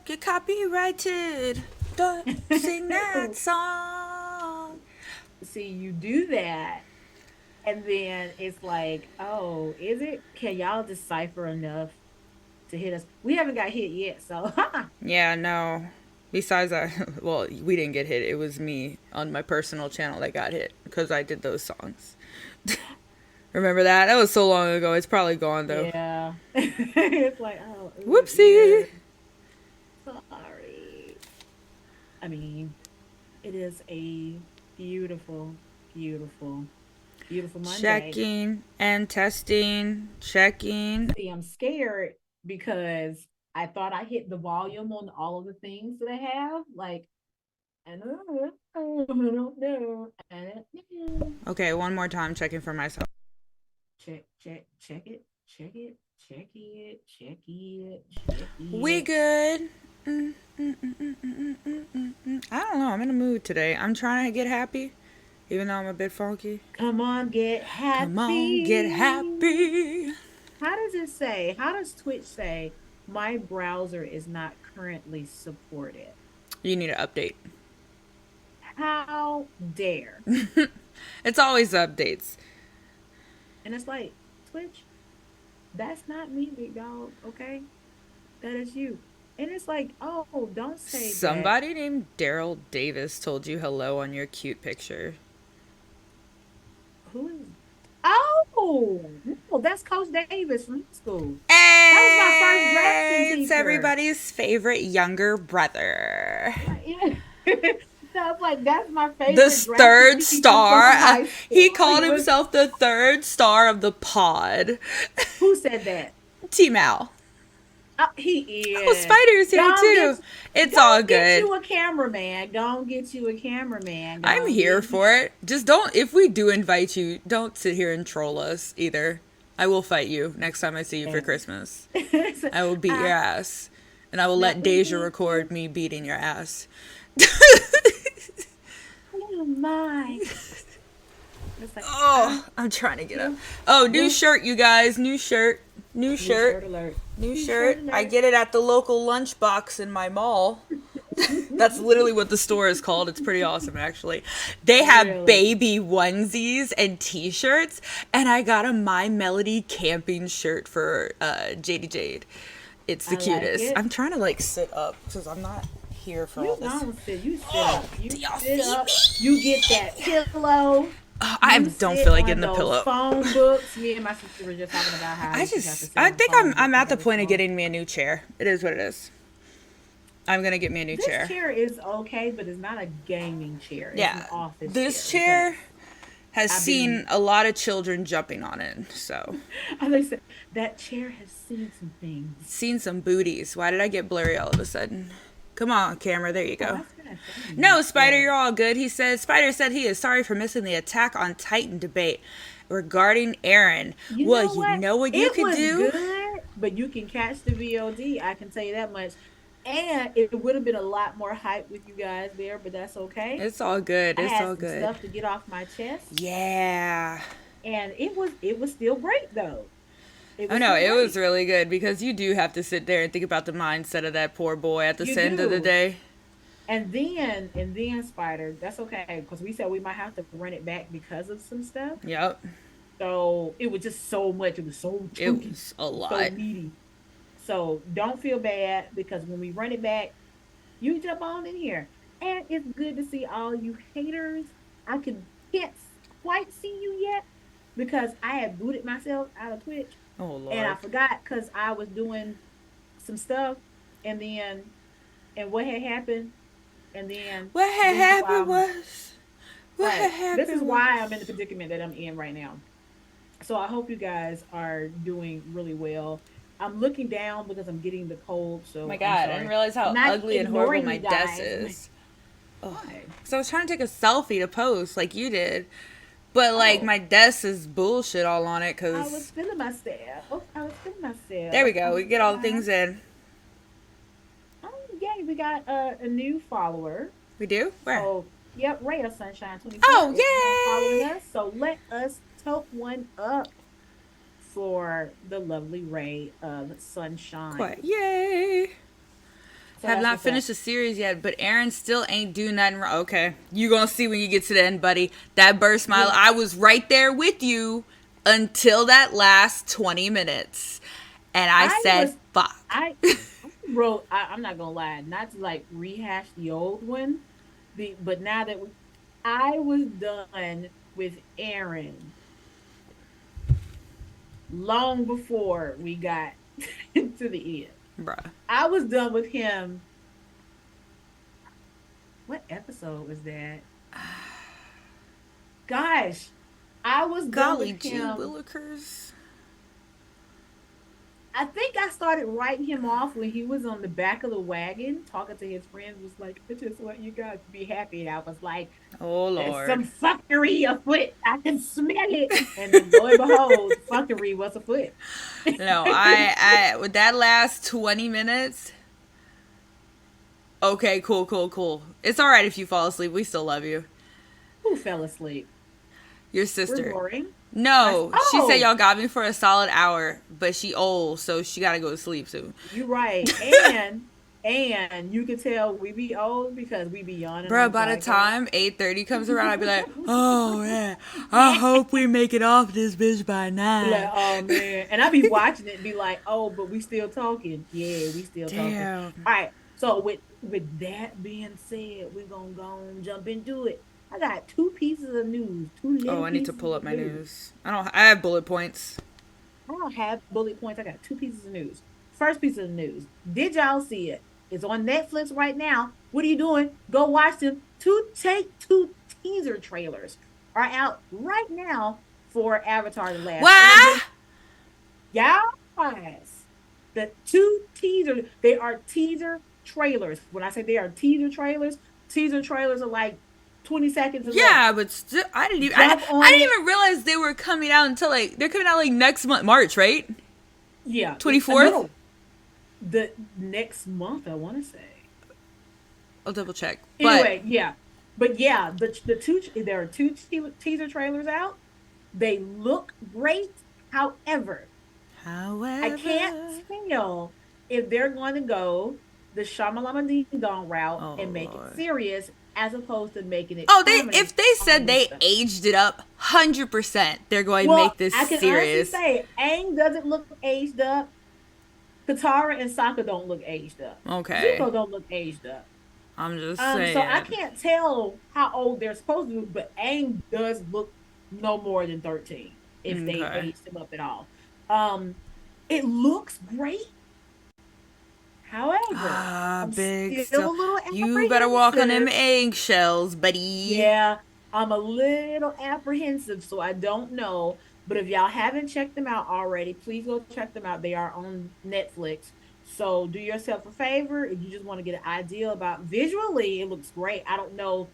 get copyrighted. Don't sing that song. See, you do that, and then it's like, oh, is it? Can y'all decipher enough to hit us? We haven't got hit yet, so Yeah, no. Besides that, well, we didn't get hit. It was me on my personal channel that got hit because I did those songs. Remember that? That was so long ago. It's probably gone though. yeah. It's like, oh, ooh, yeah. Whoopsie. Sorry. I mean, it is a beautiful, beautiful, beautiful Monday. Checking and testing. Checking. See, I'm scared because I thought I hit the volume on all of the things that I have. Like, I don't know. I don't know. Okay, one more time checking for myself. Check, check, check it, check it, check it, check it, check We it. good. I don't know. I'm in a mood today. I'm trying to get happy, even though I'm a bit funky. Come on, get Come on, get happy. happy. How does it say? How does Twitch say my browser is not currently supported? You need an update. How dare? It's always updates. And it's like, Twitch, that's not me, big dog. Okay. That is you. And it's like, oh, don't say that. Somebody named Daryl Davis told you hello on your cute picture. Who is? Oh, no, that's Coach Davis from school. That was my first drafting Hey, it's teacher. everybody's favorite younger brother. Like, yeah. So I was like, that's my The favorite drafting third teacher star. from high He school. called He was, himself the third star of the pod. who said that? T Mal. He Oh, is. Spider's here Don't get, too. It's all don't get good. you a cameraman. Don't get you a cameraman. I'm Don't here get for it. Just don't, if we do invite you, don't sit here and troll us either. I will fight you next time I see you for him. Christmas. I will beat your I ass. And I will no, let we Deja did. record me beating your ass. Oh my. It's like, Oh, I'm trying to get up. you, Oh, new you, shirt, you guys. New shirt. New new shirt. shirt alert. New New shirt shirt. I alert. get it at the local lunchbox in my mall. That's literally what the store is called. It's pretty awesome, actually. They have Really? baby onesies and t-shirts, and I got a My Melody camping shirt for JD Jade. It's the I like cutest. it. I'm trying to like sit up because I'm not here for all You this. don't sit. You sit up. Do You y'all sit see up. me? You get that pillow. I You don't feel sit like on getting the those pillow. phone books. Me and my sister were just talking about how you have to sit I on think phone I'm books at the instead of point of phone. getting me a new chair. It is what it is. I'm gonna get me a new This chair. chair is okay, but it's not a gaming chair. It's an Yeah, office this chair because chair has I've seen been. a lot of children jumping on it. So, I said that chair has seen some things. seen some booties. Why did I get blurry all of a sudden? Come on, camera. There you Oh, go. that's kind of funny. No, Spider, But you're all good. He said, Spider said he is sorry for missing the Attack on Titan debate regarding Aaron. you Well, know you what? know what you It could was do? good, but you can catch the VOD. I can tell you that much. And it would have been a lot more hype with you guys there, but that's okay. It's all good. I It's had all some good. stuff to get off my chest, Yeah. and it was still great though. It Oh was no, still it was great. really good because you do have to sit there and think about the mindset of that poor boy at the You end of the do. day. And then Spider, that's okay because we said we might have to run it back because of some stuff. Yep. So it was just so much. It was so It chunky, was a so lot. meaty. So don't feel bad because when we run it back, you jump on in here. And it's good to see all you haters. Can't quite see you yet because I had booted myself out of Twitch Oh and I Lord. forgot because I was doing some stuff and then and what had happened and then What had this is why happened I'm was. What had right. This is happened was. why I'm in the predicament that I'm in right now. So I hope you guys are doing really well. I'm looking down because I'm getting the cold, Oh my so I'm God, I didn't sorry. realize I'm how not ugly and horrible ignoring my you desk guys. is. Oh, Why? because I was trying to take a selfie to post like you did. But like Oh, my desk is bullshit all on it I was because. feeling myself. Oh, I was feeling There we myself. go. We get all the things in. Oh, yay, we got a new follower. We do? Where? So, yep, Ray of Sunshine 24 Oh, is now following yay! us. So let us tote one up for the lovely Ray of Sunshine. Quite. Yay! So Have that's not what's up. finished the series yet, but Aaron still ain't doing nothing wrong. Okay, you gonna see when you get to the end, buddy. That burst smile. Yeah, I was right there with you until that last 20 minutes, and I I said, was "Fuck." I wrote. I'm not gonna lie, not to like rehash the old one, but now that I was done with Aaron long before we got to the end. Bruh. I was done with him. What episode was that? Gosh, I was done with Golly gee him. willikers. I think I started writing him off when he was on the back of the wagon talking to his friends. Was like, I just want you guys to be happy. And I was like, Oh there's Lord. some fuckery afoot. I can smell it. And then lo and behold, fuckery was afoot. No, I with that last 20 minutes. Okay, cool, cool, cool. It's all right if you fall asleep. We still love you. Who fell asleep? Your We're sister. boring. No, she said Oh, y'all got me for a solid hour, but she old, so she gotta go to sleep soon. you're right. And you can tell we be old because we be yawning Bruh, on by the podcasts. time 8:30 comes around, I'd be like, oh yeah, I hope we make it off this bitch by Like, 9. oh man. And I be watching it and be like, oh, but we still talking. Yeah, we still talking. Damn. All right. So with that being said, we're gonna go and jump into it. I got two pieces of news, two Oh, little I need to pieces pull of up my news. news. I have bullet points. I don't have bullet points. I got two pieces of news. First piece of news. Did y'all see it? It's on Netflix right now. What are you doing? Go watch them. Two teaser trailers are out right now for Avatar: The Last What? Airbender. Y'all guys, the two teaser, they are teaser trailers. When I say they are teaser trailers are like 20 seconds or less. Yeah, but still, I didn't even. Jump I on didn't it. even realize they were coming out until like they're coming out like next month, March, right? Yeah. 24th. No, the next month, I want to say. I'll double check. But Anyway, yeah. But yeah, the two there are two teaser trailers out. They look great. However, I can't however, tell if they're going to go the Shamalama Ding Dong route oh and make it Lord. serious as opposed to making it Oh, they comedy if they on said this they stuff. aged it up, 100%, they're going to Well, make this I can honestly serious. say Aang doesn't look aged up. Katara and Sokka don't look aged up. Okay, Zuko don't look aged up. I'm just So I saying. can't tell how old they're supposed to be, but Aang does look no more than 13 if they Okay. aged him up at all. Um, it looks great. However, Ah, I'm big still still. a little You better walk on them apprehensive. eggshells, buddy. Yeah, I'm a little apprehensive, so I don't know. But if y'all haven't checked them out already, please go check them out. They are on Netflix. So do yourself a favor if you just want to get an idea about visually, it looks great. I don't know.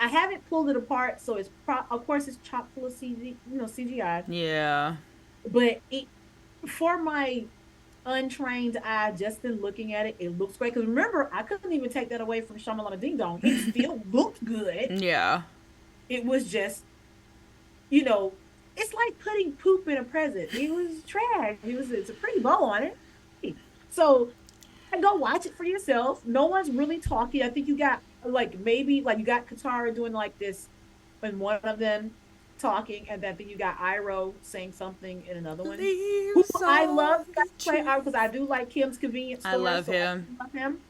I haven't pulled it apart, so of course it's chock full of CG, CGI. Yeah. But it for my untrained eye, just in looking at it, it looks great. Because remember, I couldn't even take that away from Shamalama Ding Dong. It still looked good. Yeah. It was just, you know, it's like putting poop in a present. It was trash. It's a pretty bow on it. So go watch it for yourself. No one's really talking. I think you got like maybe like you got Katara doing like this in one of them talking, and then I think you got Iroh saying something in another one. Who Leaves I love of to the play tree. because I do like Kim's convenience I store, love so I him. do love him.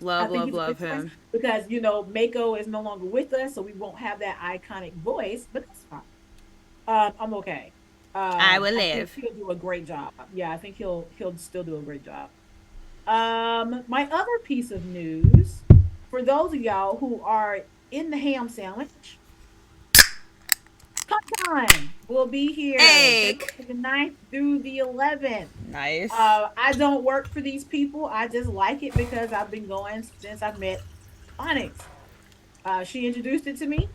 I Love, think love, he's a love good choice him. because Mako is no longer with us, so we won't have that iconic voice, but that's fine. I'm okay. I will I think live. he'll do a great job. Yeah, I think he'll still do a great job. My other piece of news for those of y'all who are in the ham sandwich, Con will be here Egg. February the 9th through the 11th. Nice. I don't work for these people. I just like it because I've been going since I've met Onyx. She introduced it to me,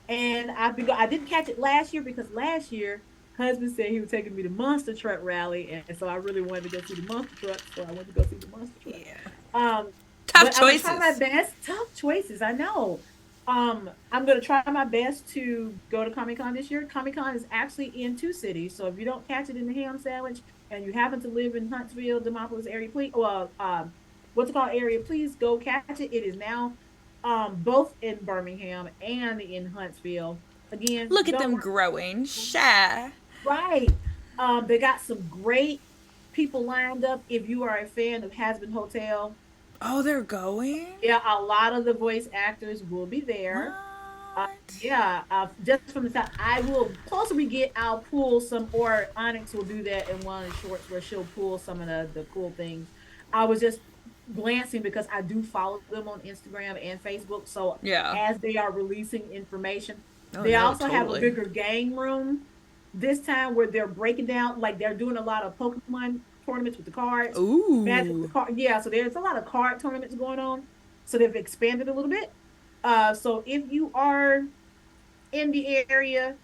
and I didn't catch it last year because last year husband said he was taking me to Monster Truck rally, and so I really wanted to go see the Monster Truck, so I went to go see the Monster Truck. Yeah. Um, Tough but I'm gonna try my choices. best. Tough choices, I know. I'm gonna try my best to go to Comic Con this year. Comic Con is actually in two cities, so if you don't catch it in the ham sandwich and you happen to live in Huntsville, Demopolis area, please, well, what's it called area, please go catch it. It is now both in Birmingham and in Huntsville. Again, Look at don't them growing. Shy. right. They got some great people lined up. If you are a fan of Hasbin Hotel, Oh, they're going? yeah, a lot of the voice actors will be there. What? Yeah, just from the top, I will closer we get, I'll pull some, or Onyx will do that in one of the shorts where she'll pull some of the cool things. I was just glancing because I do follow them on Instagram and Facebook. So Yeah. as they are releasing information, Oh they no, also have a totally. bigger game room this time where they're breaking down, like they're doing a lot of Pokemon tournaments with the cards, Magic with the Ooh. card. Yeah, so there's a lot of card tournaments going on. So they've expanded a little bit. So if you are in the area,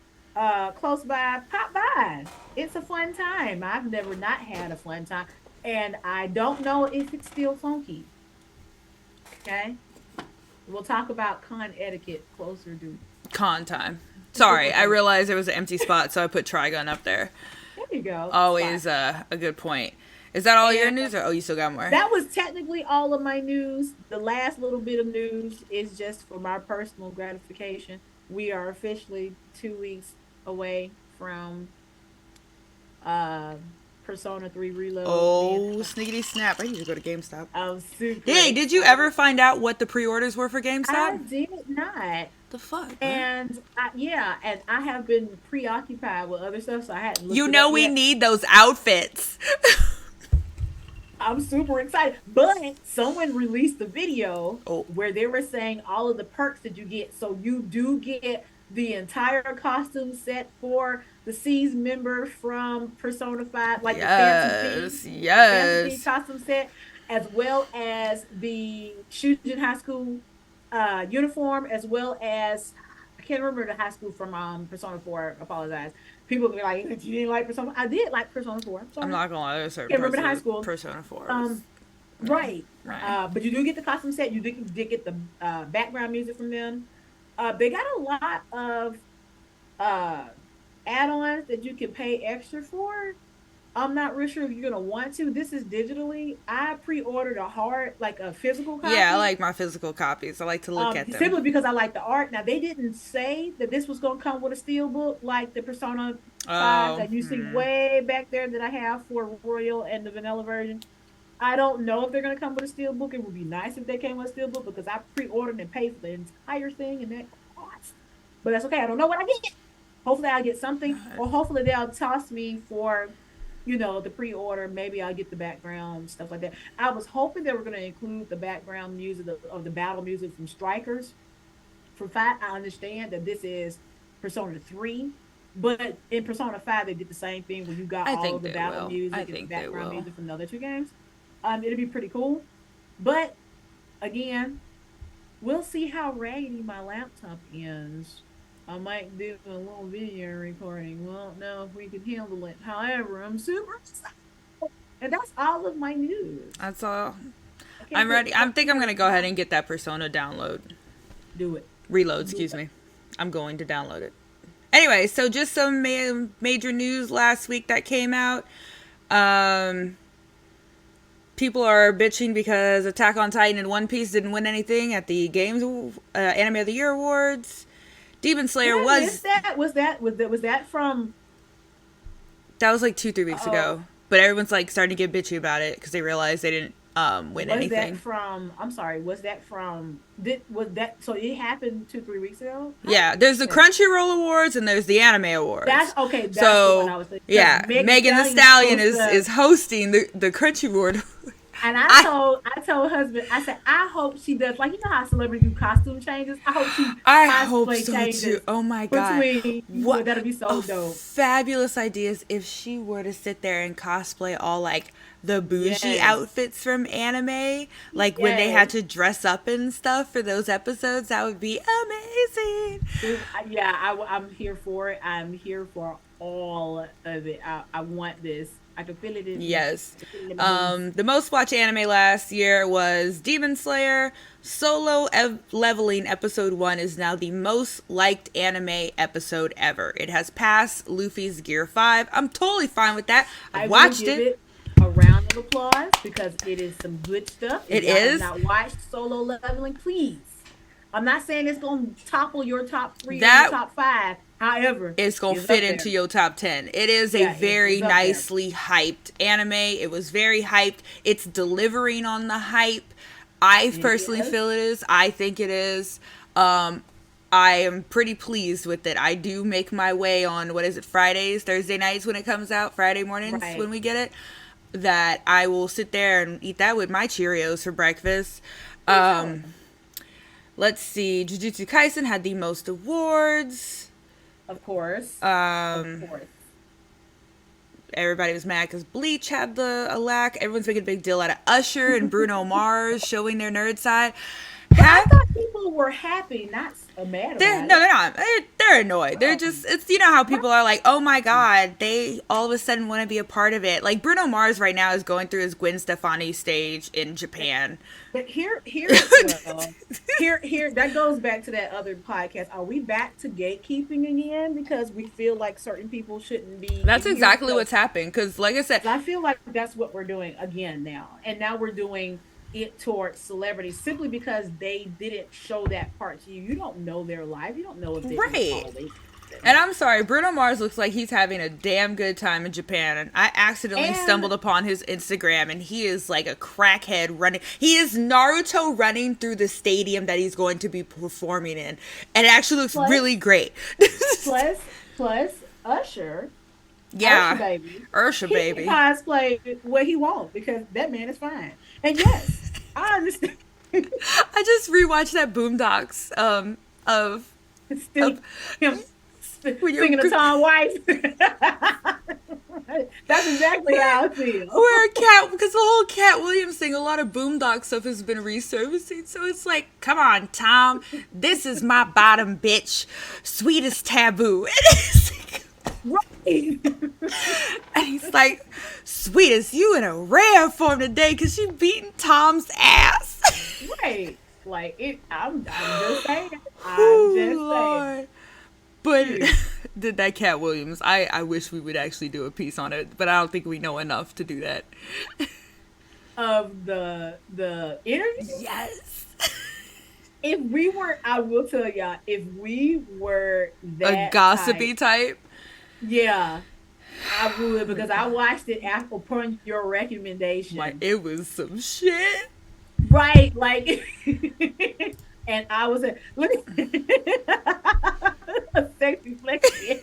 close by, pop by. It's a fun time. I've never not had a fun time. And I don't know if it's still funky. Okay. We'll talk about con etiquette closer to. Con time. Sorry, I realized there was an empty spot, so I put Trigun up there. There you go. Spot. Always a good point. Is that all your And news, or you still got more? that was technically all of my news. The last little bit of news is just for my personal gratification. We are officially 2 weeks away from uh Persona 3 Reload being Oh, sniggity snap! I need to go to GameStop. I'm super Hey, did you excited. ever find out what the pre-orders were for I GameStop? did not. The fuck, man? And yeah, and I have been preoccupied with other stuff, so I hadn't looked You it know up we yet. need those outfits. I'm super excited. But someone released a video Oh, where they were saying all of the perks that you get. So you do get the entire costume set for the C's member from Persona 5, like yes, the Phantom P yes. costume set, as well as the Shujin High School uniform, as well as I can't remember the high school from Persona 4. Apologize. People be like, you didn't like Persona. I did like Persona 4. I'm I'm sorry. not gonna lie, there's certain Can't parts remember the high of school. Persona 4 was Um, right. right. But you do get the costume set. You did get the background music from them. They got a lot of uh, add-ons that you can pay extra for. I'm not real sure if you're gonna want to. This is digitally. I pre-ordered a hard, like a physical Yeah, I copy. like my physical copies. I like to look at them. Simply because I like the art. Now they didn't say that this was gonna come with a steel book like the Persona 5 Oh, that you see way back there that I have for Royal and the vanilla version. I don't know if they're gonna come with a steel book. It would be nice if they came with a steel book because I pre-ordered and paid for the entire thing and that cost. But that's okay. I don't know what I get. Hopefully I get something, or hopefully they'll toss me for, the pre-order. Maybe I'll get the background stuff like that. I was hoping they were gonna include the background music of the battle music from Strikers. For five, I understand that this is Persona 3. But in Persona 5, they did the same thing where you got I all think of the they battle will. I music and the think they background will. music from the other two games. It'll be pretty cool. But again, we'll see how raggedy my laptop is. I might do a little video recording. We don't know if we can handle it. However, I'm super excited. And that's all of my news. That's all. I can't I'm wait ready. to I talk think I'm gonna go ahead and get that Persona download. do it. Reload, Do excuse it. me. I'm going to download it. Anyway, so just some major news last week that came out. Um, People are bitching because Attack on Titan and One Piece didn't win anything at the Games Anime of the Year awards. Demon Did Slayer I miss was that? Was that from that was like 3 weeks oh ago, but everyone's like starting to get bitchy about it because they realized they didn't win was that anything. from I'm sorry, was that from did was that so it happened 2-3 weeks ago? I Yeah, there's the didn't miss Crunchyroll Awards and there's the Anime that's Awards. okay, that's the one So I was thinking. Because yeah, Megan Megan the Stallion is Stallion supposed is to. hosting the Crunchyroll. And I I told I told husband, I said, I hope she does, like, you know how celebrities do costume changes. I hope she I hope cosplay so too. changes Oh my god. between, What that'll be a so dope. fabulous idea is if she were to sit there and cosplay all like the bougie Yes. outfits from anime, like when they had Yes. to dress up and stuff for those episodes, that would be amazing. Yeah, I'm here for it. I'm here for all of it. I want this. I can feel it in me. Yes. I can feel it in my bones. The most watched anime last year was Demon Slayer. Solo Leveling Episode 1 is now the most liked anime episode ever. It has passed Luffy's Gear 5. I'm totally fine with that. I I will watched give it. it a round of applause because it is some good stuff. If It y'all have is not watched Solo Leveling, please. I'm not saying it's going to topple your top three or your that top five. However, is gonna it's fit up there. into your top 10. It is a Yeah, it's very up there. nicely hyped anime. It was very hyped. It's delivering on the hype. I It personally is. feel it is. I think it is. Um, I am pretty pleased with it. I do make my way on, what is it, Fridays, Thursday nights when it comes out, Friday mornings when Right. we get it. That I will sit there and eat that with my Cheerios for breakfast. Me too. Let's see. Jujutsu Kaisen had the most awards. Of course. Of Um, course. Everybody was mad because Bleach had the a lack. Everyone's making a big deal out of Usher and Bruno Mars showing their nerd side. But I Have thought people were happy, not mad they're about no, it. they're not. They're annoyed. They're Oh, just it's you know how right. people are like, oh my god, they all of a sudden want to be a part of it. Like Bruno Mars right now is going through his Gwen Stefani stage in Japan. But here, that goes back to that other podcast. Are we back to gatekeeping again because we feel like certain people shouldn't be That's in here? exactly what's happened. Because like I said, 'Cause I feel like that's what we're doing again now, and now we're doing it towards celebrities simply because they didn't show that part to you. You don't know their life. You don't know if they're right. always. And I'm sorry, Bruno Mars looks like he's having a damn good time in Japan. And I accidentally And stumbled upon his Instagram, and he is like a crackhead running. He is Naruto running through the stadium that he's going to be performing in. And it actually looks plus, really great. plus Usher, Usher Yeah. baby, Ursha, he can baby. cosplay what he wants because that man is fine. And yes, I understand. I just rewatched that Boondocks of, It's still of him when you're singing a Tom White. That's exactly how I feel. where Cat, because the whole Cat Williams thing, a lot of Boondock stuff has been resurfacing. So it's like, come on, Tom, this is my bottom bitch, sweetest taboo. Right. And he's like, sweetest, you in a rare form today because she beating Tom's ass. Right. Like it I'm just saying. I'm Oh, just saying. Lord. But Shoot. did that Cat Williams? I wish we would actually do a piece on it, but I don't think we know enough to do that. Of the interview. Yes. If we were, I will tell y'all, if we were A that gossipy type, type. yeah, I would because I watched it after upon your Like, recommendation. it was some shit. Right, like and I was a look a sexy flexi.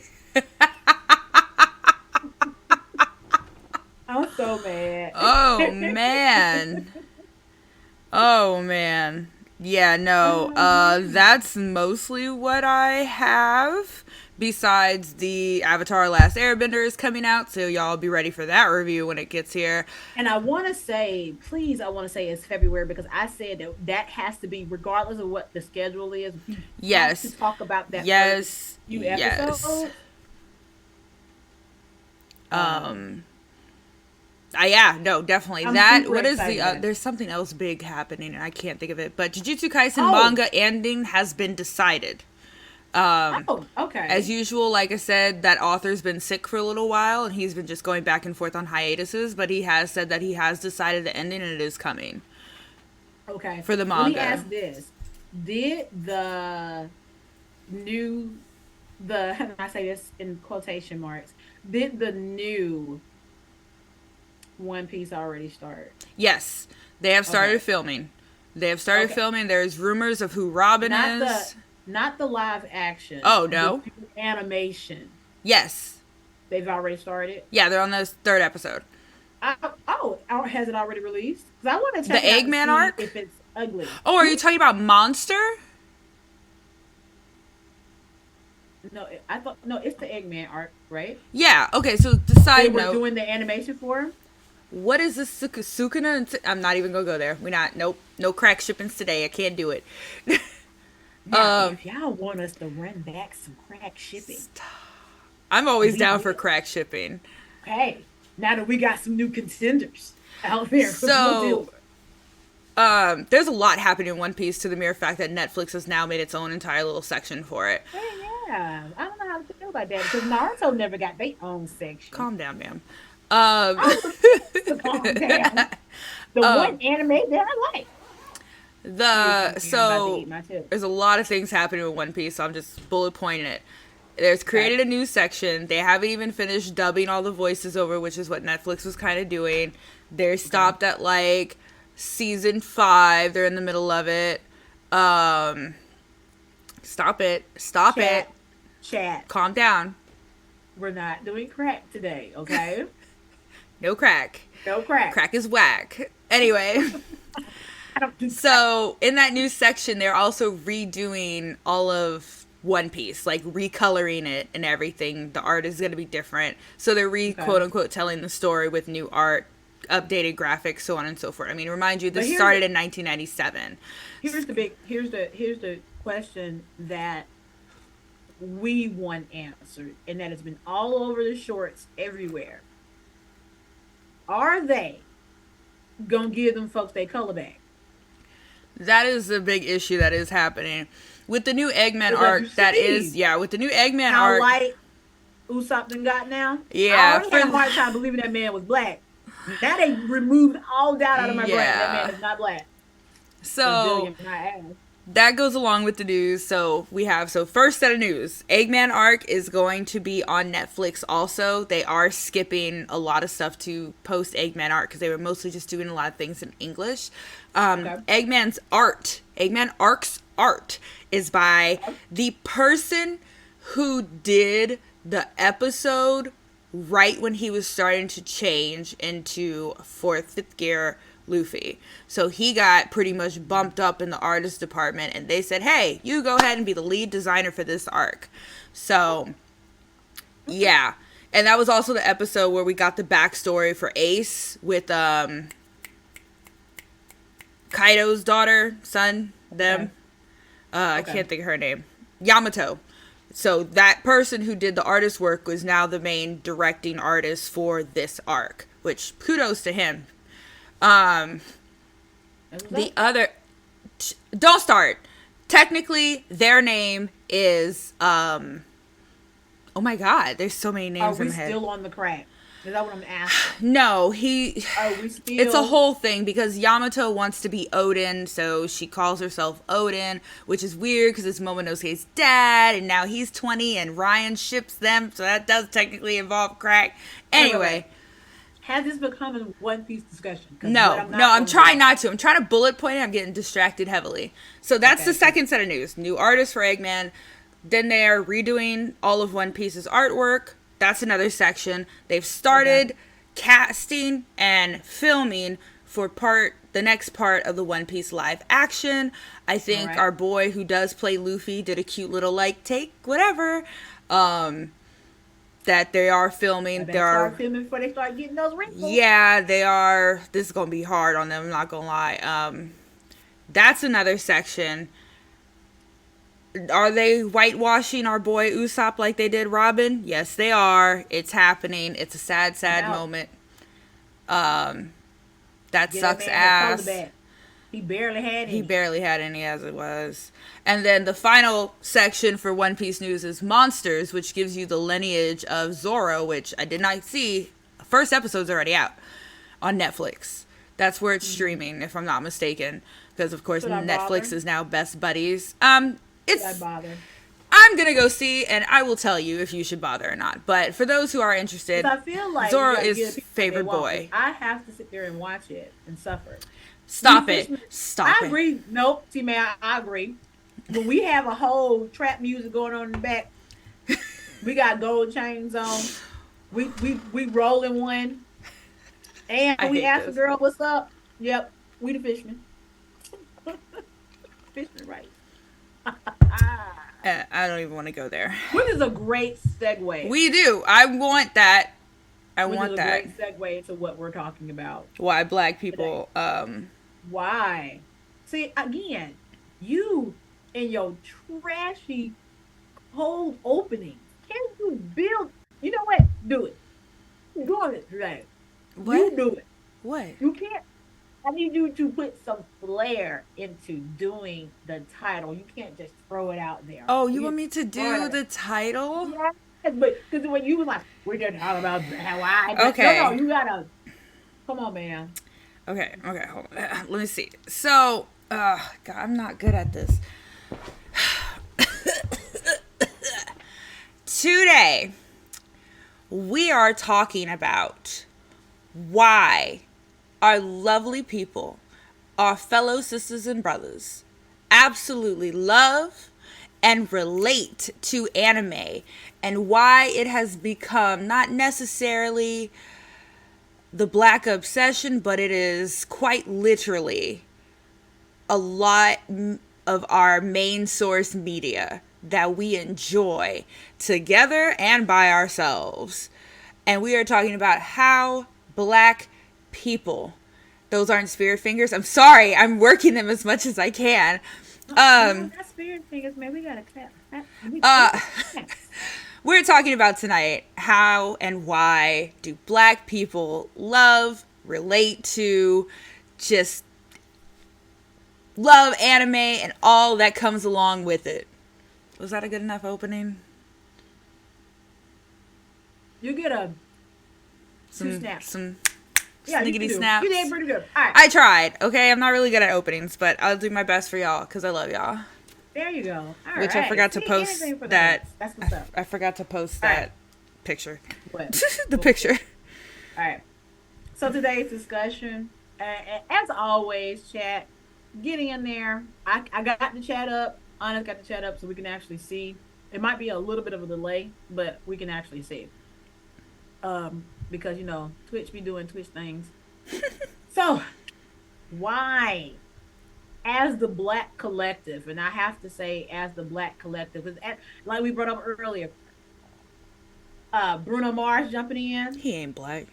I'm so mad. Oh, man. Oh, man. Yeah, no. That's mostly what I have. Besides the Avatar Last Airbender is coming out, so y'all be ready for that review when it gets here. And I want to say, please, I want to say it's February because I said that that has to be, regardless of what the schedule is. We have to Yes. talk about that first Yes. few Yes. episodes. Um, Um. Yeah, no, definitely. I'm That, super what is the, excited. there's something else big happening, and I can't think of it, but Jujutsu Kaisen Oh, manga ending has been decided. Um, oh, as okay, usual, like I said, that author's been sick for a little while, and he's been just going back and forth on hiatuses, but he has said that he has decided the ending, and it is coming okay. for the Let me manga. ask this: Did new, the how can I say this in quotation marks? Did the new One Piece already start? Yes, they have started Okay, filming. They have started okay. filming. There's rumors of who Robin Not the is. not the live action, Oh, the no. new animation. Yes. They've already started. Yeah, they're on the third episode. Has it already released? Because I want to The check it out to Eggman see arc? if it's ugly. Oh, are you Who? talking about Monster? No, I thought no. It's the Eggman arc, right? Yeah. Okay. So the They side were note, doing the animation for him. what is this Sukuna? I'm not even gonna go there. We not. Nope. No crack shippings today. I can't do it. Now, if y'all want us to run back some crack shipping, I'm always we down for will. crack shipping. Okay, now that we got some new contenders out there, because we'll deal So, with it. there's a lot happening in One Piece to the mere fact that Netflix has now made its own entire little section for it. Yeah, I don't know how to feel about that because Naruto never got their own section. Calm down, ma'am. Um, I was to calm down. The one um, anime that I like. Excuse the me, I'm about to eat so my chips. there's a lot of things happening with One Piece, so I'm just bullet pointing it. There's Okay. created a new section. They haven't even finished dubbing all the voices over, which is what Netflix was kind of doing. They're Okay. stopped at like season 5. They're in the middle of it. Um, stop it. Stop it. Chat, chat. Calm down. We're not doing crack today, okay? No crack. No crack. Crack is whack. Anyway, I don't do crack. so in that new section, they're also redoing all of One Piece, like recoloring it and everything. The art is going to be different. So they're Okay. quote unquote telling the story with new art, updated graphics, so on and so forth. I mean, remind you, But this started in 1997. here's the question that we want answered, and that has been all over the shorts everywhere. Are they gonna give them folks their color back? That is the big issue that is happening. With the new Eggman Because you art, that is, see yeah, with the new Eggman how art, light Usopp done got now. I yeah, already had a hard time believing that man was black. Now they removed all doubt out of my brain. That man yeah. is not black. So Brazilian, my ass. that goes along with the news. So we have first set of news. Eggman arc is going to be on Netflix also. They are skipping a lot of stuff to post Eggman arc because they were mostly just doing a lot of things in English. Okay. Eggman arc's art is by the person who did the episode right when he was starting to change into fifth gear Luffy. So he got pretty much bumped up in the artist department and they said, hey, you go ahead and be the lead designer for this arc. So, yeah. And that was also the episode where we got the backstory for Ace with Kaido's daughter, son, them. Okay. I Okay. can't think of her name. Yamato. So that person who did the artist work was now the main directing artist for this arc, which kudos to him. Um, That's what's the up. other, don't start. Technically, their name is oh my god, there's so many Are names in we my head. still on the crack? Is that what I'm asking? No, Are we it's a still? whole thing because Yamato wants to be Odin, so she calls herself Odin, which is weird because it's Momonosuke's dad, and now he's 20 and Ryan ships them, so that does technically involve crack. Wait. Anyway, Has this become a One Piece discussion? Because what no, I'm no, not I'm going to do. trying not to. I'm trying to bullet point it. I'm getting distracted heavily. So that's the Okay. second set of news. New artist for Eggman. Then they're redoing all of One Piece's artwork. That's another section. They've Okay. started casting and filming for the next part of the One Piece live action. I All think right. our boy who does play Luffy did a cute little like take whatever. Um that they are I filming. better There start are filming before they start getting those wrinkles. yeah, they are. This is gonna be hard on them. I'm not gonna lie. That's another section. Are they whitewashing our boy Usopp like they did Robin? Yes, they are. It's happening. It's a sad, sad Now, moment. Um, that get that sucks man that color ass. back. He barely had He any. barely had any as it was. And then the final section for One Piece news is Monsters, which gives you the lineage of Zoro, which I did not see. First episode's already out on Netflix. That's where it's streaming, if I'm not mistaken. Because of course Should I Netflix bother? is now best buddies. Should I It's bother? I'm gonna go see, and I will tell you if you should bother or not. But for those who are interested, Because I feel like you Zoro got to give is people what they favorite want. boy. I have to sit there and watch it and suffer. Stop You it! fish- Stop I it! agree. Nope. See, man, I agree. When we have a whole trap music going on in the back, we got gold chains on. We rolling one, and I we hate ask the this. girl, "What's up?" Yep, we the fishermen. Fisherman, right? I don't even want to go there. Which is a great segue. We do. I want that. I Which want is a that. great segue into what we're talking about Why black today. people? Why? See, again, you and your trashy cold opening. Can you build? You know what? Do it. Do it today. You What? do it. What? You can't. I need you to put some flair into doing the title. You can't just throw it out there. Oh, you You want me to throw it do out the title? there. But because when you was like, we didn't talk about how I, but no, Okay. you gotta come on, man. Okay, hold on. Let me see. So, God, I'm not good at this. Today, we are talking about why our lovely people, our fellow sisters and brothers, absolutely love and relate to anime and why it has become not necessarily the black obsession, but it is quite literally a lot of our main source media that we enjoy together and by ourselves. And we are talking about how black people, those aren't spirit fingers. I'm sorry, I'm working them as much as I can. No, Um, that's spirit fingers, man. We gotta clap. We uh, got claps. we're talking about tonight how and why do black people love, relate to, just love anime and all that comes along with it. Was that a good enough opening? You get a two Some snaps. some Yeah, you sniggity do. You did snaps. pretty good. All right, I tried. Okay, I'm not really good at openings, but I'll do my best for y'all because I love y'all. there you go. All Which I right. forgot to See, post anything for the that. hits. That's what's up. I forgot to post All right. that picture. What? The What was it? picture. All right. So today's discussion, as always, chat, getting in there. I got the chat up. Honest got the chat up so we can actually see. It might be a little bit of a delay, but we can actually see. Because Twitch be doing Twitch things. So why, as the Black Collective, and I have to say, as the Black Collective, because like we brought up earlier, Bruno Mars jumping in. He ain't black.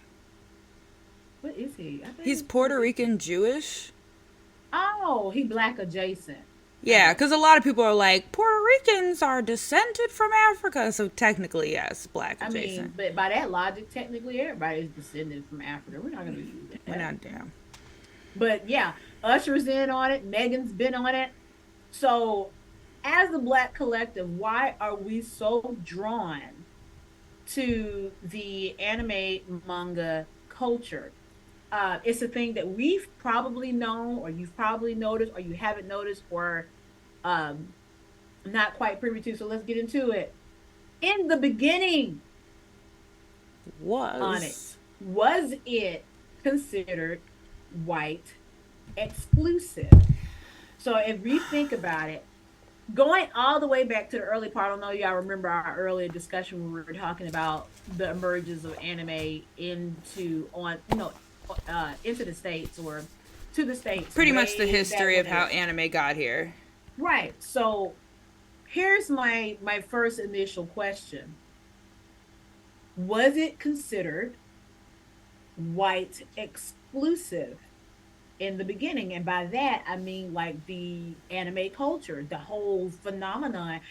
What is he? I think He's he's Puerto Puerto Rican. Rican Jewish. Oh, he Black adjacent. I Yeah, got because a lot of people are like, Puerto Ricans are descended from Africa. So technically, yes, black I mean, adjacent. but by that logic, technically everybody is descended from Africa. We're not going to use We're that. not damn. But yeah, Usher's in on it. Megan's been on it. So, as the Black Collective, why are we so drawn to the anime manga culture? It's a thing that we've probably known, or you've probably noticed, or you haven't noticed, or um, not quite privy to. So let's get into it. In the beginning, Was. Onyx, was it considered white exclusive? So if we think about it, going all the way back to the early part, I don't know y'all remember our earlier discussion when we were talking about the emergence of anime into the states or to the states Pretty much the way back history when of how it anime got here. right. So here's my first initial question: was it considered white exclusive in the beginning? And by that I mean like the anime culture, the whole phenomenon.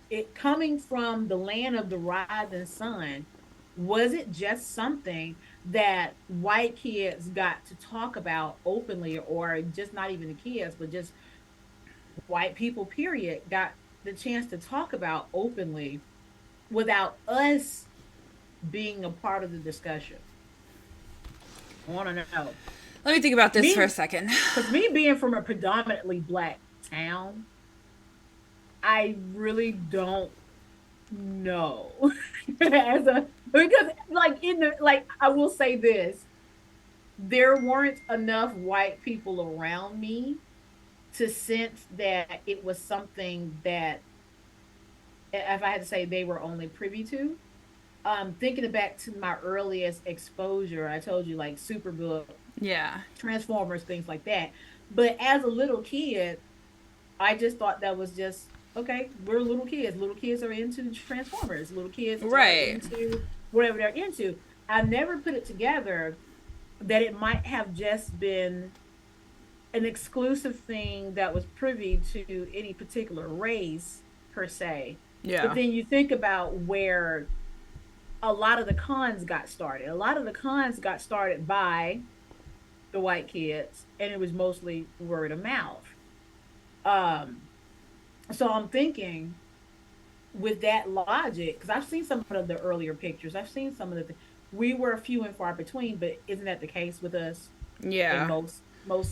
It coming from the land of the rising sun, was it just something that white kids got to talk about openly, or just not even the kids, but just white people period got the chance to talk about openly without us being a part of the discussion? I want to know. Let me think about this for a Me, second. because me being from a predominantly black town, I really don't know. Because like in the like I will say this, there weren't enough white people around me to sense that it was something that, if I had to say, they were only privy to. Thinking back to my earliest exposure, I told you like Superbook, Yeah. Transformers, things like that. But as a little kid, I just thought that was just okay. We're little kids. Little kids are into Transformers. Little kids are Right. into whatever they're into. I never put it together that it might have just been an exclusive thing that was privy to any particular race per se. But Yeah. then you think about where a lot of the cons got started. A lot of the cons got started by the white kids, and it was mostly word of mouth. Um, so I'm thinking, with that logic, because I've seen some of the earlier pictures, I've seen some of we were few and far between, but isn't that the case with us in Yeah. most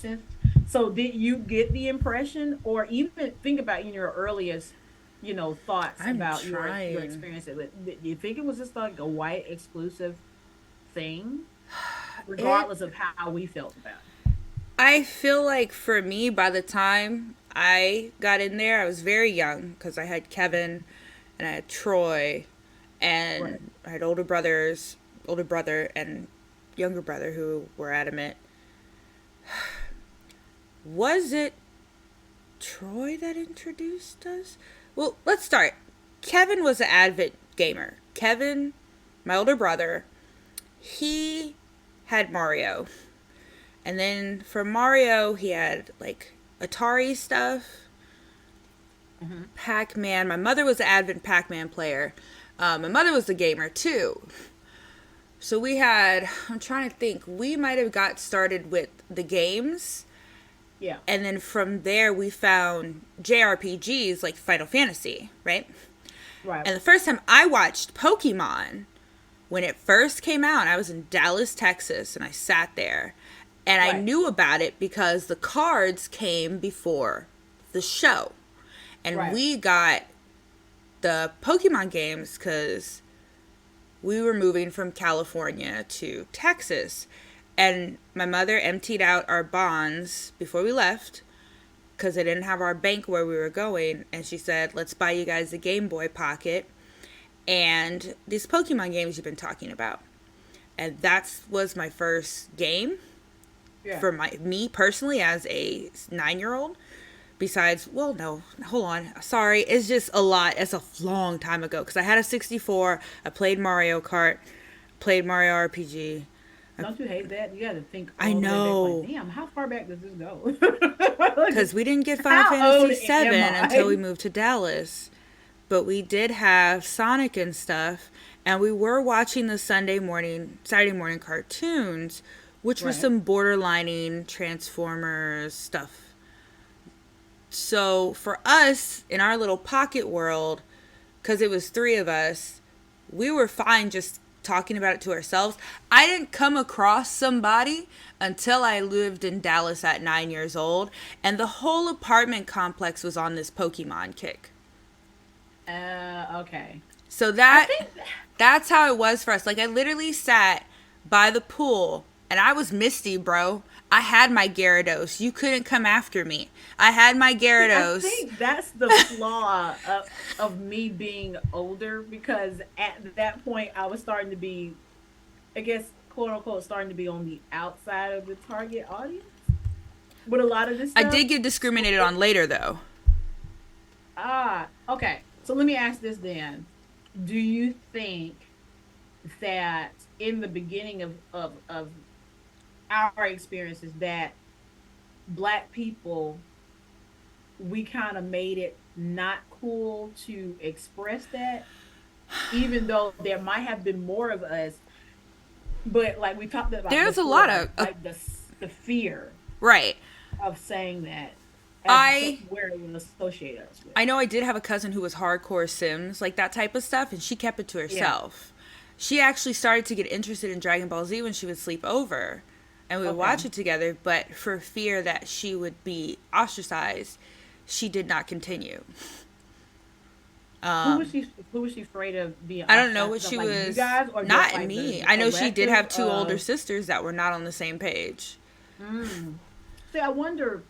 sense? So did you get the impression, or even think about in your earliest, thoughts I'm about your trying. experience with it? Do you think it was just like a white exclusive thing, It regardless of how we felt about I feel like for me, by the time I got in there, I was very young because I had Kevin and I had Troy it? Right. and I had older brother and younger brother who were adamant. Was it Troy that introduced us? Well, let's start. Kevin was an avid gamer. Kevin, my older brother, he had Mario. And then for Mario, he had like Atari stuff, Hmm. Pac Man. My mother was an avid Pac Man player. My mother was a gamer too. So we had, I'm trying to think, we might have got started with the games. Yeah. And then from there, we found JRPGs like Final Fantasy, right? Right. And the first time I watched Pokemon, when it first came out, I was in Dallas, Texas, and I sat there. And I Right. knew about it because the cards came before the show. And Right. we got the Pokemon games because we were moving from California to Texas. And my mother emptied out our bonds before we left because they didn't have our bank where we were going. And she said, let's buy you guys a Game Boy Pocket and these Pokemon games you've been talking about. And that was my first game Yeah. for me personally as a 9-year old. Besides, well, no, hold on, sorry, it's just a lot. It's a long time ago because I had a 64. I played Mario Kart, played Mario RPG. Don't you hate that? You got to think I all the way back. Like, know, damn, how far back does this go? because we didn't get Final How old Fantasy am 7 until we I? moved to Dallas, but we did have Sonic and stuff, and we were watching the Saturday morning cartoons, which were Right. some borderlining Transformers stuff. So for us in our little pocket world, because it was three of us, we were fine just talking about it to ourselves. I didn't come across somebody until I lived in Dallas at 9 years old, and the whole apartment complex was on this Pokemon kick. Okay. So I that think that's how it was for us. Like I literally sat by the pool and I was misty, bro. I had my Gyarados. You couldn't come after me. I had my See, I Gyarados. think that's the flaw of me being older, because at that point I was starting to be, I guess, quote unquote, starting to be on the outside of the target audience with a lot of this I stuff. did get So discriminated on later though. okay. So let me ask this then. Do you think that in the beginning of our experiences that black people, we kind of made it not cool to express that, even though there might have been more of us, but like we talked about There's a lot before, of like the fear right. of saying that as I where it would associate us with. I know I did have a cousin who was hardcore Sims, like that type of stuff, and she kept it to Yeah. herself. She actually started to get interested in Dragon Ball Z when she would sleep over and we would Okay. watch it together, but for fear that she would be ostracized, she did not continue. Who was she afraid of being I don't know ostracized what of, she like you was, guys, or just not like me. the I know she did collective have two older of sisters that were not on the same page. mm. See, I wonder,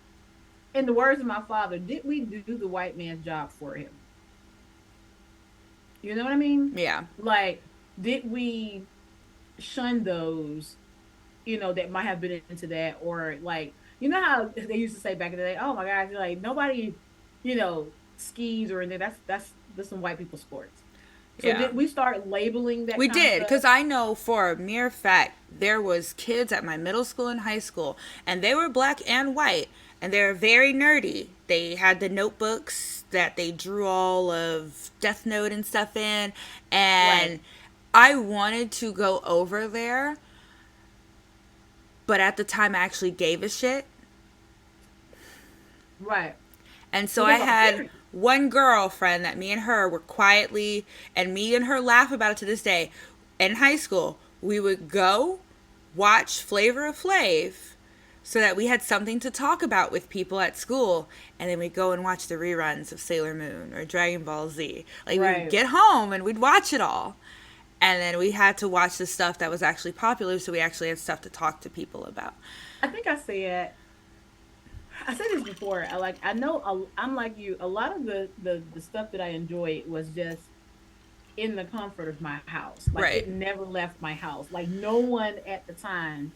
in the words of my father, did we do the white man's job for him? You know what I mean? Yeah. Like, did we shun those, that might have been into that, or like, you know how they used to say back in the day, oh my gosh, like nobody, you know, skis or anything. That's some white people sports. So Yeah. did we start labeling that We kind of did, stuff? because I know for a mere fact there was kids at my middle school and high school, and they were black and white, and they were very nerdy. They had the notebooks that they drew all of Death Note and stuff in, Right, and I wanted to go over there, but at the time I actually gave a shit. right. And so So I there's a had parent. one girlfriend that me and her were quietly, and me and her laugh about it to this day. In high school, we would go watch Flavor of Flav so that we had something to talk about with people at school, and then we'd go and watch the reruns of Sailor Moon or Dragon Ball Z. Like, we would Right. get home and we'd watch it all. And then we had to watch the stuff that was actually popular, so we actually had stuff to talk to people about. I think I said this before. I know I'm like you. A lot of the stuff that I enjoyed was just in the comfort of my house. Like Right. it never left my house. Like no one at the time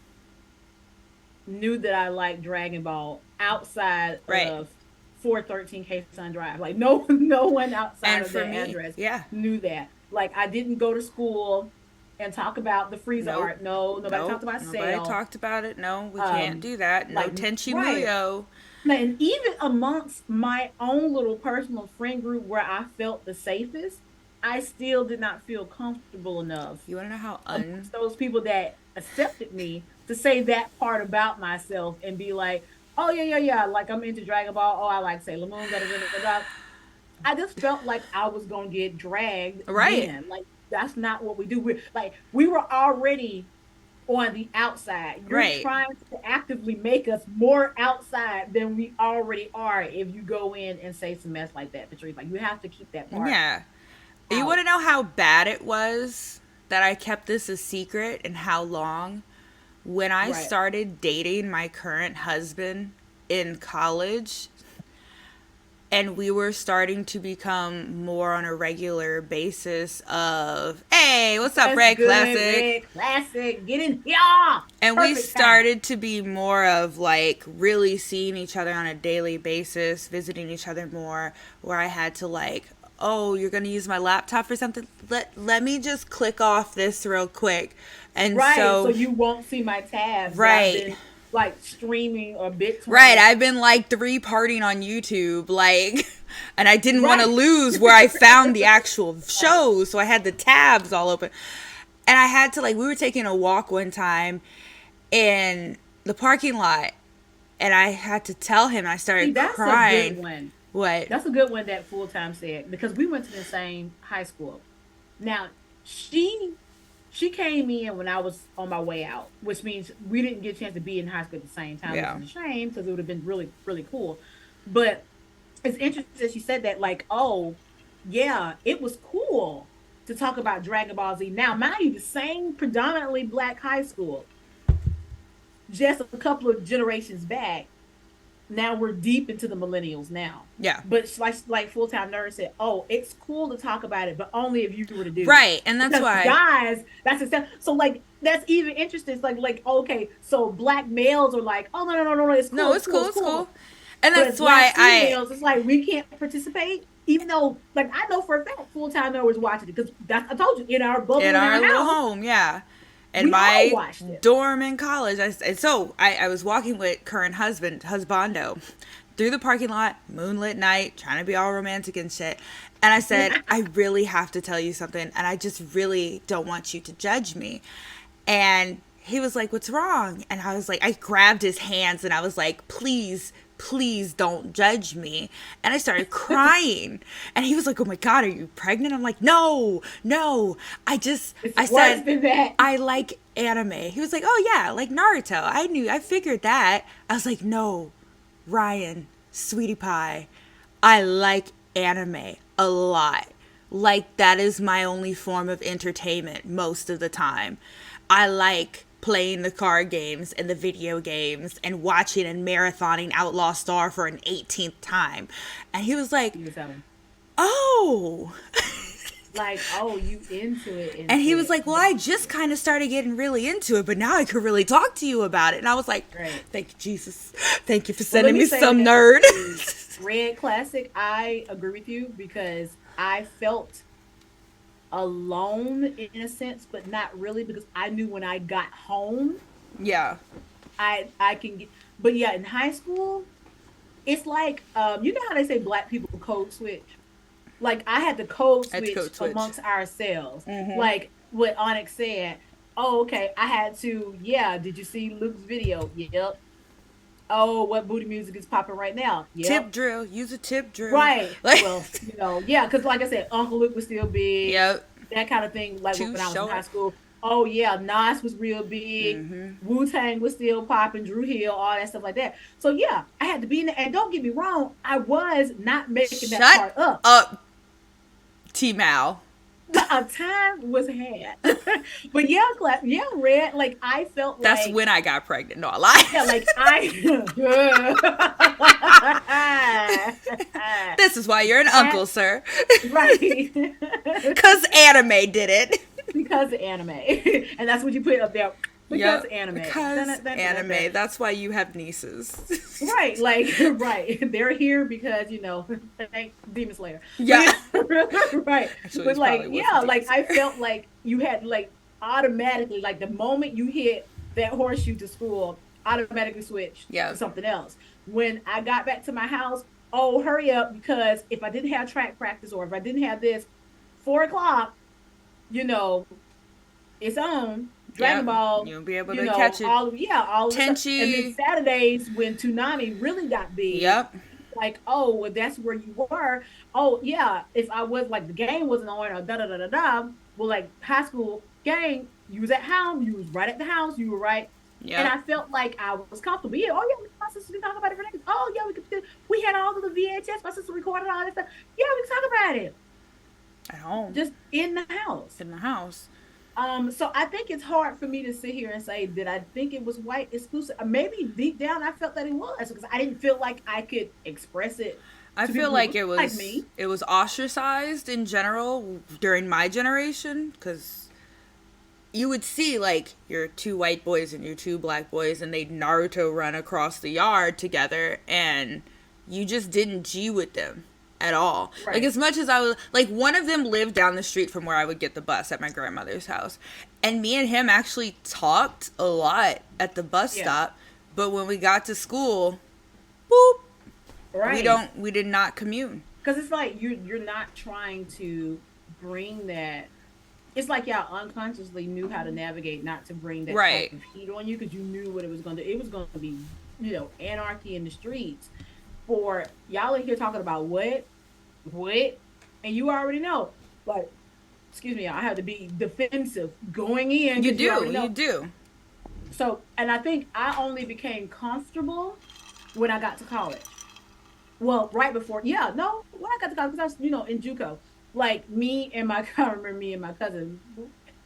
knew that I liked Dragon Ball outside Right. of 413 K Sun Drive. Like no no one outside And of for that me, address yeah. knew that. Like I didn't go to school and talk about the Frieza Nope. art. No, nobody talked Nope. about Nobody Cell. talked about it. No, we can't Um do that. No like Tenchi right. Muyo. And even amongst my own little personal friend group where I felt the safest, I still did not feel comfortable enough You want to know how amongst those people that accepted me to say that part about myself and be like, oh yeah, yeah, yeah, like I'm into Dragon Ball. Oh, I like Sailor Moon. Da, da, da, da, da. I just felt like I was gonna get dragged Right. then. Like that's not what we do. We were already on the outside. You're Right. trying to actively make us more outside than we already are if you go in and say some mess like that, Patrice. Like you have to keep that part Yeah. You want out. to know how bad it was that I kept this a secret and how long? When I Right. started dating my current husband in college, and we were starting to become more on a regular basis of, hey, what's up, That's Red good, Classic? Red Classic. Get in here. And we Perfect time. started to be more of like really seeing each other on a daily basis, visiting each other more, where I had to like, oh, you're going to use my laptop for something? Let me just click off this real quick. And Right. So so, you won't see my tabs that I've right. been like streaming or Right, BitTorrent. I've been like three partying on YouTube, like, and I didn't want to Right. lose where I found the actual Right. shows, so I had the tabs all open. And I had to, like, we were taking a walk one time in the parking lot, and I had to tell him, I See, started that's a good crying. one. What? That's a good one that full time said because we went to the same high school. Now she she came in when I was on my way out, which means we didn't get a chance to be in high school at the same time, which Yeah. is a shame because it would have been really really cool. But it's interesting that she said that like, oh yeah, it was cool to talk about Dragon Ball Z. Now, mind you, the same predominantly black high school, just a couple of generations back. Now we're deep into the millennials now. Yeah. But like full time nerd said, oh, it's cool to talk about it, but only if you were the dude. Right, and that's Because why, guys, that's a so like that's even interesting. It's like okay, so black males are like, oh no no no no no, it's no, cool, it's it's cool, cool, it's it's cool. cool. And But as that's why black females, it's like we can't participate, even though like I know for a fact full time nerd was watching it because that's I told you in our bubble in in our our little house, home, yeah. In we all my watched it. dorm in college, and so I was walking with current husbando, through the parking lot, moonlit night, trying to be all romantic and shit. And I said, I really have to tell you something, and I just really don't want you to judge me. And he was like, what's wrong? And I was like, I grabbed his hands and I was like, please, please don't judge me. And I started crying. And he was like, oh my God, are you pregnant? I'm like, no, no. It's I worse said, than that. I like anime. He was like, oh yeah, like Naruto. I figured that. I was like, no, Ryan, sweetie pie, I like anime a lot. Like, that is my only form of entertainment most of the time. I like playing the card games and the video games and watching and marathoning Outlaw Star for an 18th time. And he was like, He was having oh. like, oh, you And he into was it. like, well, I just kind of started getting really into it, but now I could really talk to you about it. And I was like, Right. thank you, Jesus. Thank you for Well, let sending me me say some this nerd. too. Red Classic, I agree with you because I felt alone in a sense, but not really because I knew when I got home, Yeah. I can get. But yeah, in high school, it's like you know how they say black people code switch. Like I had to code That's switch code switch. amongst ourselves. Mm-hmm. Like what Onyx said. Oh, okay. I had to. Yeah. Did you see Luke's video? Yep. oh, what booty music is popping right now? Tip Yep. drill. Use a tip drill. Right. Like, Well, yeah, because like I said, Uncle Luke was still big, yep. that kind of thing. Like Too when I was in high short. school. Oh yeah, Nas was real big. Mm-hmm. Wu Tang was still popping. Drew Hill, all that stuff like that. So yeah, I had to be in there. And don't get me wrong, I was not making that Shut part up. up, T Mal. A time was had. But yeah, clap, yeah, Red. Like I felt That's like when I got pregnant. No, I lied. yeah, like I This is why you're an that uncle, sir. right. Because anime did it. Because of anime. And that's what you put up there. Because Yep. of anime. Because anime. That's why you have nieces. Right, like right. They're here because, thank Demon Slayer. Yeah. Right. Actually, But it's like, probably yeah, wasn't like I Demon felt like you had like automatically, like the moment you hit that horseshoe to school, automatically switched Yeah. to something else. When I got back to my house, oh hurry up, because if I didn't have track practice or if I didn't have this, 4 o'clock, you know, it's on Dragon Yep. Ball. You'll be able to catch it. All of the stuff. And then Tenchi. Saturdays when Toonami really got big, Yep. like, oh, well, that's where you were. Oh yeah, if I was like the game wasn't on or da da da da da. Well, like high school game, you was at home, you was right at the house, you were right. And Yep. I felt like I was comfortable. Yeah, oh yeah, my sister can talk about it for days. Oh yeah, we had all of the VHS. My sister recorded all that stuff. Yeah, we can talk about it At home. just in the house. In the house. So I think it's hard for me to sit here and say that I think it was white exclusive. Maybe deep down I felt that it was because I didn't feel like I could express it I to feel people like who look like me. it was ostracized in general during my generation because you would see like your two white boys and your two black boys and they'd Naruto run across the yard together and you just didn't G with them at all. Right. Like as much as I was like one of them lived down the street from where I would get the bus at my grandmother's house. And me and him actually talked a lot at the bus Yeah. stop, but when we got to school, boop, Right. we did not commune. Because it's like you're not trying to bring that. It's like y'all unconsciously knew how to navigate not to bring that type Right. of heat on you because you knew what it was going to. It was going to be, anarchy in the streets. For y'all in here talking about what, and you already know. Like, excuse me, I have to be defensive going in. You 'Cause you do, already know. you do. So, and I think I only became comfortable when I got to college. Well, right before, yeah, no, when I got to college, because I was, in JUCO, like me and my, I remember me and my cousin,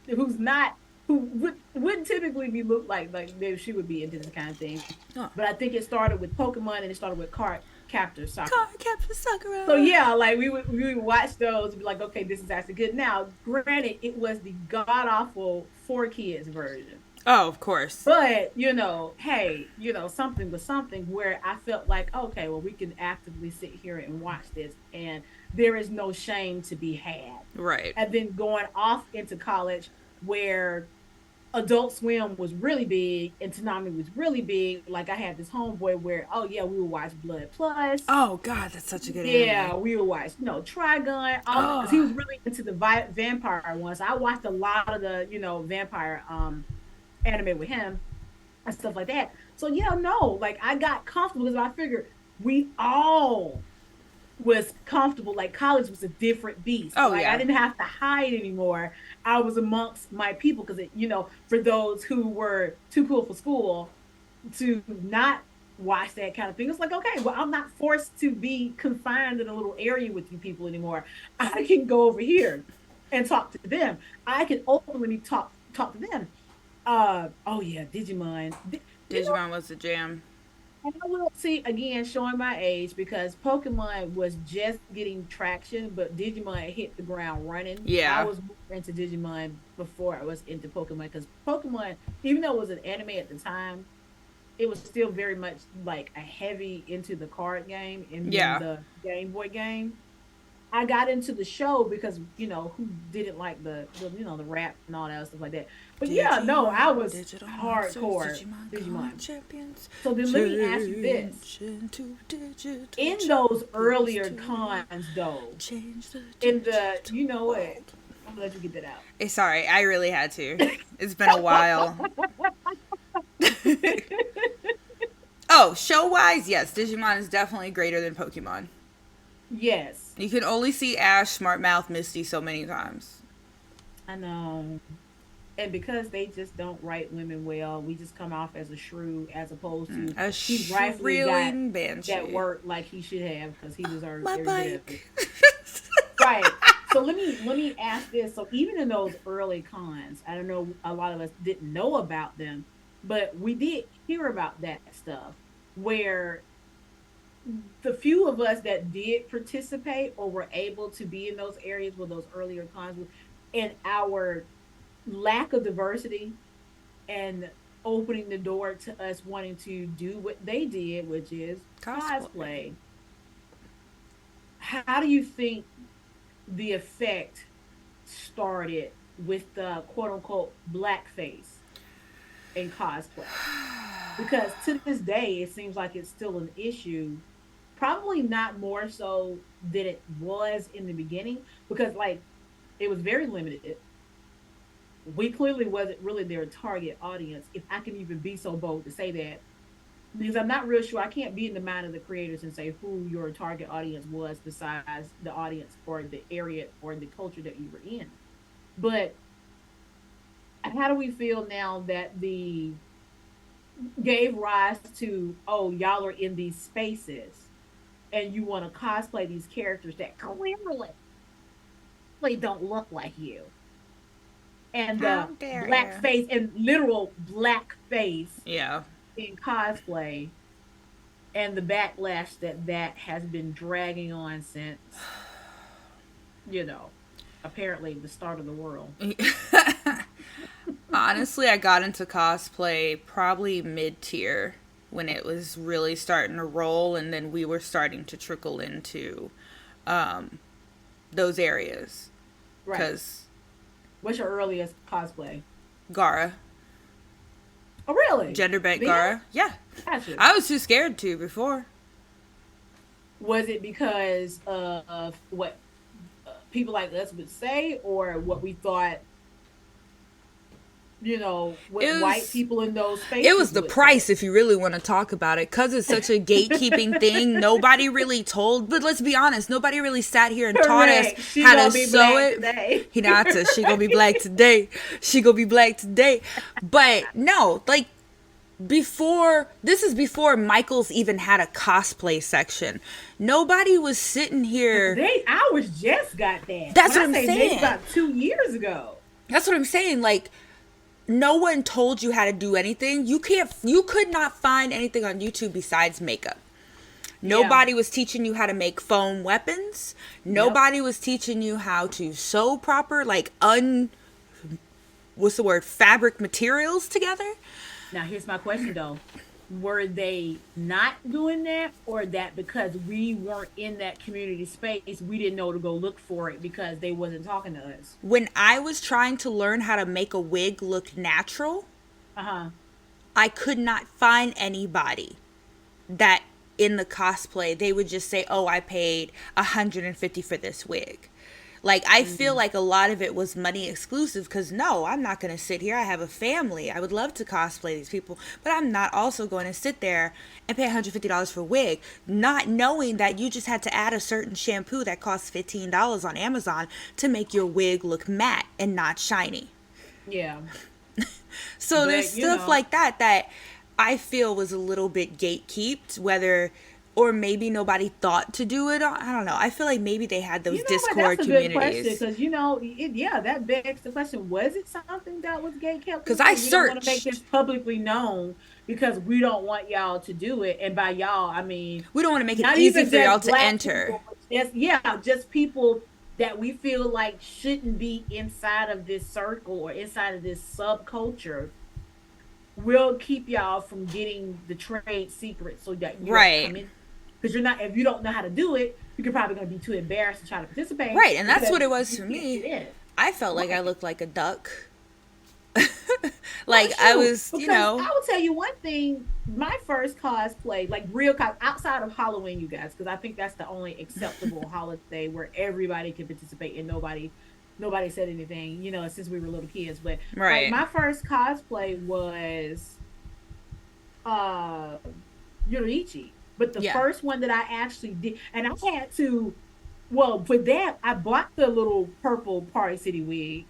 who's not, who wouldn't typically be looked like she would be into this kind of thing. Huh. But I think it started with Pokemon and it started with Card Captor Sakura. Card Captain Sakura. So yeah, like we would watch those and be like, okay, this is actually good. Now, granted, it was the god awful 4Kids version. Oh, of course. But, hey, something was something where I felt like, okay, well, we can actively sit here and watch this, and there is no shame to be had. Right. And then going off into college where Adult Swim was really big and Toonami was really big. Like I had this homeboy where, oh yeah, we would watch Blood Plus. Oh God, that's such a good Yeah, anime. we would watch, Trigun. Because he Oh. was really into the vampire ones. I watched a lot of the, vampire anime with him and stuff like that. So yeah, no, like I got comfortable because I figured we all was comfortable. Like college was a different beast. Oh, like yeah. I didn't have to hide anymore. I was amongst my people because for those who were too cool for school to not watch that kind of thing. It's like, okay, well, I'm not forced to be confined in a little area with you people anymore. I can go over here and talk to them. I can openly talk to them. Oh yeah, Digimon. Digimon was the jam. And I will see again showing my age because Pokemon was just getting traction, but Digimon hit the ground running. I Yeah. was more into Digimon before I was into Pokemon because Pokemon, even though it was an anime at the time, it was still very much like a heavy into the card game and then Yeah. the Game Boy game. I got into the show because who didn't like the rap and all that stuff like that. But yeah, no, I was Digital hardcore monsters, Digimon. card champions. So then let me ask you this: Change into digital in those earlier champions cons, though, change the in the digital you know what? world. I'm gonna let you get that out. Sorry, I really had to. It's been a while. Oh, show wise, yes, Digimon is definitely greater than Pokemon. Yes, You can only see Ash, Smart Mouth, Misty so many times. I know. And because they just don't write women well, we just come off as a shrew as opposed to A he rightfully got shrilling that banshee. work like he should have because he deserves My every bit of it. bike. Right. So let me ask this. So even in those early cons, I don't know, a lot of us didn't know about them, but we did hear about that stuff where the few of us that did participate or were able to be in those areas with those earlier cons and our lack of diversity and opening the door to us wanting to do what they did, which is Cosplay. cosplay. How do you think the effect started with the quote unquote blackface in cosplay? Because to this day, it seems like it's still an issue. Probably not more so than it was in the beginning, because like it was very limited. We clearly wasn't really their target audience, if I can even be so bold to say that, because I'm not real sure. I can't be in the mind of the creators and say who your target audience was besides the audience or the area or the culture that you were in. But how do we feel now that the gave rise to, oh, y'all are in these spaces and you want to cosplay these characters that clearly don't look like you, and How the dare black you? face and literal black face Yeah. in cosplay, and the backlash that that has been dragging on since, you know, apparently the start of the world. Honestly, I got into cosplay probably mid tier when it was really starting to roll, and then we were starting to trickle into um, those areas. Right. Because What's your earliest cosplay? Gara, Oh, really? gender bent Then? Gara, yeah. Gotcha. I was too scared to before. Was it because of what people like us would say, or what we thought, what It white was people in those it was spaces the would say? price if you really want to talk about it, because it's such a gatekeeping thing. Nobody really told, but let's be honest, nobody really sat here and taught us Correct. She how to gonna be sew black it. today. He not to she gonna be black today. She gonna be black today. But no, like, before, this is before Michaels even had a cosplay section. Nobody was sitting here. They ours just got that. That's When what I I'm say maybe saying. about 2 years ago. That's what I'm saying. Like, no one told you how to do anything. You could not find anything on YouTube besides makeup. Yeah. Nobody was teaching you how to make foam weapons. Yep. Nobody was teaching you how to sew proper, like, what's the word, fabric materials together. Now here's my question though. Were they not doing that, or that because we weren't in that community space, we didn't know to go look for it because they wasn't talking to us? When I was trying to learn how to make a wig look natural, Uh-huh. I could not find anybody that in the cosplay they would just say, "Oh, I paid 150 for this wig." Like, I feel Mm-hmm. like a lot of it was money exclusive, because no, I'm not going to sit here. I have a family. I would love to cosplay these people, but I'm not also going to sit there and pay $150 for a wig, not knowing that you just had to add a certain shampoo that costs $15 on Amazon to make your wig look matte and not shiny. Yeah. So there's But stuff like that I feel was a little bit gatekept, whether, or maybe nobody thought to do it. I don't know. I feel like maybe they had those you know what? That's Discord a good question communities. because yeah, that begs the question: was it something that was gay kept? Because This I like we don't want to make this searched. publicly known because we don't want y'all to do it, and by y'all I mean We don't want to make it not easy even for y'all just to black enter. people, but just people that we feel like shouldn't be inside of this circle or inside of this subculture. We'll keep y'all from getting the trade secret so that you don't Right. come in, because you're not, if you don't know how to do it, you're probably going to be too embarrassed to try to participate Right. And that's because what it was you for can't get me. in. I felt like I Right. looked like a duck. Well, Like, I shoot, was, because I will tell you one thing. My first cosplay, like real outside of Halloween, you guys, because I think that's the only acceptable holiday where everybody can participate and nobody said anything, since we were little kids. But like right. my first cosplay was uh Yoruichi. But the Yeah. first one that I actually did, and I had to, well, for that, I bought the little purple Party City wig,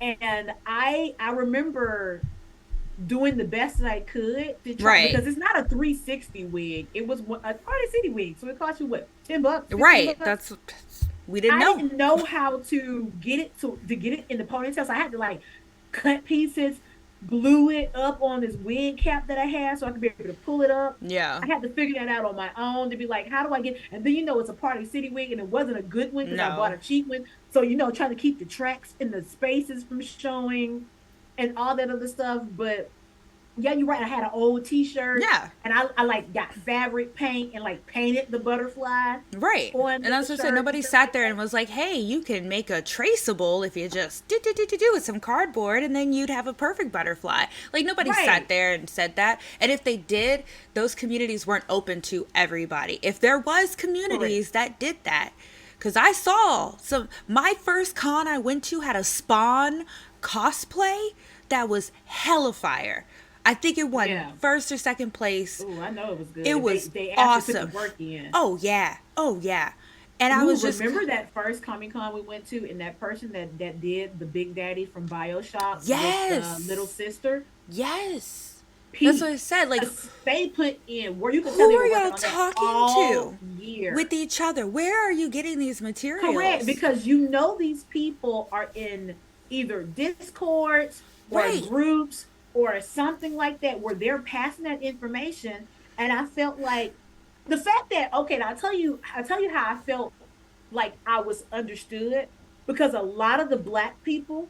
and I remember doing the best that I could to try Right. because it's not a 360 wig. It was a Party City wig, so it cost you what, $10, Right. 15 bucks. That's we didn't I know. didn't know how to get it to get it in the ponytail, so I had to like cut pieces, glue it up on this wig cap that I had, so I could be able to pull it up. Yeah. I had to figure that out on my own to be like, how do I get? And then it's a Party City wig, and it wasn't a good one because I bought No. a cheap one. So trying to keep the tracks and the spaces from showing, and all that other stuff. But yeah, you're right. I had an old T-shirt, Yeah. and I like got fabric paint and like painted the butterfly Right. on And the that's what I said. shirt and Nobody stuff sat like there that. and was like, hey, you can make a traceable if you just do with some cardboard and then you'd have a perfect butterfly. Like, nobody sat Right, there and said that. And if they did, those communities weren't open to everybody. If there was correct. communities that did that, because I saw some, my first con I went to had a Spawn cosplay that was hella fire. I think it won Yeah. first or second place. Oh, I know it was It good. They was they actually put the awesome. work in. Oh yeah. Oh yeah. And I Ooh, was just remember that first Comic Con we went to, and that person that did the Big Daddy from BioShock with the little yes. sister, Yes. That's what I Pete. said. Like, They put in where you could tell who they are were working y'all on that talking all to with year. each other? Where are you getting these Correct, materials? because these people are in either discords or Right. groups or something like that where they're passing that information. And I felt like the fact that, okay, now I'll tell you how I felt like I was understood, because a lot of the black people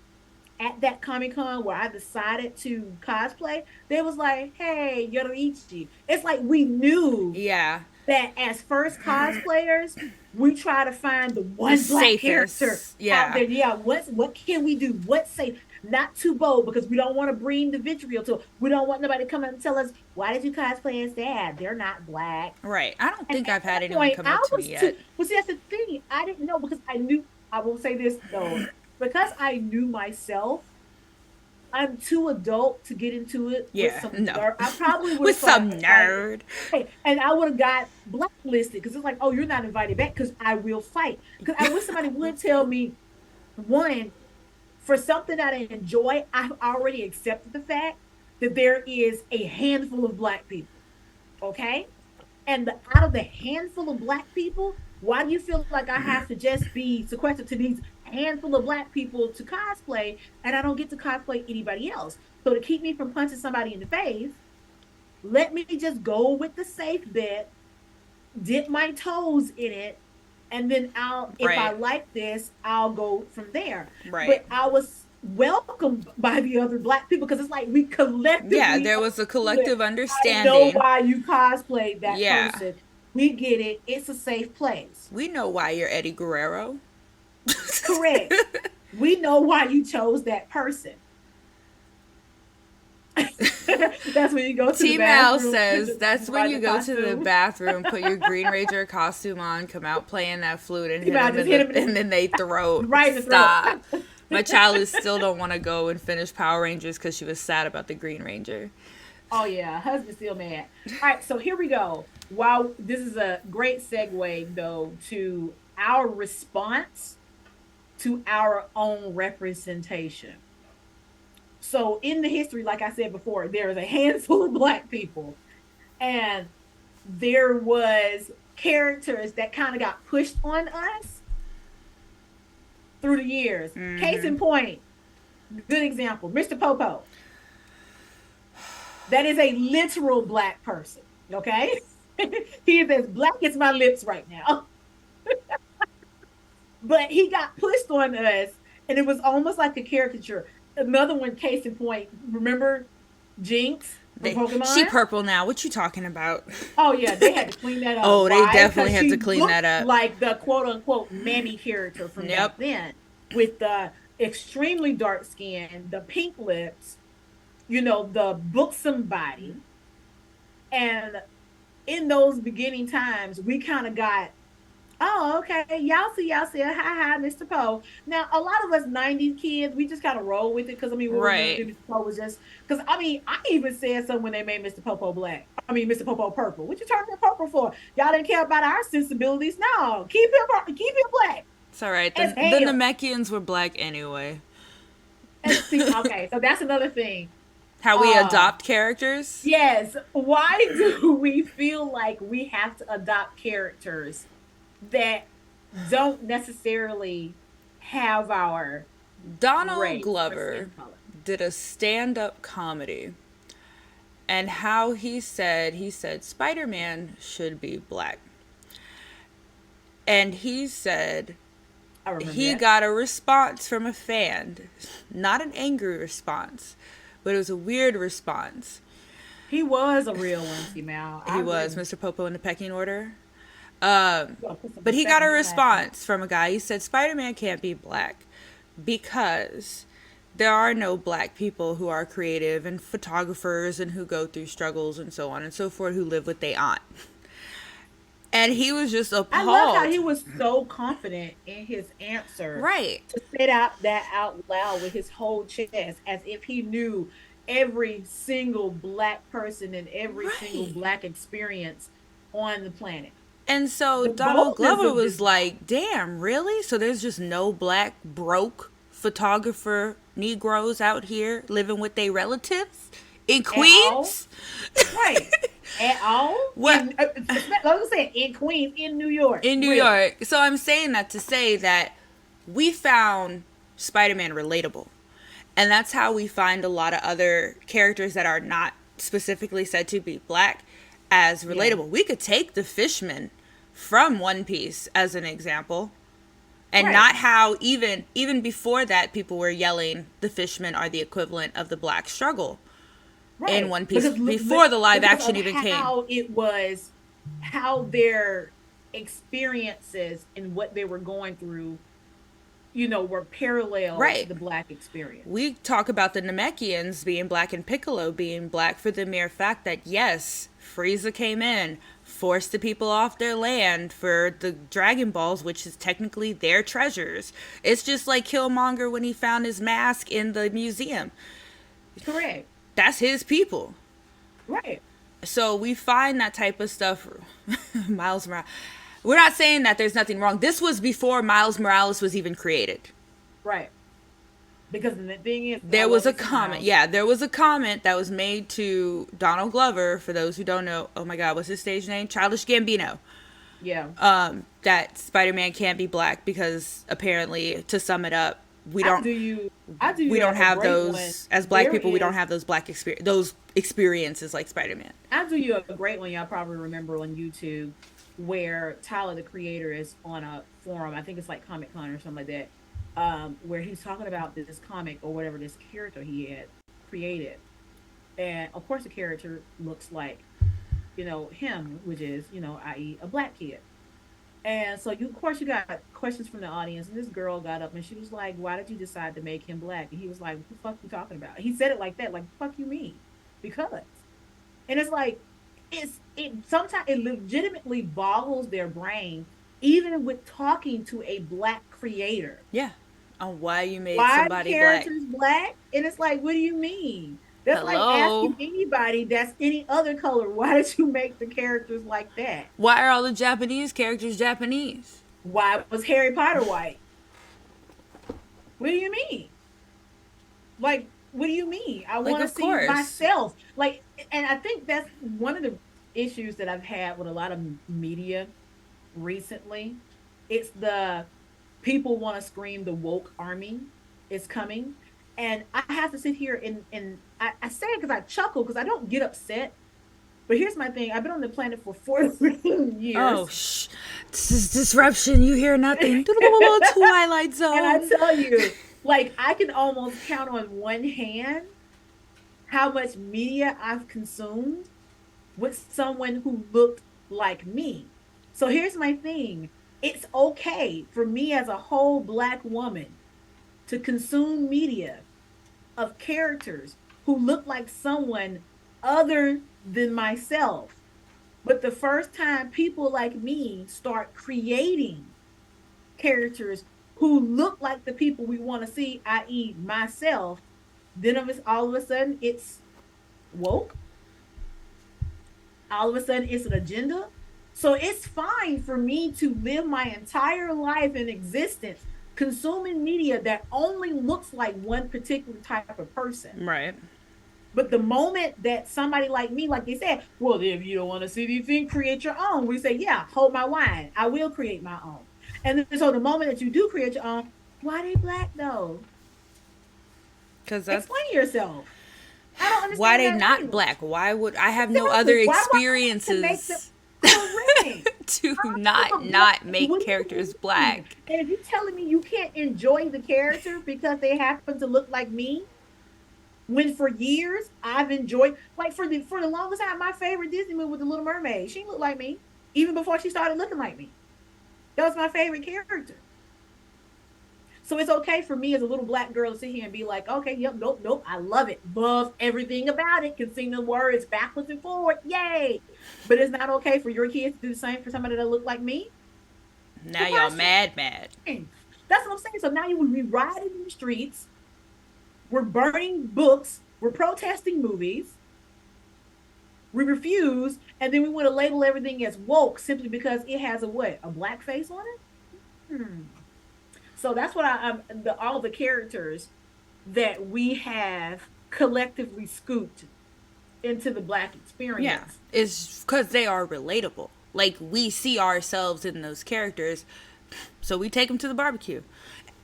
at that Comic Con where I decided to cosplay, they was like, "Hey, Yoruichi." It's like we knew Yeah. that as first cosplayers, we try to find the The one black character safest. out Yeah. there. Yeah, what can we do? What's safe? Not too bold because we don't want to bring the vitriol to it. We don't want nobody to come and tell us, why did you cosplay as dad? They're not black. Right. I don't And think at I've had that anyone point, come up I to me was too. yet. Well, see, that's the thing. I didn't know because I knew. I will say this though, because I knew myself. I'm too adult to get into it with Yeah. some No. nerd. I probably would With have tried some to fight, nerd. and I would have got blacklisted because it's like, oh, you're not invited back because I will fight. Because I wish somebody would tell me, one, for something that I enjoy, I've already accepted the fact that there is a handful of black people. Okay, and out of the handful of black people, why do you feel like I have to just be sequestered to these handful of black people to cosplay, and I don't get to cosplay anybody else? So to keep me from punching somebody in the face, let me just go with the safe bet, dip my toes in it, and then if I Right. like this, I'll go from there. Right. But I was welcomed by the other black people because it's like we Yeah, collectively there was a understood. collective I know understanding. why you cosplayed that Yeah. person. We get it. It's a safe place. We know why you're Eddie Guerrero. Correct. We know why you chose that person. That's when you go to the T Mal bathroom says that's when by you the go to the costume. bathroom, put your Green Ranger costume on, come out playing that flute, and You hit might them just in hit the, him and then they throat. right in the throat. Stop. My child is still don't want to go and finish Power Rangers because she was sad about the Green Ranger. Oh yeah, husband's still mad. All right, so here we go. While this is a great segue though to our response to our own representation. So in the history, like I said before, there is a handful of black people, and there was characters that kind of got pushed on us through the years. Case Mm-hmm. in point, good example, Mr. Popo. That is a literal black person. Okay. He is as black as my lips right now. But he got pushed on us, and it was almost like a caricature. Another one, case in point, remember Jinx from She Pokemon? purple now. What you talking about? Oh yeah, they had to clean that up. Oh, they Why? definitely Because had to she clean that looked up. like the quote unquote mammy character from back Yep. then, with the extremely dark skin, the pink lips, the buxom body. And in those beginning times, we kind of got Oh, okay. Y'all see. Hi, hi, Mr. Poe. Now, a lot of us '90s kids, we just kind of roll with it because I mean, we remember Right. Mr. Poe was just because I mean, I even said something when they made Mr. Popo black. I mean, Mr. Popo purple. What you turn him purple for? Y'all didn't care about our sensibilities. No, keep him black It's all right. as The hell. Namekians were black anyway. And see, okay, so that's another thing. How we Uh, adopt characters. yes. Why do we feel like we have to adopt characters that don't necessarily have our Donald race or Glover skin color? did a stand-up comedy, and how he said Spider-Man should be black. And he said I remember he that. got a response from a fan, not an angry response, but it was a weird response. He was a real one, see Mal. He I was agree. Mr. Popo in the pecking order. Um, You gotta put some but he respect got on a his last name. response from a guy. He said Spider Man can't be black because there are no black people who are creative and photographers and who go through struggles and so on and so forth who live with they aunt. And he was just I love how appalled. he was so confident in his answer Right. to say that out loud with his whole chest, as if he knew every single black person and every single Right. black experience on the planet. And so The Donald boldness Glover of was this like, damn, really? So there's just no black, broke photographer Negroes out here living with their relatives in at all, Queens? right? At all What? in, like I said, in Queens, in New York, In New really, York. So I'm saying that to say that we found Spider Man relatable. And that's how we find a lot of other characters that are not specifically said to be black as yeah, relatable. We could take the Fishman from One Piece as an example, and right, not how even before that people were yelling the Fishmen are the equivalent of the black struggle in right, One Piece before the live because action of even came. how it was, how their experiences and what they were going through, were parallel to Right. the black experience. We talk about the Namekians being black and Piccolo being black for the mere fact that, yes, Frieza came in, forced the people off their land for the Dragon Balls, which is technically their treasures. It's just like Killmonger when he found his mask in the museum. Correct. That's his people. Right. So we find that type of stuff. Miles Morales. We're not saying that there's nothing wrong. This was before Miles Morales was even created. Right. Because the thing is, I There was love a me some comment. Miles. Yeah, there was a comment that was made to Donald Glover. For those who don't know, oh my God, what's his stage name? Childish Gambino. Yeah. That Spider-Man can't be black because apparently, to sum it up, we I don't do you I do we you don't a have great one. those as black There people. We don't is have those those experiences like Spider-Man. I do you a great one y'all probably remember on YouTube where Tyler the creator is on a forum. I think it's like Comic Con or something like that. Where he's talking about this comic or whatever this character he had created. And of course the character looks like, him, which is, i.e. a black kid. And so of course you got questions from the audience, and this girl got up and she was like, "Why did you decide to make him black?" And he was like, "What the fuck you talking about?" He said it like that, like, "Fuck you mean?" Because, and it's like, it sometimes it legitimately boggles their brain, even with talking to a black creator. Yeah, on why you made Why the somebody black. character's black? And it's like, what do you mean? That's like Hello. asking anybody that's any other color, why did you make the characters like that? Why are all the Japanese characters Japanese? Why was Harry Potter white? What do you mean? Like, what do you mean? I Like, want to of see course. myself. Like, and I think that's one of the issues that I've had with a lot of media recently. It's the people want to scream the woke army is coming. And I have to sit here and I say it because I chuckle because I don't get upset. But here's my thing. I've been on the planet for 14 Oh, years. shh. This is disruption. You hear nothing. Twilight And I Zone. tell you, like, I can almost count on one hand how much media I've consumed with someone who looked like me. So here's my thing, it's okay for me as a whole black woman to consume media of characters who look like someone other than myself. But the first time people like me start creating characters who look like the people we want to see, i.e., myself, then all of a sudden it's woke. All of a sudden it's an agenda. So it's fine for me to live my entire life in existence consuming media that only looks like one particular type of person. Right. But the moment that somebody like me, like they said, well, if you don't want to see anything, create your own. We say, yeah, hold my wine. I will create my own. And then, so the moment that you do create your own, why they black though? Because that's Explain yourself. I don't why understand they that not language. black. Why would I have no other Exactly. Why do I have to make them experiences correct? to I'm a not black. make What do characters you mean? black? And if you're telling me you can't enjoy the character because they happen to look like me, when for years I've enjoyed, like for the longest time, my favorite Disney movie was The Little Mermaid. She looked like me even before she started looking like me. That was my favorite character. So it's okay for me as a little black girl to sit here and be like, okay, yep, nope, nope, I love it. Love everything about it. Can sing the words backwards and forward. Yay. But it's not okay for your kids to do the same for somebody that look like me. Now y'all Question. mad. That's what I'm saying. So now you would be riding in the streets. We're burning books. We're protesting movies. We refuse, and then we want to label everything as woke simply because it has a what? A black face on it? Hmm. So that's what all the characters that we have collectively scooped into the black Yeah, experience. it's because they are relatable. Like we see ourselves in those characters, so we take them to the barbecue.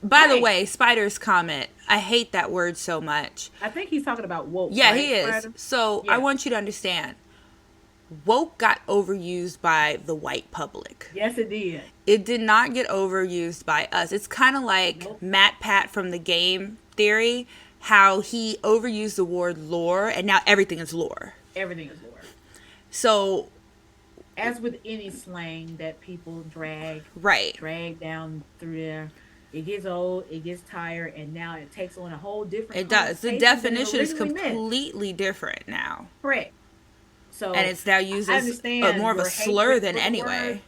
By the Right. way, Spider's comment, I hate that word so much. I think he's talking about woke, Yeah, right, he is. Spider? So I Yeah. want you to understand woke got overused by the white public. Yes, it did. It did not get overused by us. It's kind of like Nope. Matt Pat from the game theory, how he overused the word lore and now everything is lore. Everything is lore. So, As with any slang that people right. drag down through there, it gets old, it gets tired, and now it takes on a whole different It does. The connotation than it definition is originally meant. completely different now. Correct. And So it's now used I as more understand of a your slur hatred than for the anyway.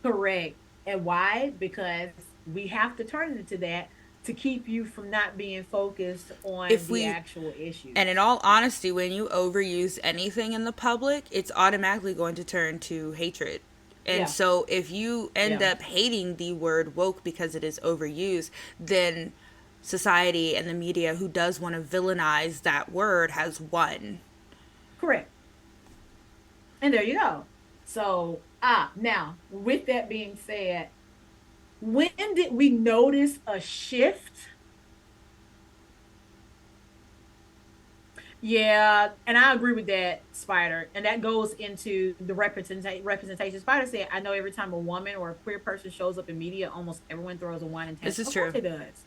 word. Correct. And why? Because we have to turn it into that to keep you from not being focused on If the we actual And in issues. all honesty, when you overuse anything in the public, it's automatically going to turn to hatred. And Yeah. so if you end Yeah. up hating the word woke because it is overused, then society and the media who does want to villainize that word has won. Correct. And there you go. So, now with that being said, when did we notice a shift? Yeah, and I agree with that, Spider. And that goes into the representation. Spider said, I know every time a woman or a queer person shows up in media, almost everyone throws a wine and This test. is Of course true. it does.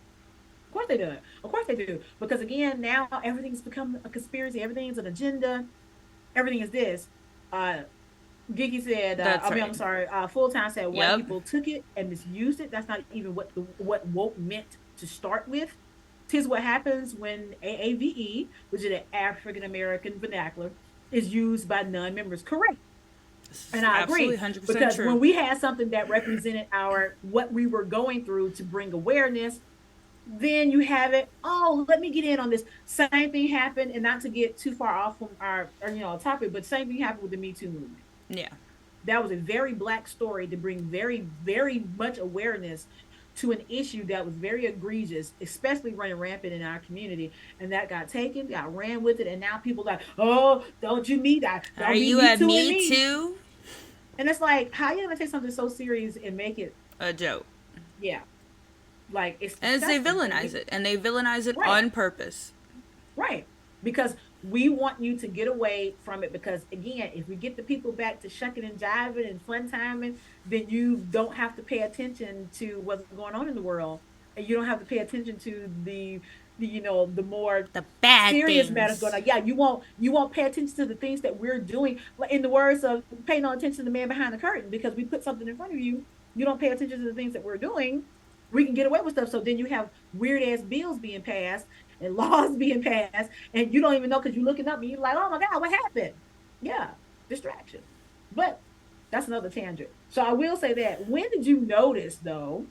Of course they do. Of course they do. Because again, now everything's become a conspiracy. Everything's an agenda. Everything is this. Uh Geeky said, That's I'm right. sorry, Full Time said white Yep. people took it and misused it. That's not even what woke meant to start with. Tis what happens when AAVE, which is the African American vernacular, is used by non-members. Correct. This And is I absolutely agree. 100% Because true. when we had something that represented our what we were going through to bring awareness, then you have it. Oh, let me get in on this. Same thing happened, and not to get too far off from our topic, but same thing happened with the Me Too movement. Yeah. That was a very black story to bring very, very much awareness to an issue that was very egregious, especially running rampant in our community. And that got taken, got ran with it, and now people like, oh, don't you me that? Are Don't be you me a too and me me. too? And it's like, how you gonna take something so serious and make it, A joke. yeah, like it's And they disgusting. And villainize it. And they villainize it right, on purpose. right. Because we want you to get away from it. Because again, if we get the people back to shucking and jiving and fun timing, then you don't have to pay attention to what's going on in the world, and you don't have to pay attention to the more The bad serious matters going things. on. Yeah, you won't pay attention to the things that we're doing. Like in the words of pay no attention to the man behind the curtain, because we put something in front of you. You don't pay attention to the things that we're doing. We can get away with stuff. So then you have weird ass bills being passed and laws being passed, and you don't even know because you're looking up and you're like, oh my God, what happened? Yeah, distraction. But That's another tangent. So I will say that. When did you notice though,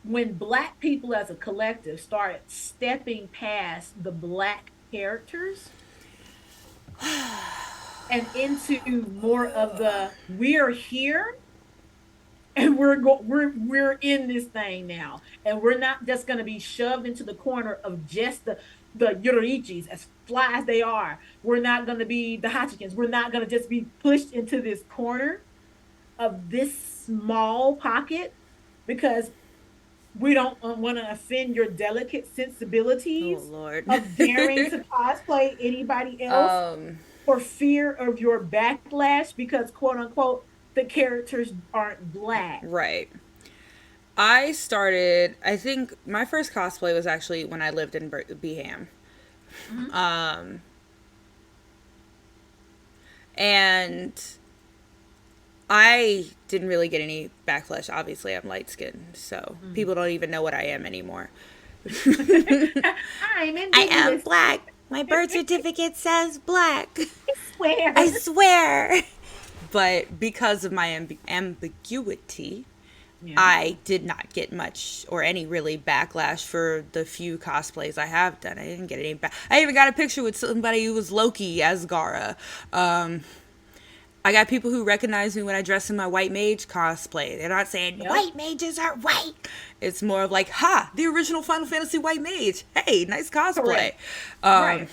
when black people as a collective started stepping past the black characters and into more of the we're here and we're in this thing now, and we're not just going to be shoved into the corner of just the Yorichis, as fly as they are. We're not going to be the Hachikins. We're not going to just be pushed into this corner of this small pocket because we don't want to offend your delicate Oh sensibilities Lord. of daring to cosplay anybody else um, for fear of your backlash because quote unquote the characters aren't black. right. I started. I think my first cosplay was actually when I lived in Beham. Mm-hmm. Um, and I didn't really get any backlash. Obviously, I'm light skinned, so Mm. people don't even know what I am anymore. I'm I am ambiguous. black. My birth I certificate says black. I swear. swear. But because of my ambiguity, Yeah. I did not get much or any really backlash for the few cosplays I have done. I didn't get any I even got a picture with somebody who was Loki as Gara. I got people who recognize me when I dress in my white mage cosplay. They're not saying Yep. white mages are white. It's more of like, ha, the original Final Fantasy white mage. Hey, nice cosplay. Correct. Um, Right.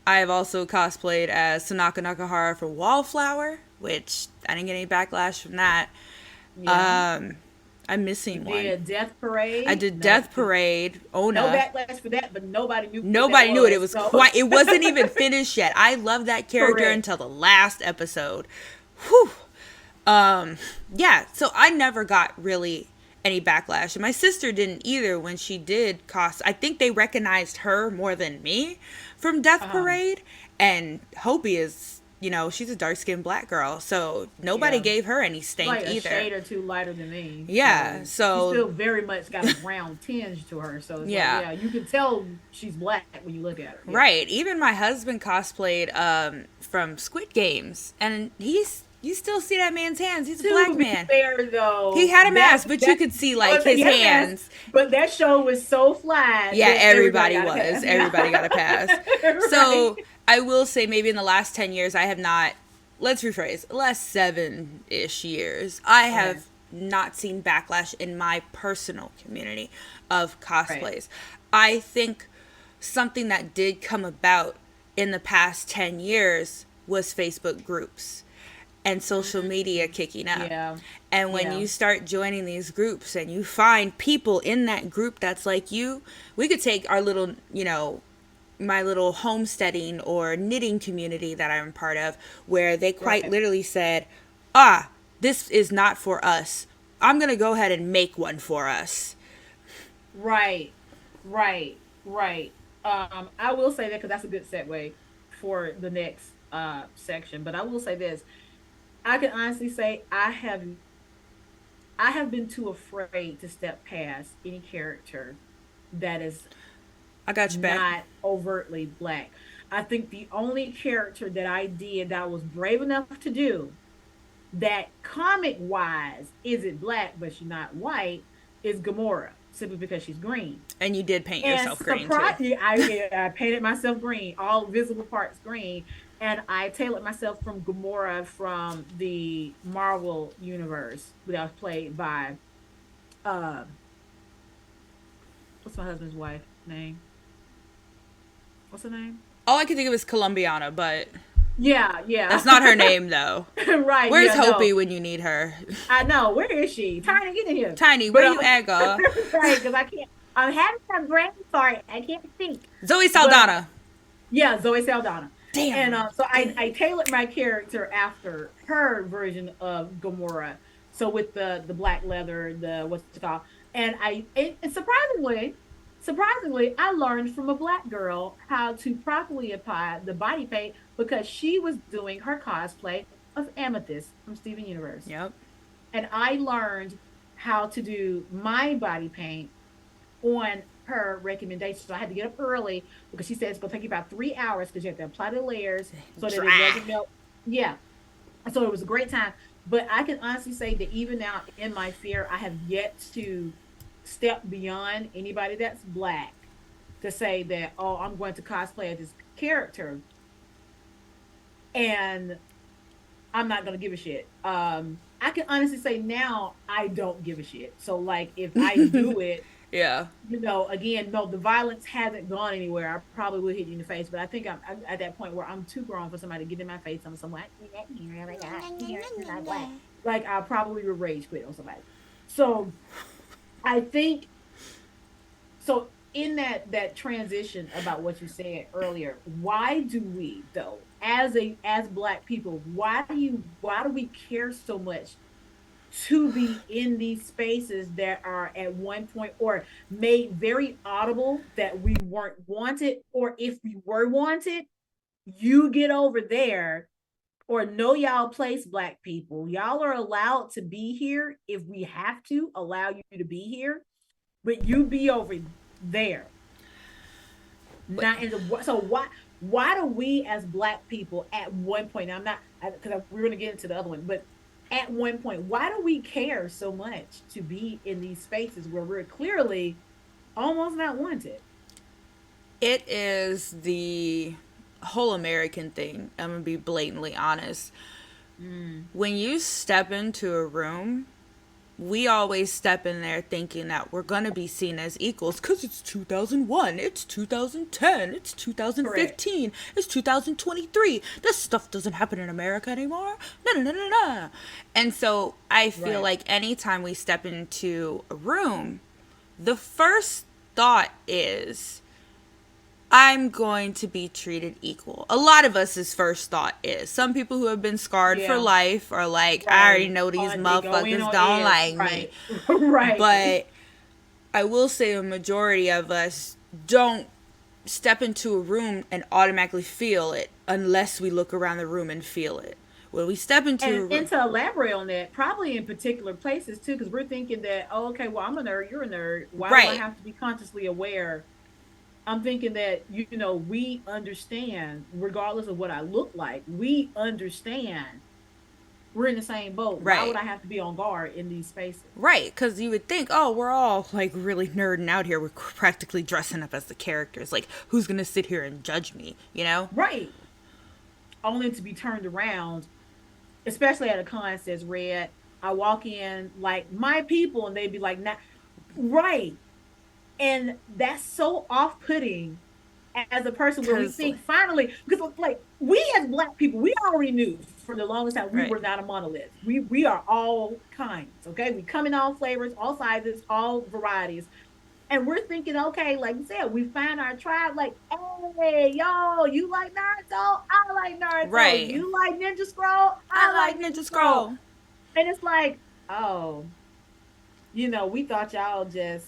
I have also cosplayed as Tanaka Nakahara from Wallflower, which I didn't get any backlash from that. Yeah. Um, I'm You missing one. did Death I Parade. did No, Death Parade, no Ona. backlash for that, but nobody knew what that Nobody knew it. It was. was So quite. It wasn't even finished yet. I loved that character correct. until the last episode. Whew. Yeah. So I never got really any backlash, and my sister didn't either when she did cost. I think they recognized her more than me from Death Um, Parade, and Hopi is. She's a dark skinned black girl, so nobody yeah. gave her any She's stank like a either. shade or two lighter than me. Yeah, So she so still very much got a brown tinge to her. So it's like, yeah. yeah, you can tell she's black when you look at her. Yeah. Right. Even my husband cosplayed from Squid Games, and you still see that man's hands. He's a black To be man. fair though, He had a that mask, but you that could see I like was like, his he had a mask, hands. but that show was so fly Yeah, that everybody everybody got a was. pass. Yeah. Everybody got a pass. Right. So I will say maybe in the last 10 years I have not, let's rephrase, the last 7-ish years, I Okay. have not seen backlash in my personal community of Right. cosplays. I think something that did come about in the past 10 years was Facebook groups and social media kicking up. Yeah. And when Yeah. you start joining these groups and you find people in that group that's like you, we could take our little, my little homesteading or knitting community that I'm part of, where they quite Right. literally said, this is not for us. I'm going to go ahead and make one for us. Right. Right. Right. I will say that because that's a good segue for the next section. But I will say this: I can honestly say I have been too afraid to step past any character that is I got your back. not overtly black. I think the only character that I did that I was brave enough to do that comic wise isn't black, but she's not white, is Gamora, simply because she's green. And you did paint And yourself green too. surprisingly, I painted myself green, all visible parts green, and I tailored myself from Gamora from the Marvel universe, that was played by uh, what's my husband's wife name? What's her name? All I could think of is Columbiana, but Yeah, yeah. that's not her name though. Right. Where's Yeah. Hopi No, when you need her? I know. Where is she? Tiny, get in here. Tiny, But where you at, girl? right, because I can't. I'm having some brain fart. I can't think. Zoe But Saldana. yeah, Zoe Saldana. And Damn. so I tailored my character after her version of Gamora. So with the black leather, the what's it called? And and surprisingly, I learned from a black girl how to properly apply the body paint because she was doing her cosplay of Amethyst from Steven Universe. Yep. And I learned how to do my body paint on her recommendation. So I had to get up early because she said it's going to take you about 3 hours because you have to apply the layers so that it Dry. doesn't melt. Yeah. So it was a great time. But I can honestly say that even now in my fear, I have yet to step beyond anybody that's black to say that, oh, I'm going to cosplay as this character and I'm not gonna give a shit. I can honestly say now I don't give a shit. So like if I do it, Yeah. again, no, the violence hasn't gone anywhere. I probably would hit you in the face, but I think I'm at that point where I'm too grown for somebody to get in my face. I'm somewhat, oh my God, you're not black. Like I probably would rage quit on somebody. So I think so in that transition about what you said earlier, why do we though, as black people, why do we care so much to be in these spaces that are at one point or made very audible that we weren't wanted, or if we were wanted, you get over there, or know y'all place, black people, y'all are allowed to be here if we have to allow you to be here, but you be over there, But not in the. So why do we as black people at one point, now I'm not, because we're going to get into the other one, but at one point, why do we care so much to be in these spaces where we're clearly almost not wanted? it is the whole American thing. I'm gonna be blatantly honest. Mm, When you step into a room, we always step in there thinking that we're going to be seen as equals because it's 2001, it's 2010, it's correct. 2015, it's 2023. This stuff doesn't happen in America anymore. No, no, no, no, no. And so I feel Right. like anytime we step into a room, the first thought is, I'm going to be treated equal. A lot of us' first thought is. Some people who have been scarred for Yeah. life are like, I already Right. know these They go in motherfuckers on don't is like me. right. Right. But I will say a majority of us don't step into a room and automatically feel it unless we look around the room and feel it. When we step into a And room, to elaborate on that, probably in particular places too, because we're thinking that, oh, okay, well, I'm a nerd, you're a nerd. Why do I right, have to be consciously aware? I'm thinking that, we understand, regardless of what I look like, we understand we're in the same boat. Why would right, I have to be on guard in these spaces? right, because you would think, oh, we're all like really nerding out here. We're practically dressing up as the characters. Like, who's gonna sit here and judge me? You know? Right. Only to be turned around, especially at a con says red. I walk in like my people, and they'd be like, nah, right. And that's so off putting as a person where we Because, think finally, because like we as black people, we already knew for the longest time we right, were not a monolith. We are all kinds, okay? We come in all flavors, all sizes, all varieties. And we're thinking, okay, like you said, we find our tribe, like, hey, yo, you like Naruto? I like Naruto. right. You like Ninja Scroll? I I like like Ninja Ninja Scroll. Scroll. And it's like, oh, we thought y'all just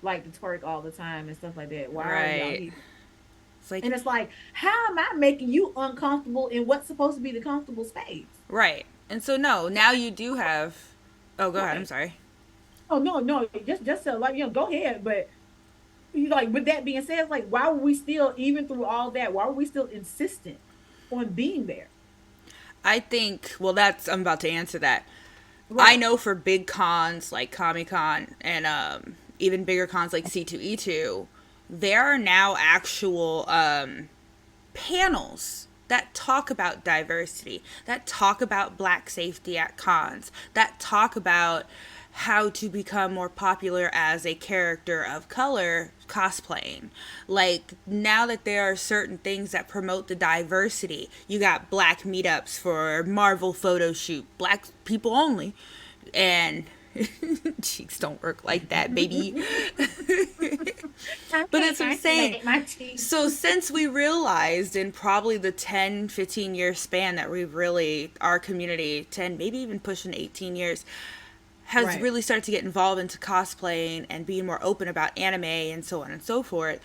like to twerk all the time and stuff like that. Why are y'all Right. here? It's like, And it's like, how am I making you uncomfortable in what's supposed to be the comfortable space? right. And so, no, now you do have. Oh, go ahead. I'm Right. sorry. Oh no, no, just so like go ahead. But like with that being said, it's like why were we still, even through all that, why were we still insistent on being there? I think, well, I'm about to answer that. I Right. know for big cons like Comic Con and even bigger cons like C2E2, there are now actual panels that talk about diversity, that talk about black safety at cons, that talk about how to become more popular as a character of color cosplaying. Like, now that there are certain things that promote the diversity, you got black meetups for Marvel photo shoot, black people only, and cheeks don't work like that, baby. But Okay, it's insane. isolate my cheeks. So since we realized in probably the 10, 15-year span that we've really, our community, 10, maybe even pushing 18 years, has Right. really started to get involved into cosplaying and being more open about anime and so on and so forth,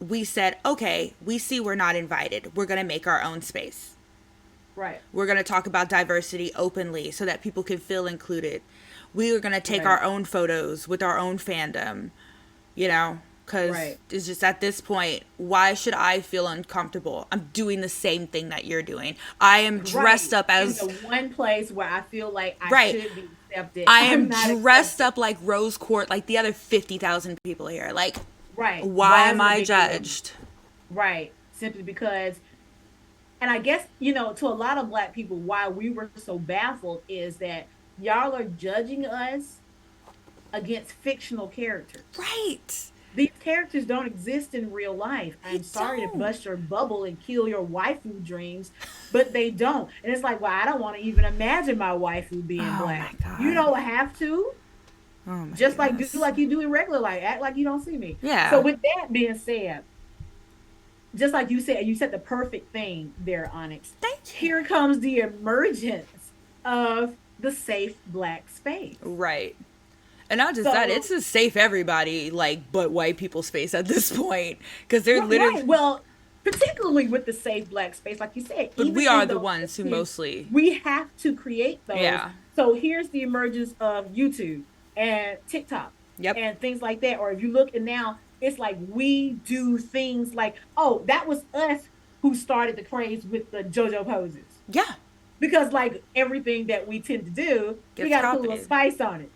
we said, okay, we see we're not invited. We're going to make our own space. Right. We're going to talk about diversity openly so that people can feel included. We are going to take Right. our own photos with our own fandom, you know? Because Right. it's just at this point, why should I feel uncomfortable? I'm doing the same thing that you're doing. I am dressed Right. up In as, the one place where I feel like I right. should be accepted, I am I'm not dressed accepted. up like Rose Court, like the other 50,000 people here. Like, Right. why Why am is it a I big deal? judged? Right. Simply because, and I guess, to a lot of Black people, why we were so baffled is that y'all are judging us against fictional characters. Right. These characters don't exist in real life. They I'm sorry to don't. bust your bubble and kill your waifu dreams, but they don't. And it's like, well, I don't want to even imagine my waifu being Oh my Black. You God. don't have to. Oh my Just like do goodness. like you do in regular life. Act like you don't see me. So Yeah. with that being said, just like you said the perfect thing there, Onyx. Thank you. Here comes the emergence of the safe Black space. Right. And not just that, it's So a safe everybody, like, but white people's face at this point. Because they're literally, right, well, particularly with the safe Black space, like you said, but even we are in the those ones who spaces, mostly, we have to create those. yeah. So here's the emergence of YouTube and TikTok Yep. and things like that. Or if you look and now it's like we do things like, oh, that was us who started the craze with the JoJo poses. Yeah. Because like everything that we tend to do, we Gets got to put a little copied. spice on it.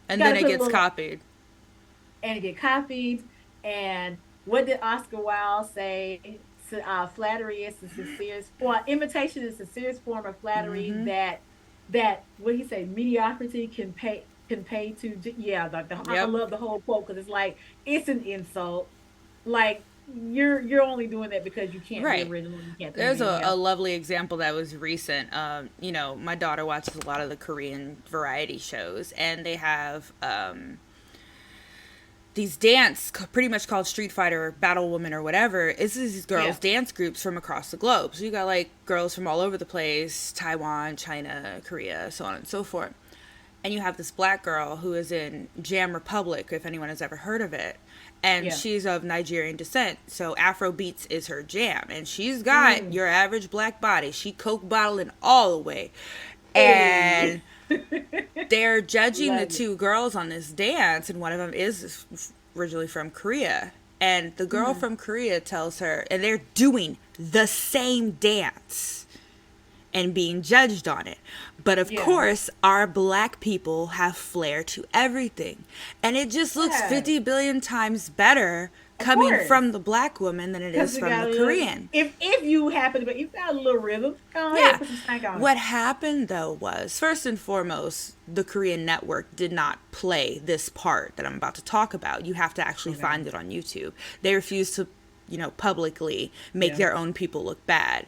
And Got then to it put a gets little copied. and get copied. And what did Oscar Wilde say? Flattery is a sincere, well, imitation is a serious form of flattery Mm-hmm. that what he say, mediocrity can pay to. Yeah, I Yep. love the whole quote because it's like it's an insult. Like you're only doing that because you can't be Right. original. You can't think of There's anything a else. lovely example that was recent. My daughter watches a lot of the Korean variety shows, and they have these pretty much called Street Fighter or Battle Woman or whatever. It's these girls Yeah, dance groups from across the globe. So you got like girls from all over the place: Taiwan, China, Korea, so on and so forth. And you have this black girl who is in Jam Republic, if anyone has ever heard of it. And yeah. she's of Nigerian descent, so Afro beats is her jam. And she's got Mm. your average black body. She coke bottling all the way. Hey, And they're judging the love it. two girls on this dance, and one of them is originally from Korea. And the girl Mm. from Korea tells her, and they're doing the same dance and being judged on it. But of Yeah, course, our black people have flair to everything. And it just looks yeah. 50 billion times better Of coming course. from the black woman than it Because is we from got the a little. Korean. If you happen to, but you got a little rhythm, go ahead, Yeah. put some stank on it. What happened though was, first and foremost, the Korean network did not play this part that I'm about to talk about. You have to actually Okay. find it on YouTube. They refused to, publicly make Yeah. their own people look bad.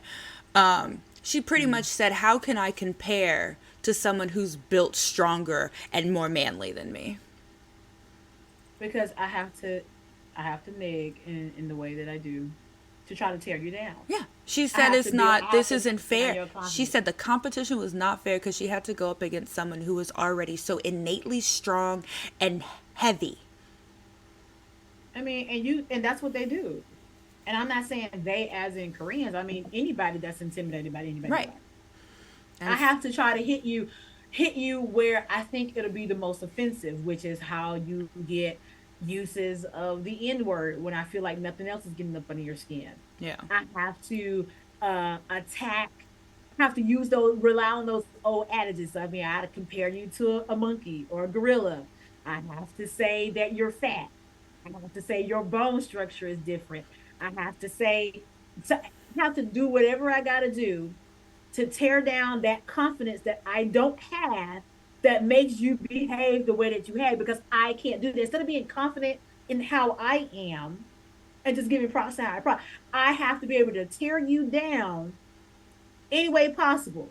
She pretty Mm. much said, "How can I compare to someone who's built stronger and more manly than me?" Because I have to neg in the way that I do to try to tear you down. Yeah. She I said have to it's build. not, I have this to isn't tear down fair. your She confidence. said the competition was not fair because she had to go up against someone who was already so innately strong and heavy. I mean, and that's what they do. And I'm not saying they as in Koreans. I mean anybody that's intimidated by anybody Right. black. And I have to try to hit you where I think it'll be the most offensive, which is how you get uses of the N word when I feel like nothing else is getting up under your skin. yeah. I have to attack, have to use those, rely on those old adages. I mean, I had to compare you to a monkey or a gorilla. I have to say that you're fat. I have to say your bone structure is different. I have to say, to, I have to do whatever I got to do to tear down that confidence that I don't have that makes you behave the way that you have because I can't do this. Instead of being confident in how I am and just giving props to how I have to be able to tear you down any way possible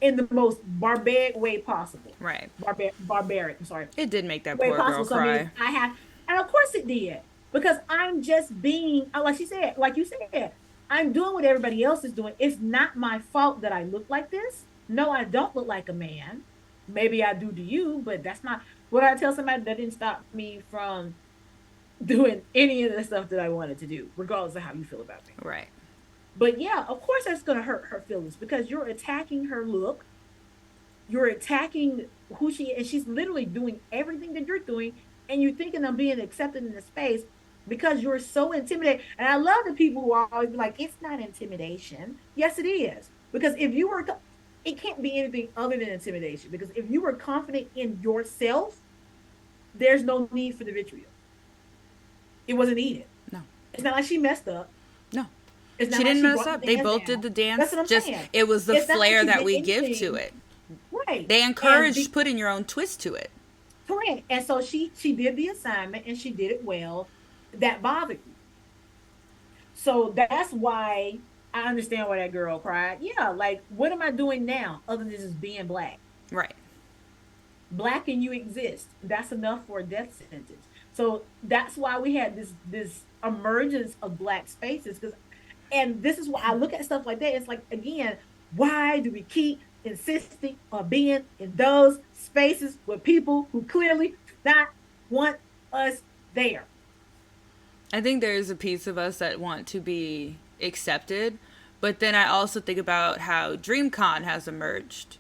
in the most barbaric way possible. Right. Barbaric, I'm sorry, It did make that way poor girl possible. So I mean, cry. I have, and of course it did, because I'm just being, like she said, like you said, I'm doing what everybody else is doing. It's not my fault that I look like this. No, I don't look like a man. Maybe I do to you, but that's not what I tell somebody. That didn't stop me from doing any of the stuff that I wanted to do, regardless of how you feel about me. Right. But yeah, of course that's gonna hurt her feelings because you're attacking her look, you're attacking who she is, and she's literally doing everything that you're doing, and you're thinking of being accepted in the space. because you're so intimidated. And I love the people who are always like, it's not intimidation. Yes, it is. Because if you were, it can't be anything other than intimidation. Because if you were confident in yourself, there's no need for the vitriol. It wasn't needed. No. It's not like she messed up. No. It's She not like didn't she mess brought up. the They dance both did down. the That's dance. what I'm Just saying. it was the It's not like flair she that did we give to anything it. right. They And encouraged putting your own twist to it. correct. And so she did the assignment and she did it well. That bothered me. So that's why I understand why that girl cried. Yeah, like what am I doing now other than just being black? Right. Black and you exist. That's enough for a death sentence. So that's why we had this emergence of black spaces. Because and this is why I look at stuff like that. It's like again, why do we keep insisting on being in those spaces with people who clearly do not want us there? I think there's a piece of us that want to be accepted, but then I also think about how DreamCon has emerged.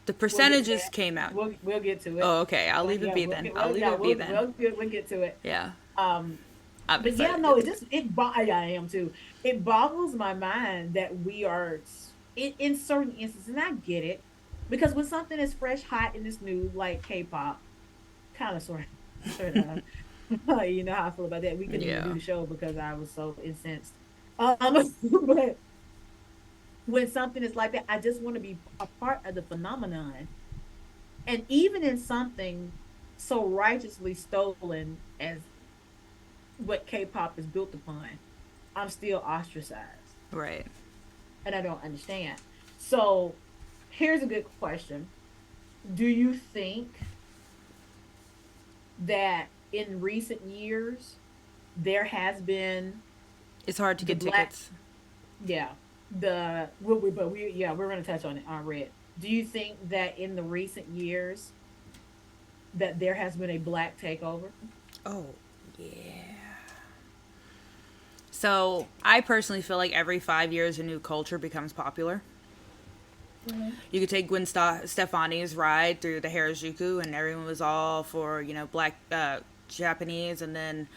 The We'll get to percentages that. came out. We'll get to it. Oh, okay. I'll Well, leave it yeah, be then. I'll leave yeah, it be then. we'll get to it. Yeah. Um, I'm but yeah, excited. no, it just yeah, I am too. It boggles my mind that we are in certain instances, and I get it because when something is fresh, hot, and it's new, like K-pop, kind of sort of, you know how I feel about that. We couldn't even do Yeah. the show because I was so incensed. But when something is like that, I just want to be a part of the phenomenon. And even in something so righteously stolen as what K-pop is built upon, I'm still ostracized, Right. and I don't understand. So, here's a good question: do you think that in recent years there has been It's hard to the get black, tickets. yeah, but we yeah we're gonna touch on it on red. Do you think that in the recent years that there has been a black takeover? Oh, yeah. So I personally feel like every 5 years a new culture becomes popular. Mm-hmm. You could take Gwen Stefani's ride through the Harajuku, and everyone was all for black Japanese, and then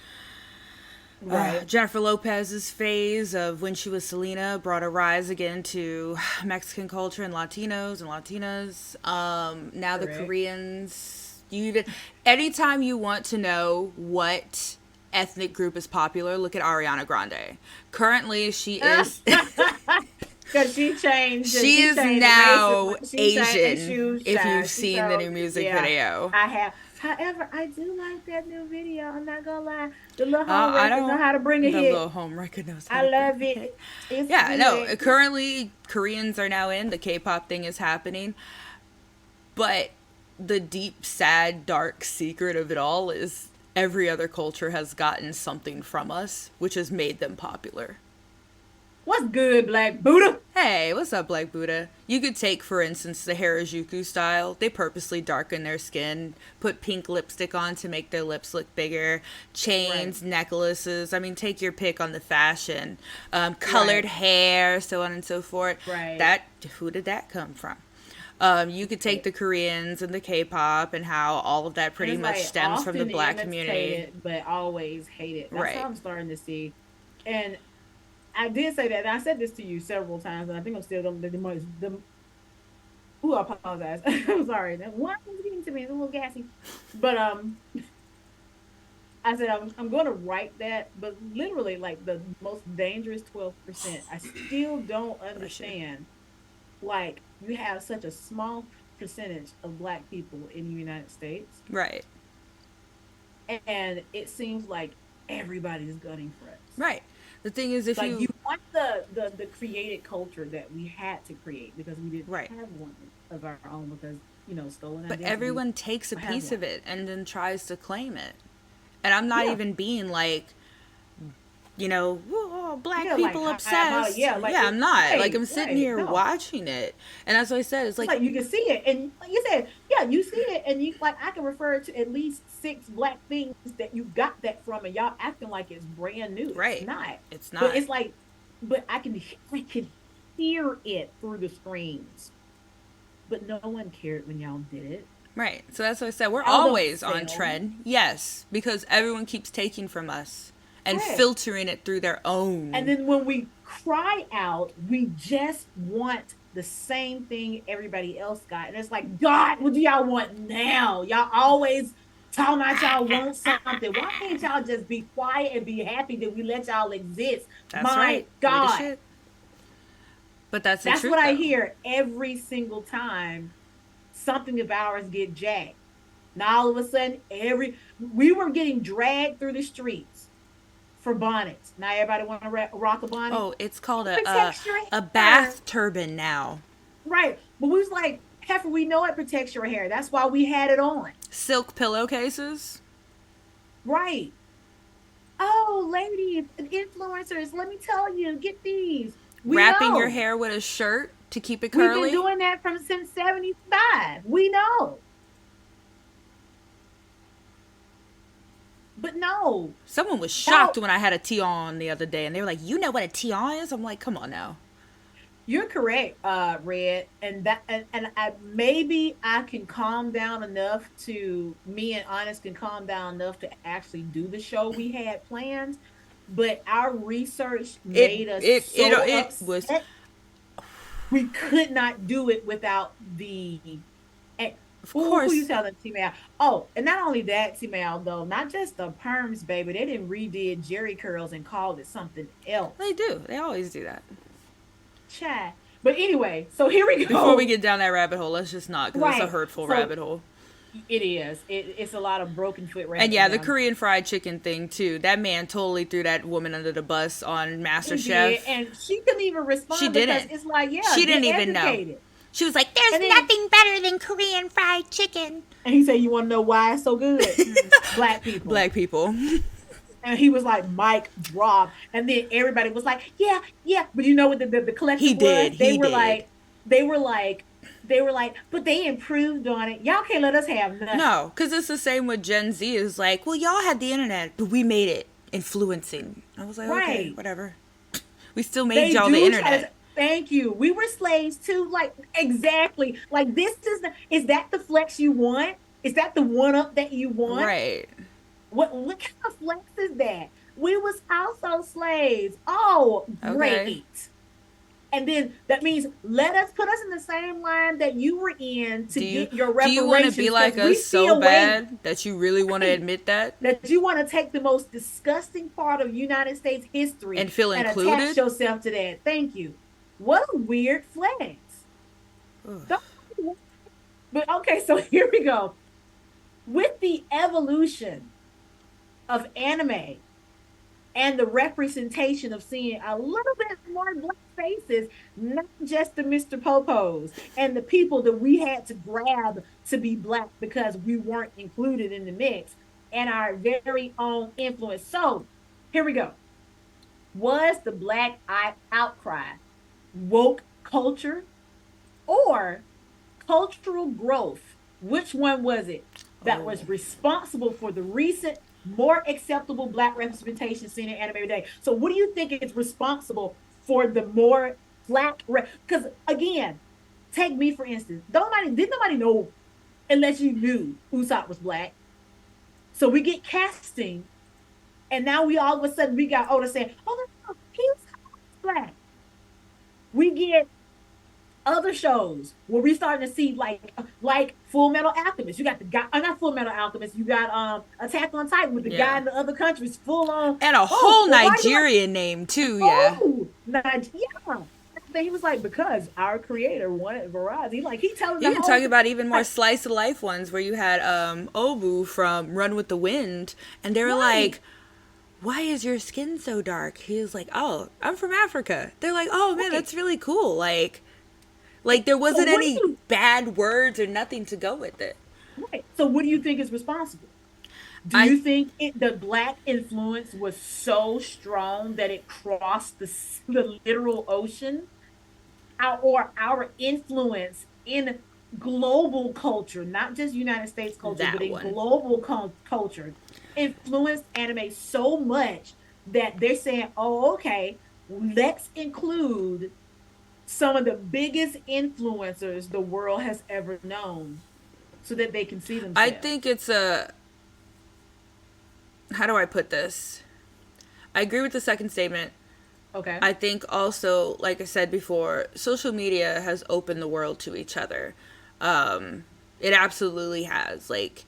Right, Jennifer Lopez's phase of when she was Selena brought a rise again to Mexican culture and Latinos and Latinas. Now the correct. Koreans. You even anytime you want to know what ethnic group is popular, look at Ariana Grande. Currently, she is Because she changed, she she is changed now races. She changed Asian. shoes, If you've child. She seen the so new music yeah. video, I have. However, I do like that new video. I'm not gonna lie. The little I homewreckers know don't. how to bring a The hit. little home record knows how I to bring love a hit. it. It's Yeah, no. good. Currently, Koreans are now in. The K-pop thing is happening, but the deep, sad, dark secret of it all is every other culture has gotten something from us, which has made them popular. What's good, Black Buddha? Hey, what's up, Black Buddha? You could take, for instance, the Harajuku style. They purposely darken their skin, put pink lipstick on to make their lips look bigger, Right, chains, necklaces. I mean, take your pick on the fashion. Colored right, hair, so on and so forth. right, That, who did that come from? You could take right. the Koreans and the K-pop and how all of that And pretty it's much like stems from the often black community. imitated, but always hated. That's how Right. I'm starting to see. And I did say that, and I said this to you several times, and I think I'm still the ooh, I apologize. I'm sorry. That one was getting to me. It's a little gassy. But I said I'm going to write that, but literally like the most dangerous 12%. I still don't Bless you. understand. Like you have such a small percentage of black people in the United States, Right. and it seems like everybody's gunning for us. Right. The thing is, if Like you you want the created culture that we had to create because we didn't right. have one of our own because stolen But identity everyone takes a have piece one. of it and then tries to claim it. And I'm not Yeah, even being like, oh, black yeah, like people about obsessed. yeah, like Yeah, I'm not. Like, right, I'm sitting right. here No, watching it. And that's what I said. It's it's like, like you can see it, and like you said, yeah, you see it, and you like I can refer to at least six black things that you got that from, and y'all acting like it's brand new. It's right. not, It's but not. it's like, but I can hear it through the screens, but no one cared when y'all did it. Right. So that's what I said. We're Y'all don't always on sell. trend. Yes. Because everyone keeps taking from us. and Correct. filtering it through their And own. then when we cry out, we just want the same thing everybody else got. And it's like, God, what do y'all want now? Y'all always talking about y'all want something. Why can't y'all just be quiet and be happy that we let y'all exist? That's My right. We the God. shit. But that's the That's what truth, I though. hear every single time something of ours get jacked. Now all of a sudden, we were getting dragged through the streets for bonnets. Now everybody want to rock a bonnet. Oh, it's called It protects your a hair, bath turban now. right? But we was like, heifer, we know it protects your hair. That's why we had it on, Silk pillowcases. right? Oh, ladies and influencers, let me tell you, get these. We Wrapping your know. hair with a shirt to keep it We've been curly. doing that from since 75. We know. But no, Someone was now shocked when I had a tee on the other day, and they were like, "You know what a tee on is?" I'm like, "Come on now." you're correct, Red, and maybe I can calm down enough to me and Honest can calm down enough to actually do the show we had planned, but our research It made us it it so it was. upset we could not do it without the. And, Of who you course, telling, T-Mail? Oh, and not only that, T-Mail, though, not just the perms, baby. They didn't redid Jerry curls and called it something else. they do. They always do that. Chat. But anyway, so here we Before we go. get down that rabbit hole, let's just not, because it's a Right. hurtful So rabbit hole. it is. It's a lot of broken foot And rabbits yeah, the down there. Korean fried chicken thing too. That man totally threw that woman under the bus on He did, MasterChef. and she couldn't even She respond because didn't. it's like, yeah, She get didn't even know. educated. She was like, "There's And then, nothing better than Korean fried chicken." and he said, "You want to know why it's so good? Black people." Black people. And he was like, "Mic drop." And then everybody was like, "Yeah, yeah." But you know what the He collective was? did. He did. They were like, they were like, but they improved on it. Y'all can't let us have nothing. No, because it's the same with Gen Z. Is like, well, y'all had the internet, but we made it influencing. I was like, okay, Right. whatever. We still made They y'all the do try to internet. thank you. We were slaves too. Like exactly. Like is that the flex you want? Is that the one up that you want? Right. What kind of flex is that? We was also slaves. Oh, Okay. great. And then that means let us put us in the same line that you were in to Do you get your do you want to be reparations like because we us so still wait. bad that you really want to Right. admit that That you want to take the most disgusting part of United States and history feel and attach included? yourself to that. Thank you. What a weird flex. Don't, but okay, so here we go. With the evolution of anime and the representation of seeing a little bit more black faces, not just the Mr. Popos and the people that we had to grab to be black because we weren't included in the mix and our very own influence. So here we go. Was the black outcry woke culture or cultural growth? Which one was it that Oh, was responsible for the recent, more acceptable black representation seen in anime today? So, what do you think is responsible for the more black? Because again, take me for instance. Did nobody know unless you knew Usopp was black. So we get casting, and now we all of a sudden we got Oda saying, "Oh no, he's black." We get other shows where we starting to see like Full Metal Alchemist. You got the guy, not Full Metal Alchemist. You got Attack on Titan with the guy yeah. in the other countries full on. And a Oh, whole well, why do I? Nigerian name too, yeah. Oh, yeah. Then he was like, because our creator wanted variety. Like he telling You the can talk whole about even more like slice of life ones where you had Obu from Run with the Wind, and they were right. like, "Why is your skin so dark?" He was like, "Oh, I'm from Africa." They're like, "Oh man, Right. that's really cool." Like there So wasn't what do any you bad words or nothing to go with it. right? So what do you think is responsible? Do I you think the black influence was so strong that it crossed the literal ocean? Or our influence in global culture, not just United States culture, but that in one. global culture, influenced anime so much that they're saying, oh, okay, let's include some of the biggest influencers the world has ever known so that they can see I themselves. think it's a, how do I put this? I agree with the second statement. Okay. I think also, like I said before, social media has opened the world to each other. It absolutely has. Like,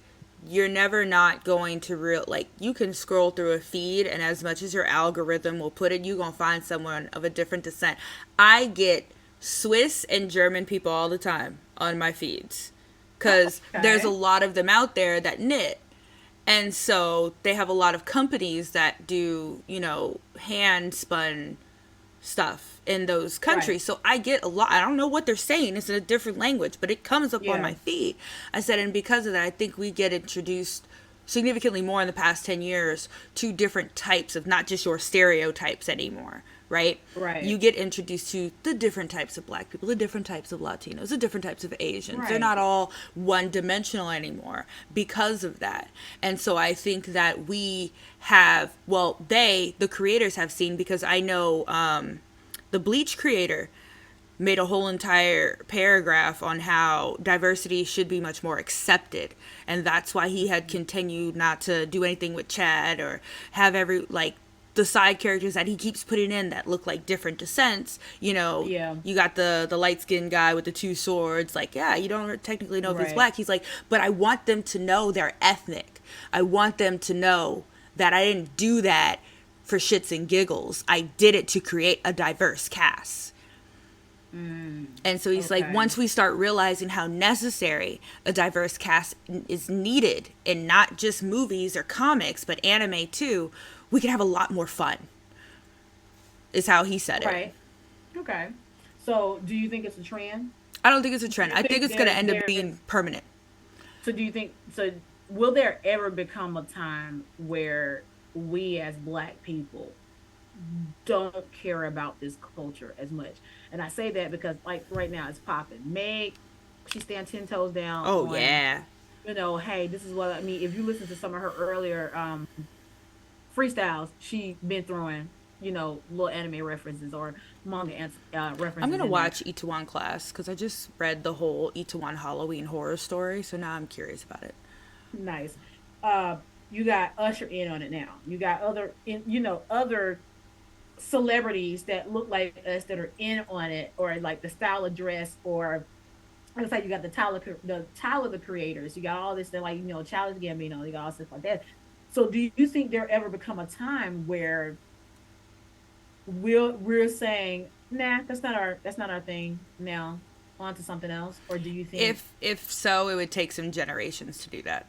you're never not going to like, you can scroll through a feed, and as much as your algorithm will put it, you're going to find someone of a different descent. I get Swiss and German people all the time on my feeds because there's a Okay. lot of them out there that knit, and so they have a lot of companies that do, hand spun stuff in those Right. countries. So I get a lot. I don't know what they're saying. It's in a different language, but it comes up on Yeah. my feed. I said, and because of that, I think we get introduced significantly more in the past 10 years to different types of not just your stereotypes anymore, right? You Right. get introduced to the different types of black people, the different types of Latinos, the different types of Asians. They're not Right. all one dimensional anymore because of that. And so I think that we have, well, the creators have seen, because I know the Bleach creator made a whole entire paragraph on how diversity should be much more accepted, and that's why he had continued not to do anything with Chad or have every, like, the side characters that he keeps putting in that look like different descents. Yeah. You got the light skinned guy with the two swords. Like, yeah, you don't technically know if he's Right. black. He's like, but I want them to know they're ethnic. I want them to know that I didn't do that for shits and giggles. I did it to create a diverse cast. Mm. And so he's like, Okay. once we start realizing how necessary a diverse cast is needed in not just movies or comics, but anime too, we can have a lot more fun, is how he said it. Right. Okay. So, do you think it's a trend? I don't think it's a Do trend. you I think think it's going to end up there's being permanent. so do you think so will there ever become a time where we as black people don't care about this culture as much? And I say that because like right now it's popping. Meg, she stands 10 toes down Oh, on, yeah. hey, this is what I mean. If you listen to some of her earlier freestyles, she been throwing, little anime references or manga I'm going references to in there. watch Itaewon Class because I just read the whole Itaewon Halloween horror story, so now I'm curious about it. Nice. Uh, you got Usher in on it now. You got other celebrities that look like us that are in on it, or like the style of dress, or looks like you got the Tyler the creators. You got all this that like Childish Gambino. You got all stuff like that. So do you think there ever become a time where we're saying, nah, that's not our thing now, on to something else, or do you think? If so, it would take some generations to do that.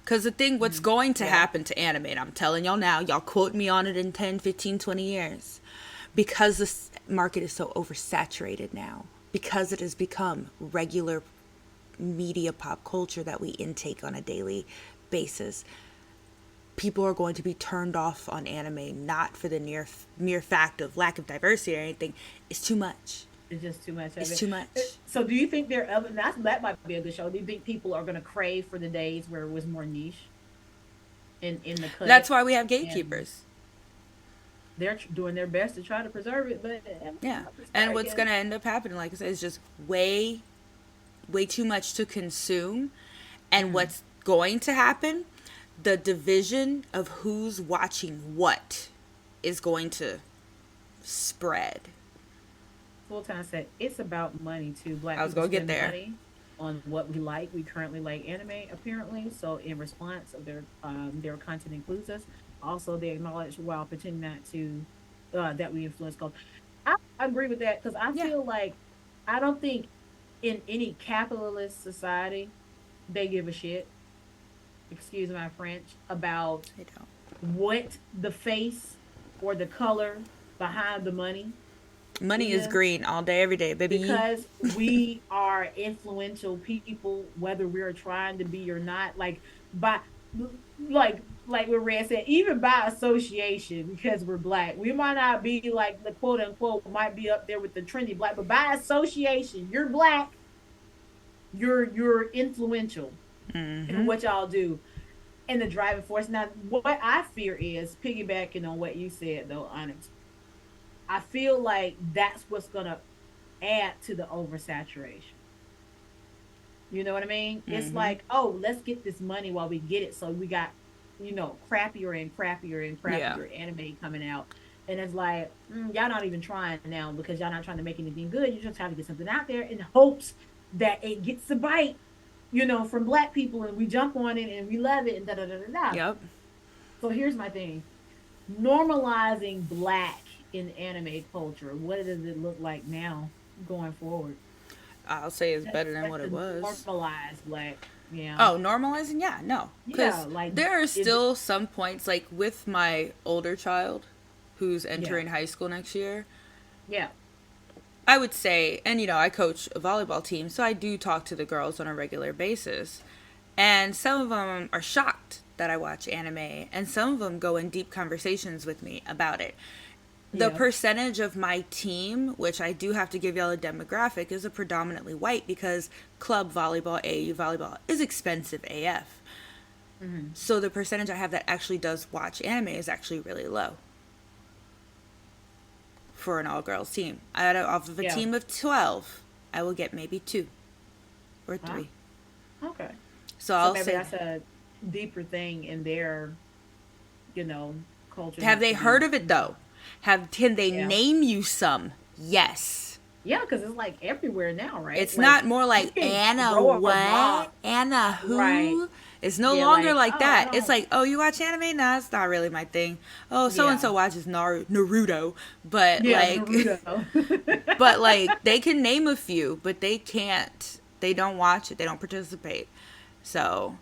Because the thing, what's Mhm. going to Yeah. happen to anime, and I'm telling y'all now, y'all quote me on it in 10, 15, 20 years, because this market is so oversaturated now, because it has become regular media pop culture that we intake on a daily basis, people are going to be turned off on anime, not for the mere fact of lack of diversity or anything. It's too much. It's just too much of It's it. too much. So, do you think there ever? That might be a good show. Do you think people are going to crave for the days where it was more niche in the That's cut, why we have and gatekeepers. they're doing their best to try to preserve it, but Yeah. I'm And start what's going getting. to end up happening, like I said, is just way too much to consume. And Mm, what's going to happen, the division of who's watching what is going to spread. Full time said it's about money too. I Black was people going to get spend there. money on what we like. We currently like anime, apparently. So, in response of their content includes us. Also, they acknowledge while pretending not to that we influence culture. I agree with that because I Yeah, feel like I don't think in any capitalist society they give a shit, excuse my French, about I don't. what the face or the color behind the money Money is is, green all day, every day, baby. because we are influential people, whether we're trying to be or not. Like by like what Red said, even by association, because we're black, we might not be like the quote unquote might be up there with the trendy black, but by association, you're black, you're influential in Mm-hmm. what y'all do, and the driving force. Now, what I fear is piggybacking on what you said though, Onyx. I feel like that's what's gonna add to the oversaturation. You know what I mean? It's Mm-hmm. like, oh, let's get this money while we get it. So we got crappier and crappier and Yeah. crappier anime coming out. And it's like, y'all not even trying now because y'all not trying to make anything good. You're just trying to get something out there in hopes that it gets a bite, from black people and we jump on it and we love it and da da da da da. Yep. So here's my thing: normalizing black in anime culture. What does it look like now going forward? I'll say it's better than That's what it to was. normalize black. Yeah. Oh, normalizing? Yeah, no. Yeah. Because Like, there are is it? still some points, like with my older child who's Yeah. entering high school next year, Yeah. I would say, and I coach a volleyball team, so I do talk to the girls on a regular basis. And some of them are shocked that I watch anime, and some of them go in deep conversations with me about it. The Yeah. percentage of my team, which I do have to give y'all a demographic, is a predominantly white because club volleyball, AAU volleyball is expensive AF. Hmm. So the percentage I have that actually does watch anime is actually really low for an all girls team. Off of a Yeah. team of 12, I will get maybe two or Huh? three. Okay. So So I'll maybe say, that's a deeper thing in their, you know, culture have not they to heard be. of it though? Can they Yeah. name you some? Yes. Yeah, because it's like everywhere now, right? It's Like not more you like can Anna grow up a what? block, Anna right? who? It's no Yeah, longer like, like oh, I that. It's don't. like, oh, you watch anime? Nah, it's not really my thing. Oh, so and Yeah. so watches Naruto, but Yeah, like, Naruto. but like they can name a few, but they can't. They don't watch it. They don't participate. So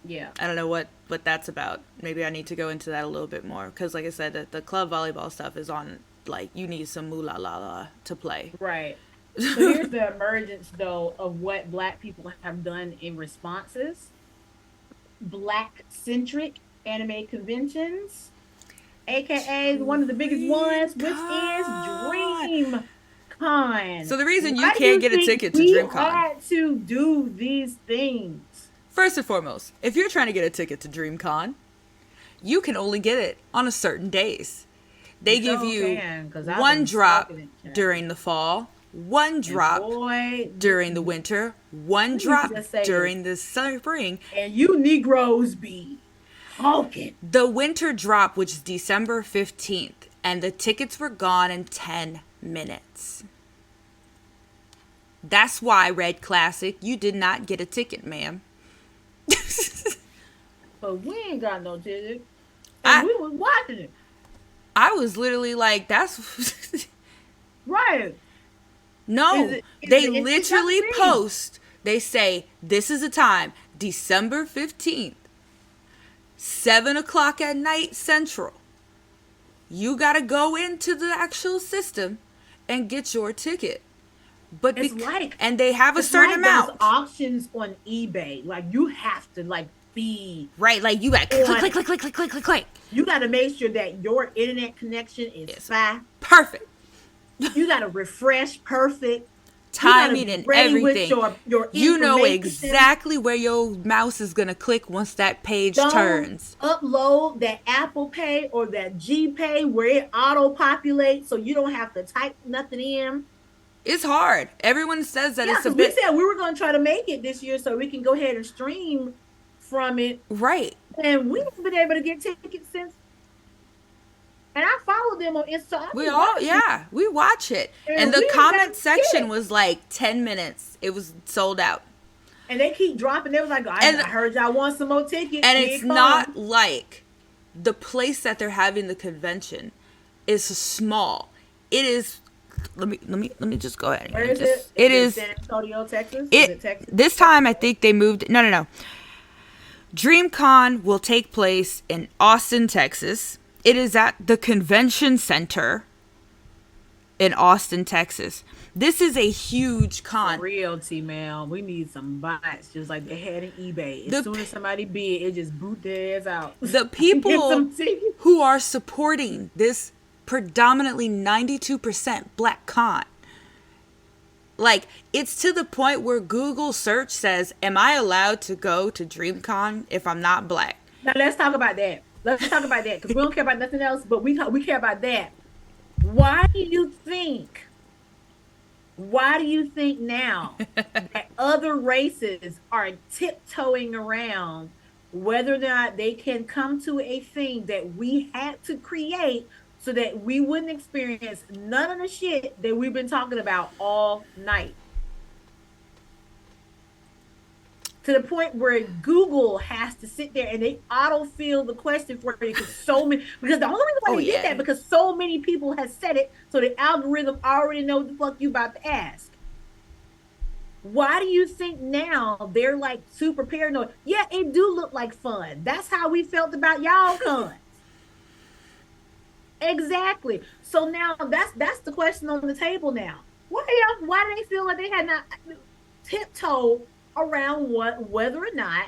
Yeah. I don't know what that's about. Maybe I need to go into that a little bit more because, like I said, the club volleyball stuff is on. Like you need some moolah la la to play. Right. So here's the emergence though of what black people have done in responses. Black centric anime conventions, aka one of the biggest Dream ones, which is Con. Dream So Con. the reason you Why do can't you get a think ticket to we DreamCon, had to do these things? first and foremost, if you're trying to get a ticket to DreamCon, you can only get it on a certain days. You They give sure you can, because I've one been drop stalking it, child. during the fall, one And drop boy, during the winter, one let me drop just say this. during the spring. And you Negroes be talking. The winter drop, which is December 15th, and the tickets were gone in 10 minutes. That's why, Red Classic, you did not get a ticket, ma'am. But we ain't got no ticket. And I we was watching it. I was literally like, that's Right. Is no. it is They it it's not literally free. post. They say this is a time, December 15th, 7 o'clock at night Central. You gotta go into the actual system and get your ticket. But It's like and they have a it's certain like those amount. auctions on eBay. Like you have to like be Right, like you got click, on click, it. click, click, click, click, click, click. You got to make sure that your internet connection is It's fast. perfect. You got to refresh perfect. You got to Timing be and ready with everything. your You know information. exactly where your mouse is gonna click once that page Don't turns. upload that Apple Pay or that G Pay where it auto populates so you don't have to type nothing in. It's hard. Everyone says that Yeah, it's a because we bit said we were going to try to make it this year so we can go ahead and stream from it. right. And we haven't been able to get tickets since. And I follow them on Insta. I We be all, watching, yeah, we watch it. And and the we ain't got comment section shit. was like 10 minutes. It was sold out. And they keep dropping. They was like, And I heard y'all want some more tickets. and Here it's it comes. not like the place that they're having the convention is small. It is let me just go ahead Where and is it? just it Is it is San Antonio, Texas? Is it it Texas? this time I think they moved no. DreamCon will take place in Austin, Texas. It is at the convention center in Austin, Texas. This is a huge con. Realty, man. We need some bots just like they had in eBay. As The soon as somebody bid, it just boot their ass out. the Get people some tickets. who are supporting this predominantly 92% black con, like it's to the point where Google search says, am I allowed to go to DreamCon if I'm not black? Now let's talk about that. Let's talk about that because we don't care about nothing else, but we care about that. Why do you think? Why do you think now that other races are tiptoeing around whether or not they can come to a thing that we had to create so that we wouldn't experience none of the shit that we've been talking about all night. To the point where Google has to sit there and they autofill the question for you because the only reason why Oh they did yeah. that because so many people have said it, so the algorithm already know what the fuck you about to ask. Why do you think now they're like super paranoid? Yeah, it do look like fun. That's how we felt about y'all cons. Exactly. So now that's the question on the table now. Why do they feel like they had not tiptoe around what whether or not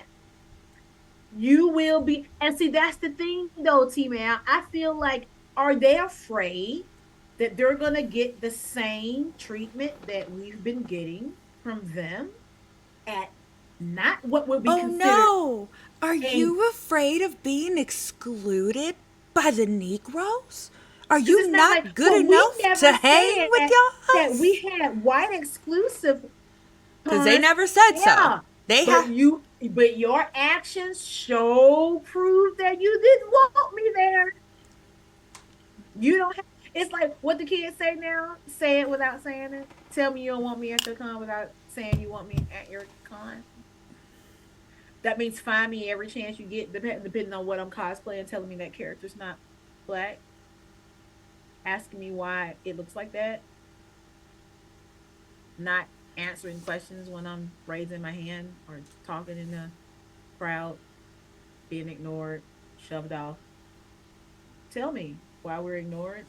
you will be? And see, that's the thing though, T Man. I feel like are they afraid that they're gonna get the same treatment that we've been getting from them at not what would be Oh considered no! Are a you afraid of being excluded by the Negroes? Are because you it's not like not good well we enough never to hang said with that us? we had white exclusive Because they cons. never said so. Yeah, They but have. your actions show prove that you didn't want me there. You don't have. It's like what the kids say now. Say it without saying it. Tell me you don't want me at your con without saying you want me at your con. That means find me every chance you get, depending on what I'm cosplaying, telling me that character's not black, asking me why it looks like that, not answering questions when I'm raising my hand or talking in the crowd, being ignored, shoved off. Tell me why we're ignored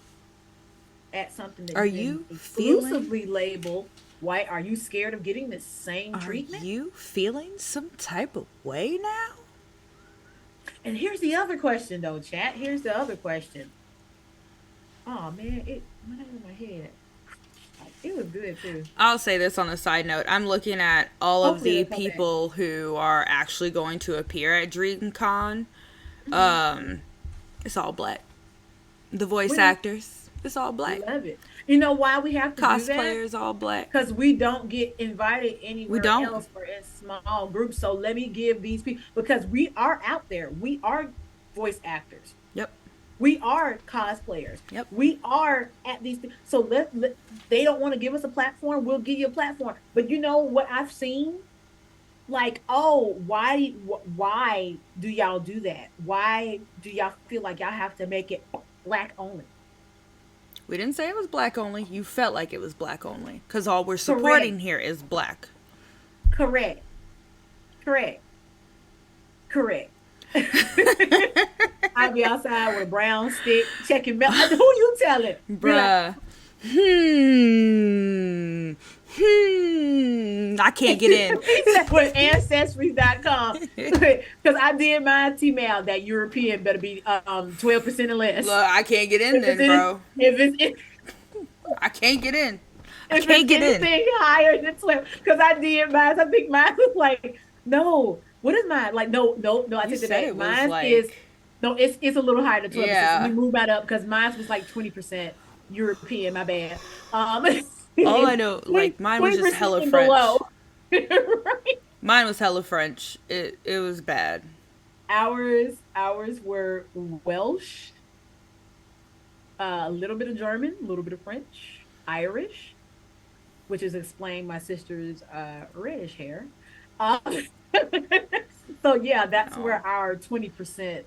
at something that Are you didn't you feeling? exclusively label white. Are you scared of getting the same Are treatment? you feeling some type of way now? And here's the other question, though, chat. Here's the other question. Oh man, it went over my head. It was good too. I'll say this on a side note. I'm looking at all of Hopefully the it'll come back. people who are actually going to appear at DreamCon. Mhm. It's all black. The voice We love, actors, it's all we black. love it. You know why we have to do that? Cosplayers, all black. Because we don't get invited We anywhere don't. else or in small groups. So let me give these people because we are out there. We are voice actors. Yep. We are cosplayers. Yep. We are at these. So they don't want to give us a platform. We'll give you a platform. But you know what I've seen? Like, oh, why do y'all do that? Why do y'all feel like y'all have to make it black only? We didn't say it was black only. You felt like it was black only. Because all we're Correct. supporting here is black. Correct. Correct. Correct. I'll be outside with a brown stick checking mail. Who you telling? Be like, Bruh. I can't get in. he said with ancestry.com because I did my T-mail that European better be 12% or Look, less. I can't get in If then, it's bro. if it's I can't get in. I if can't it's get in. anything higher than 12, because I did mine. I think mine was like, no, what is mine? Like, no, I You take that said back. it was Mine is like, no, it's a little higher than 12%. So let me yeah. move that up because mine was like 20% European, my bad. All I know, 20, like, mine was just 20% hella and below. French. Right? Mine was hella French. It was bad. Ours were Welsh, a little bit of German, a little bit of French, Irish, which is explained my sister's reddish hair. Uh, so yeah, that's No. where our 20%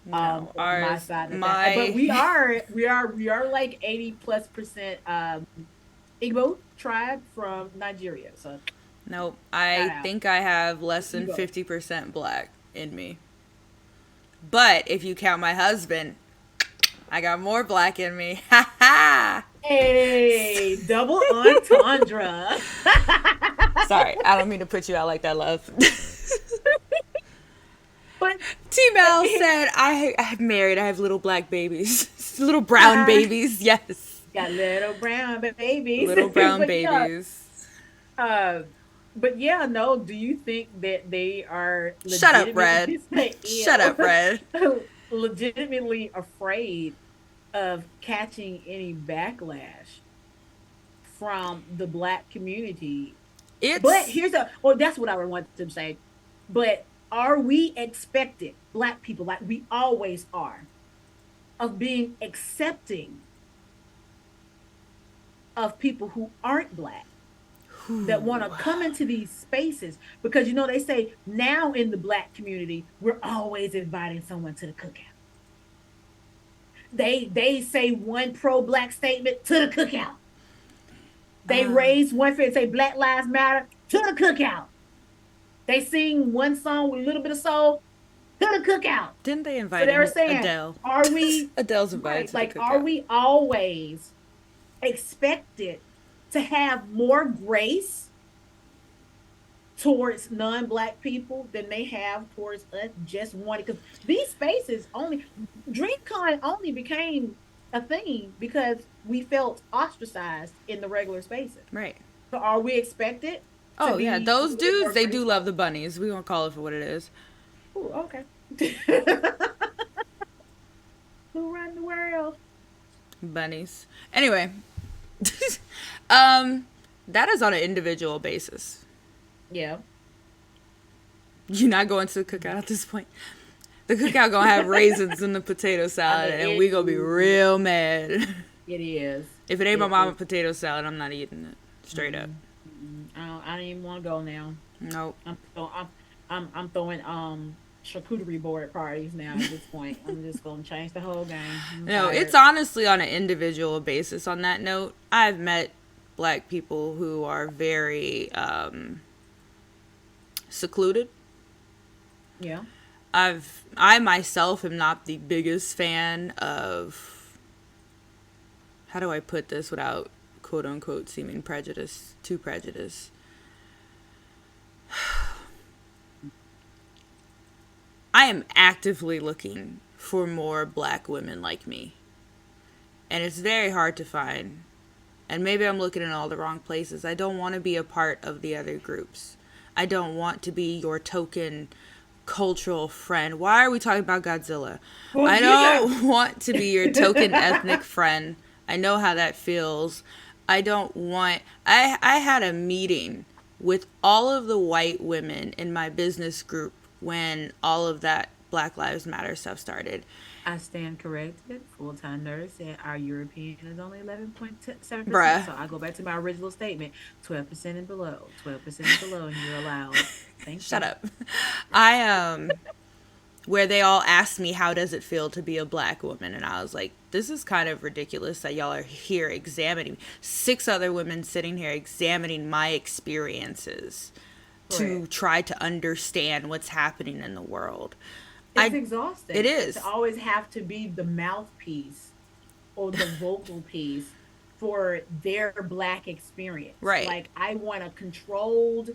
No. on my Ours, side of that. But my. we are like 80+% Igbo tribe from Nigeria. So Nope. shout I out think I have less than Igbo. 50% black in me. But if you count my husband, I got more black in me. Ha ha! Hey, double entendre. Sorry, I don't mean to put you out like that, love. But T Mal said, I'm married. I have little black babies. Little brown babies. Yes. got little brown babies. Little brown but yeah, babities. uh, but yeah, no. Do you think that they are Shut up, legitimately Red. Shut ew, up, Red. legitimately afraid of catching any backlash from the black community? But It's. here's a, or that's what I would want to say. But Are we expected, Black people, like we always are, of being accepting of people who aren't Black, that want to Whew. come into these spaces? Because they say now in the Black community, we're always inviting someone to the cookout. They say one pro-Black statement to the cookout. They raise one finger and say Black Lives Matter to the cookout. They sing one song with a little bit of soul to the cookout. Didn't they So invite they're in saying, Adele? are we Adele's invited right? to the Like, are cookout. we always expected to have more grace towards non-Black people than they have towards us just wanting? Because these spaces only, DreamCon only became a thing because we felt ostracized in the regular spaces. Right. So are we expected to Oh yeah, be a those little bit dudes, more they do love graceful? the bunnies. We gonna call it for what it is. Ooh, okay. Who run the world? Bunnies. Anyway, um, that is on an individual basis. Yeah. You're not going to the cookout at this point. The cookout gonna have raisins in the potato I salad, mean, and we gonna be real mad. it is. If it ain't my It mama is. potato salad, I'm not eating it. Straight up. Mm-mm, mm-mm. I don't even want to go now. Nope. I'm throwing charcuterie board parties now at this point. I'm just gonna change the whole game. I'm No, it's tired. honestly on an individual basis. On that note, I've met Black people who are very secluded. Yeah. I myself am not the biggest fan of, how do I put this without quote unquote seeming prejudice, too prejudice. I am actively looking for more Black women like me. And it's very hard to find. And maybe I'm looking in all the wrong places. I don't want to be a part of the other groups. I don't want to be your token cultural friend. Why are we talking about Godzilla? Well, I yeah. don't want to be your token ethnic friend. I know how that feels. I don't want. I had a meeting with all of the white women in my business group when all of that Black Lives Matter stuff started. I stand corrected. Full-time nurse said our European is only 11.7%. Bruh, So I go back to my original statement: 12% and below. 12% and below, and you're allowed. Thank shut you. up. I where they all asked me how does it feel to be a Black woman, and I was like, this is kind of ridiculous that y'all are here examining 6 other women sitting here examining my experiences to Correct. try to understand what's happening in the world. It's I It exhausting to is. always have to be the mouthpiece or the vocal piece for their Black experience. Right. Like, I want a controlled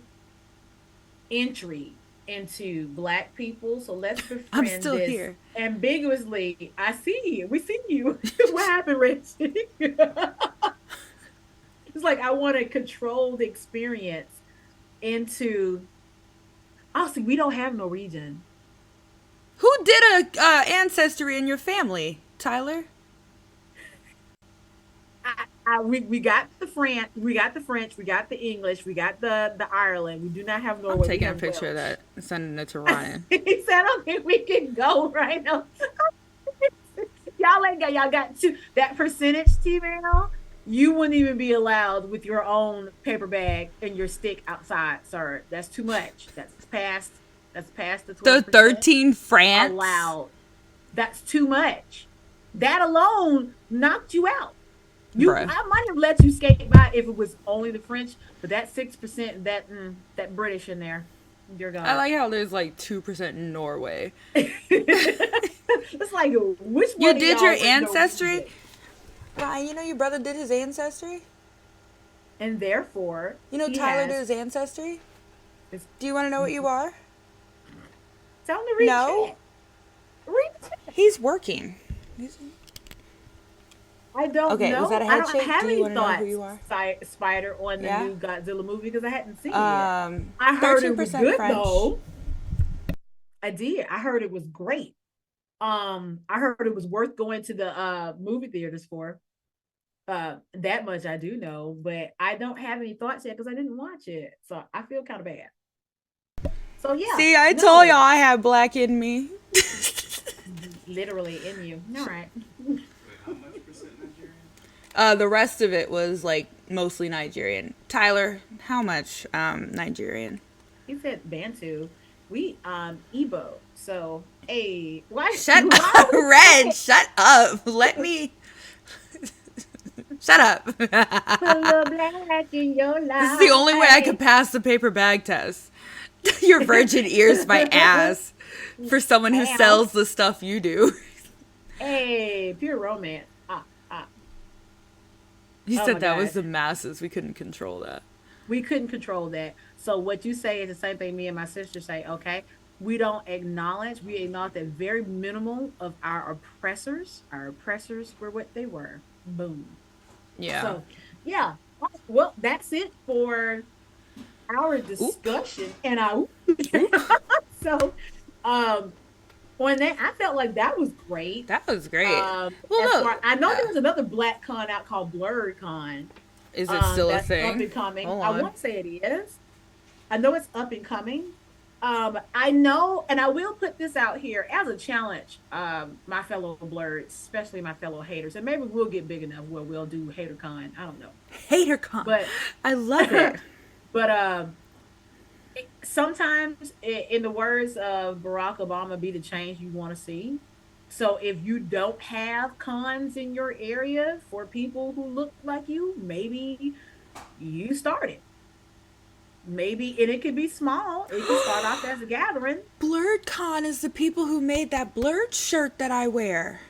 entry into Black people. So let's I'm befriend still this here. ambiguously. I see you. We see you. What happened, Rich? It's like I want a controlled experience into. Honestly, we don't have Norwegian. Who did a ancestry in your family, Tyler? We got the French, we got the French, we got the English, we got the Ireland. We do not have I'm Norway. We taking a have picture of Welsh. that and sending it to Ryan. He said, "I don't think we can go right now." Y'all ain't got, y'all got two that percentage, T-Mail. You wouldn't even be allowed with your own paper bag and your stick outside, sir. That's too much. That's past the The 12% 13 France? allowed. That's too much. That alone knocked you out. Bruh. I might have let you skate by if it was only the French, but that 6%, that British in there, dear I God. like how there's like 2% in Norway. It's like, which You one of did your y'all was ancestry? Norwegian? Ryan, you know your brother did his ancestry? And therefore, You know he Tyler did has his ancestry? this. Do you want to know what you are? Tell him to read No. chat. Read the chat. He's working. I don't Okay, was that know. a I head don't shake? have Do you any want to know who thoughts, you are? Spider, on the Yeah? new Godzilla movie because I hadn't seen it yet. I heard it was 13% good French. though. I did. I heard it was great. I heard it was worth going to the movie theaters for. That much I do know, but I don't have any thoughts yet because I didn't watch it. So I feel kind of bad. So yeah, See, I told y'all no, I have black in me. literally in you. All right. Wait, how much percent Nigerian? The rest of it was like mostly Nigerian. Tyler, how much Nigerian? He said Bantu. We Igbo. So hey, why Shut why up, are we Red. saying Shut up. Let me. Shut up. put a little black in your This is the only way I life? could pass the paper bag test. Your virgin ears, my ass. For someone who Ow. sells the stuff you do. Hey, pure romance. He Oh said my that was God. the masses. We couldn't control that. We couldn't control that. So what you say is the same thing me and my sister say, okay? We acknowledge that very minimal of our oppressors. Our oppressors were what they were. Boom. Yeah. So yeah. Well, that's it for our Oop. discussion. And I Oop. so um on that, I felt like that was great. That was great. Well, As far look. I know there's another black con out called Blurred Con. Is it still a That's up thing? and coming. Hold I on. won't say it is. I know it's up and coming. I know, and I will put this out here as a challenge, my fellow blurs, especially my fellow haters, and maybe we'll get big enough where we'll do hater con. I don't know, HaterCon. but I love it. but sometimes, in the words of Barack Obama, be the change you want to see. So if you don't have cons in your area for people who look like you, maybe you start it. Maybe, and it could be small. It could start off as a gathering. BlurredCon is the people who made that blurred shirt that I wear.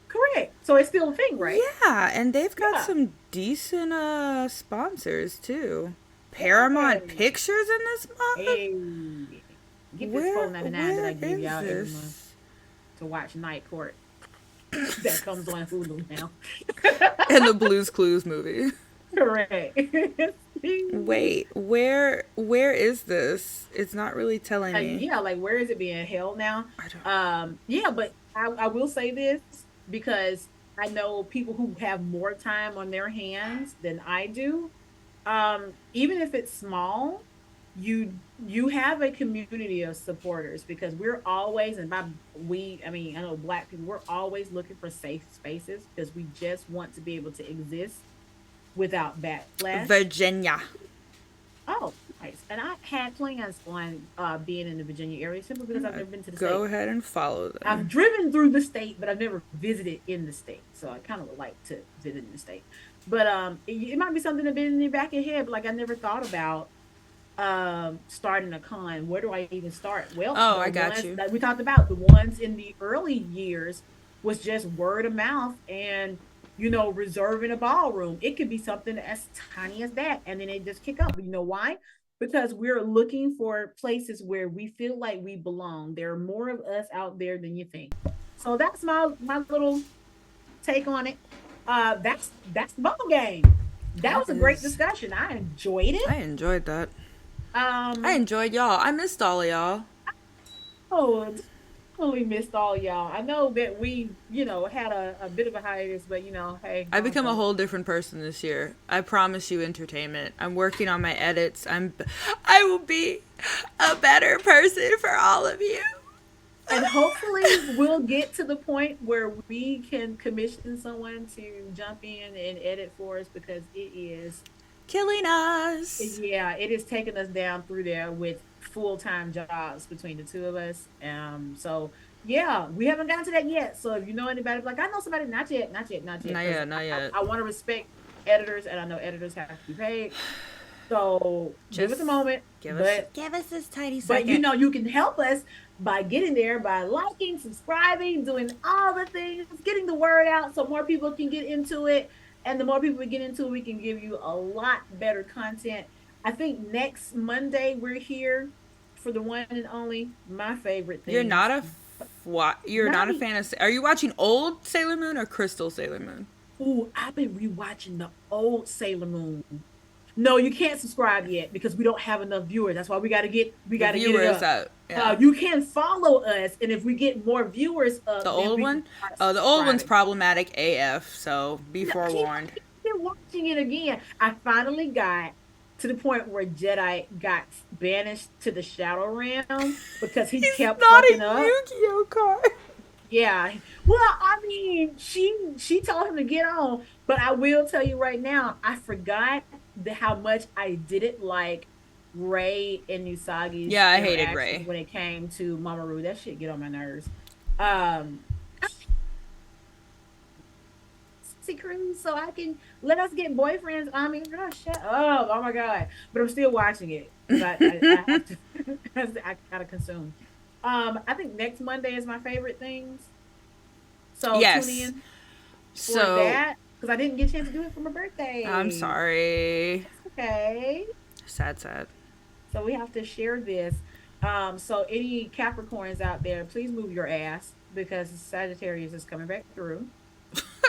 Correct. So it's still a thing, right? Yeah, and they've got Yeah. some decent sponsors too. Paramount Hey, Pictures in this month? hey, get this Where 4.99 that where I give is y'all every month this? to watch Night Court. That comes on Hulu now. And the Blues Clues movie. Correct. Wait, where is this? It's not really telling me. Yeah, like where is it being held now? I don't. Yeah, but I will say this because I know people who have more time on their hands than I do. Even if it's small, you have a community of supporters because we're always, and by we I mean I know black people, we're always looking for safe spaces because we just want to be able to exist without backlash. Virginia. Oh, nice. And I had plans on being in the Virginia area simply because I've never been to the Go state. ahead and follow I've them. driven through the state, but I've never visited in the state. So I kind of would like to visit in the state. But it might be something to be in the back of your head, but like I never thought about starting a con. Where do I even start? Well, Oh, the I got ones you. that we talked about, the ones in the early years was just word of mouth and reserving a ballroom. It could be something as tiny as that, and then it just kick up. You know why? Because we're looking for places where we feel like we belong. There are more of us out there than you think. So that's my little take on it. That's the ball game. That That was a great is. discussion. I enjoyed it. I enjoyed that. I Um, enjoyed y'all. I missed all of y'all. oh, totally missed all y'all. I know that we, had a bit of a hiatus, but hey, I gone become a so. whole different person this year. I promise you entertainment. I'm working on my edits. I will be a better person for all of you. And hopefully we'll get to the point where we can commission someone to jump in and edit for us because Killing us. yeah, it is taking us down through there with full-time jobs between the two of us. So yeah, we haven't gotten to that yet. So if you know anybody, like I know somebody, not yet, not yet, not yet, Not because yet, not yet. I want to respect editors, and I know editors have to be paid. So give us Just a moment, give us this tiny but second. you can help us by getting there, by liking, subscribing, doing all the things, getting the word out so more people can get into it. And the more people we get into it, we can give you a lot better content. I think next Monday we're here for the one and only my favorite You're not things. a you're Not not a fan of. Are you watching old Sailor Moon or Crystal Sailor Moon? Ooh, I've been rewatching the old Sailor Moon. No, you can't subscribe yet because we don't have enough viewers. That's why we The got to get it viewers up. out. Yeah. You can follow us, and if we get more viewers The up, then old we can one? start Oh, the old one's subscribing. problematic AF, so be No, forewarned. keep watching it again. I finally got to the point where Jedi got banished to the Shadow Realm because he He's kept not a fucking up. Yu-Gi-Oh card. Yeah. Well, I mean, she told him to get on, but I will tell you right now, I forgot how much I didn't like Ray and Usagi's Yeah, I hated interactions Ray. when it came to Mamoru. That shit get on my nerves. Um, see Cruz, so I can let us get boyfriends. I mean, girl, shut up. Oh my god! But I'm still watching it because I have to. I gotta consume. I think next Monday is my favorite things. So tune Yes. in for So, that because I didn't get a chance to do it for my I'm birthday. sorry. It's okay. Sad, sad. So we have to share this. So any Capricorns out there, please move your ass because Sagittarius is coming back through.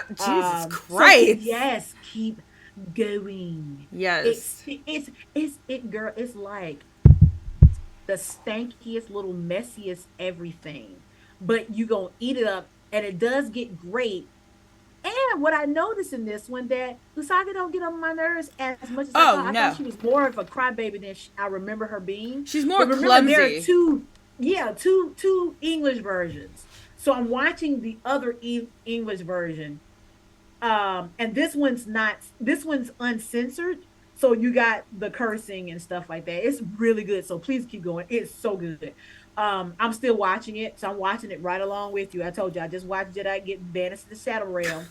Jesus So Christ. yes, keep going. Yes. It girl. It's like the stankiest, little messiest everything, but you gonna eat it up, and it does get great. And what I noticed in this one that Usagi don't get on my nerves as much as I Oh, thought. I thought no. she was more of a crybaby than I remember her being. She's more But remember, there are clumsy. two English versions. So I'm watching the other English version, and this one's uncensored, so you got the cursing and stuff like that. It's really good, so please keep going. It's so good. I'm still watching it, so I'm watching it right along with you. I told you I just watched Jedi get banished to the Shadow Realm,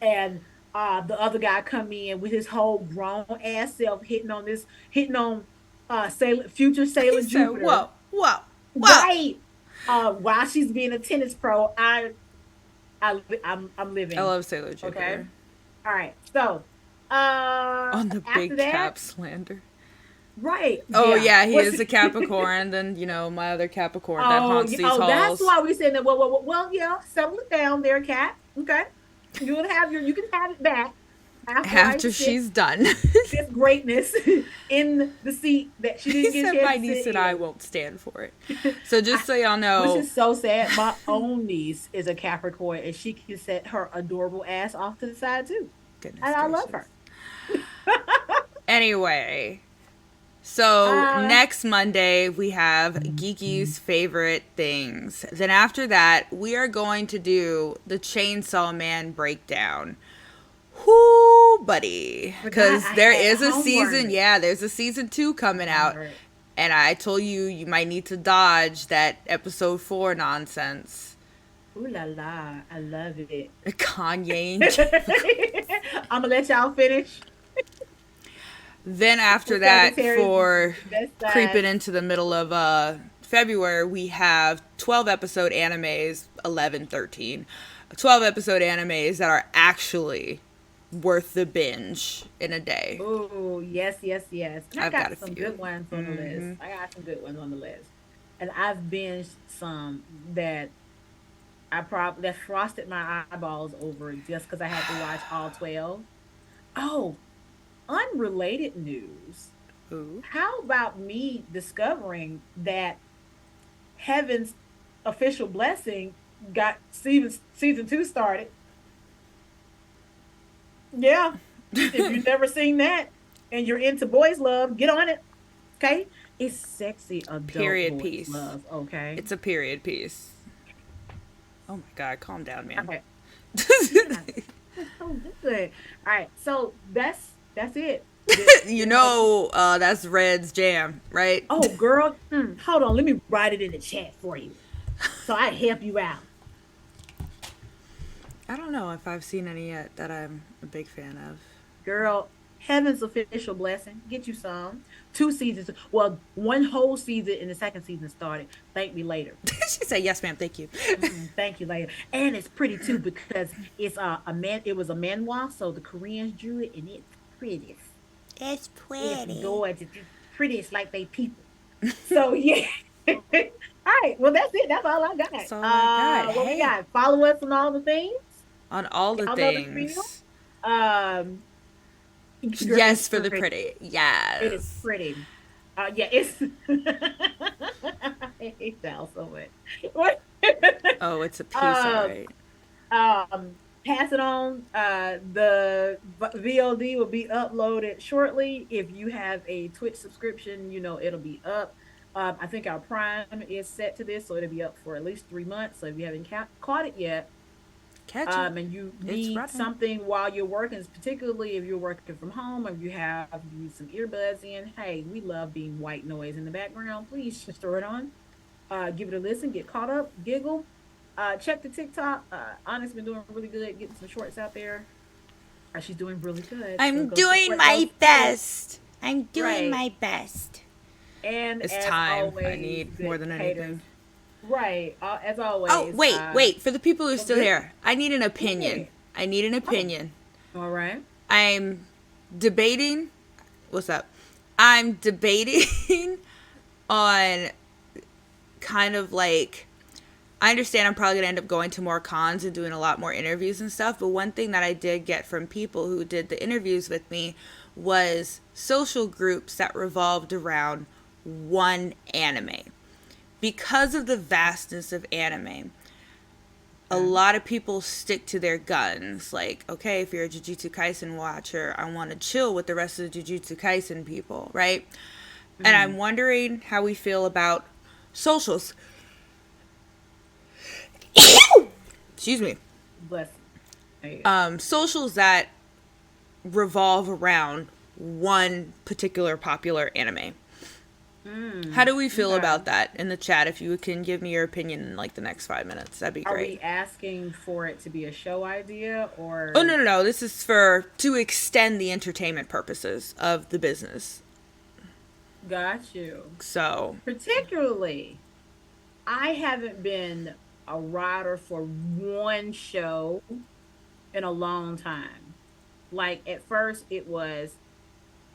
and the other guy come in with his whole grown ass self hitting on future He Sailor said, whoa, Jupiter, whoa, whoa. right. While she's being a tennis pro, I'm I living. love Sailor Okay. Jupiter. All right. So, On the after big that, cap slander. right? Oh, Yeah. yeah, he What's is a Capricorn. Then, my other Capricorn that oh, haunts these oh, that's halls. why we said that. Well, yeah. Settle it down, there, cat. Okay. You can have it back after I After sit she's done. this greatness in the seat that she He didn't get a said, my chance to niece sit and I in. won't stand for it. So just so y'all Which know, is so sad. My own niece is a Capricorn, and she can set her adorable ass off to the side too, goodness and I love gracious. her. Anyway, so uh, next Monday we have Geeky's favorite things. Then after that, we are going to do the Chainsaw Man breakdown. Whoo, buddy. Forgot Because I there had is a homework. season. Yeah, there's a season 2 coming out. Homework. And I told you, you might need to dodge that episode 4 nonsense. Ooh la la, I love it. Kanye. I'm gonna let y'all finish. Then after The that, Sagittarius for best creeping side. into the middle of February, we have 12 episode animes, 11, 13. 12 episode animes that are actually worth the binge in a day. Oh yes, yes, yes. And I I've got got a some few. good ones on the list. I got some good ones on the list, and I've binged some that I probably that frosted my eyeballs over just because I had to watch all 12. Oh, unrelated news. Ooh. How about me discovering that Heaven's official blessing got season 2 started? Yeah. If you've never seen that and you're into boys love, get on it. Okay? It's sexy adult Period boys piece. love, okay? It's a period piece. Oh my god, calm down, man. Okay. Yeah, it's so good. All right. So that's it. That's Red's jam, right? Oh, girl, hold on. Let me write it in the chat for you, so I help you out. I don't know if I've seen any yet that I'm a big fan of. Girl, Heaven's official blessing. Get you some. 2 seasons. Well, one whole season and the second season started. Thank me later. She said, yes, ma'am, thank you. Thank you later. And it's pretty too because it's a man. It was a manhwa, so the Koreans drew it, and it's pretty. It's It's gorgeous. It's pretty. It's like they people. So yeah. All right. Well, that's it. That's all I got. That's all I got. What we Hey. got? Follow us on all the things. On all the Y'all know the things. spiel? Um. Girl, Yes, it's for the pretty. Yes. It is pretty. Yeah, it's. I hate Sal so much. What? Oh, it's a piece, Um, alright. um, pass it on. The VOD will be uploaded shortly. If you have a Twitch subscription, it'll be up. I think our Prime is set to this, so it'll be up for at least 3 months. So if you haven't caught it yet, Catch it. and you It's need running. something while you're working, particularly if you're working from home, or you need some earbuds in, hey, we love being white noise in the background. Please just throw it on, give it a listen, get caught up, giggle. Check the TikTok. Honest's been doing really good, getting some shorts out there. She's doing really good. So I'm go doing support those my kids. best. I'm doing Right. my best. And It's as time. I always, need more good than haters. anything. Right. As Oh, always. wait. For the people who are Oh, still good. here, I need an opinion. Yeah. I need an Oh, opinion. all right. I'm debating. What's up? I'm debating on kind of like. I understand I'm probably going to end up going to more cons and doing a lot more interviews and stuff, but one thing that I did get from people who did the interviews with me was social groups that revolved around one anime. Because of the vastness of anime, a Okay. lot of people stick to their guns. Like, okay, if you're a Jujutsu Kaisen watcher, I want to chill with the rest of the Jujutsu Kaisen people, right? And I'm Mm, wondering how we feel about socials. Excuse me. bless you. There you go. Socials that revolve around one particular popular anime. How do we feel Okay. about that in the chat? If you can give me your opinion in like the next 5 minutes, that'd be Are great. we asking for it to be a show idea Oh, or no, no, no. This is for to extend the entertainment purposes of the business. got you? So, Particularly, I haven't been a writer for one show in a long time. Like at first it was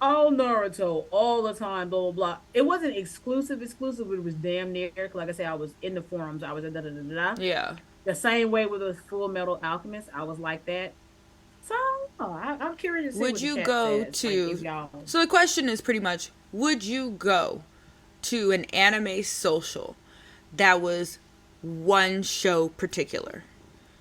all Naruto all the time, blah blah blah. It wasn't exclusive, but it was damn near. Like I said, I was in the forums. I was da da da da da. yeah. The same way with the Full Metal Alchemist, I was like that. So I'm curious to see Would what the you chat go says. Like if to. y'all So, the question is pretty much would you go to an anime social that was one show particular?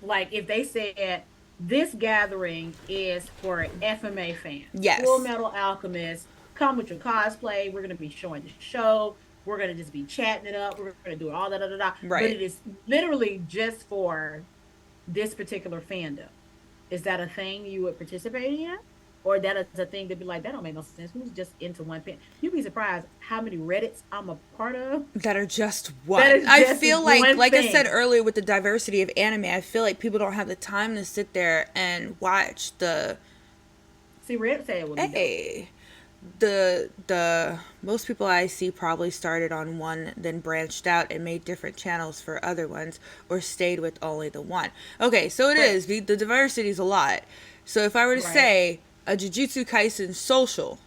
like if they said this gathering is for FMA fans, Full Yes. Metal Alchemist, come with your cosplay. We're gonna be showing the show. We're gonna just be chatting it up. We're gonna do all that, da, da, da. But Right. it is literally just for this particular fandom. Is that a thing you would participate in? Or that is a thing to be like, that don't make no sense. Who's just into one fan? You'd be surprised how many Reddits I'm a part of. That are just That one. is I just feel one like I said thing. earlier with the diversity of anime, I feel like people don't have the time to sit there and watch the See, Reddit say it would be dope. hey the most people I see probably started on one, then branched out and made different channels for other ones, or stayed with only the one. Okay, so it Correct. is the diversity is a lot. So if I were to Right. say a Jujutsu Kaisen social,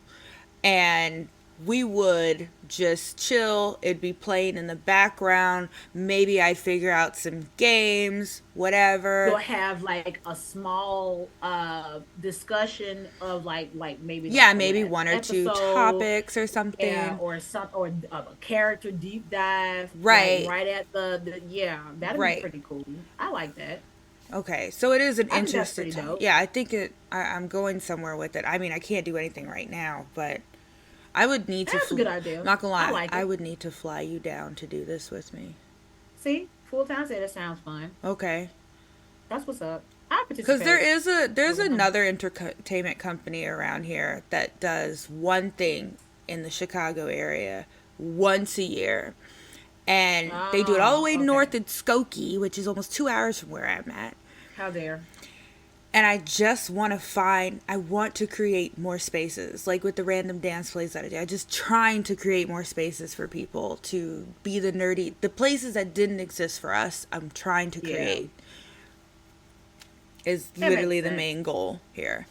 and we would just chill. It'd be playing in the background. Maybe I'd figure out some games, You'll whatever. have like a small discussion of like maybe Yeah, like the maybe last one or two episode. topics or Yeah, something. or some or a character deep dive, like Right, right at the yeah, that'd be right. pretty cool. I like that. Okay, so it is an I think that's interesting pretty time. dope. Yeah, I think I'm going somewhere with it. I mean, I can't do anything right now, but I would need to. That's a good idea. Not gonna I lie, like I it. would need to fly you down to do this with me. See, full time said it sounds fun. Okay. That's what's up. I Because participate. there's Full time. another entertainment company around here that does one thing in the Chicago area once a year, and they do it all the Oh, way okay. north in Skokie, which is almost 2 hours from where I'm at. How dare? And I just want to I want to create more spaces, like with the random dance plays that I do. I just trying to create more spaces for people to be the places that didn't exist for us. I'm trying to Yeah, create is it makes literally the sense. main goal here.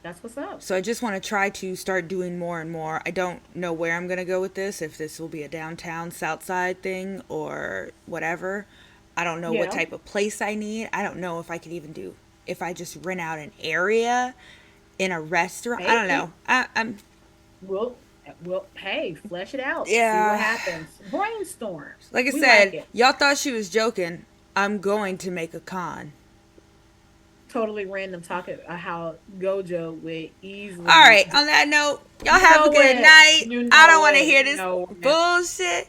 That's what's up. So I just want to try to start doing more and more. I don't know where I'm going to go with this, if this will be a downtown south side thing or whatever. I don't know what Yeah. type of place I need. I don't know if I could even do if I just rent out an area in a restaurant. I don't Maybe know. I'm we'll hey, flesh it out. See what yeah. happens. Brainstorm. Like I We like said, it. y'all thought she was joking. I'm going to make a con. totally random talking how Gojo would easily. All right. On that note, y'all You have know a good what? night. You I know don't want to what? hear You this know what? bullshit.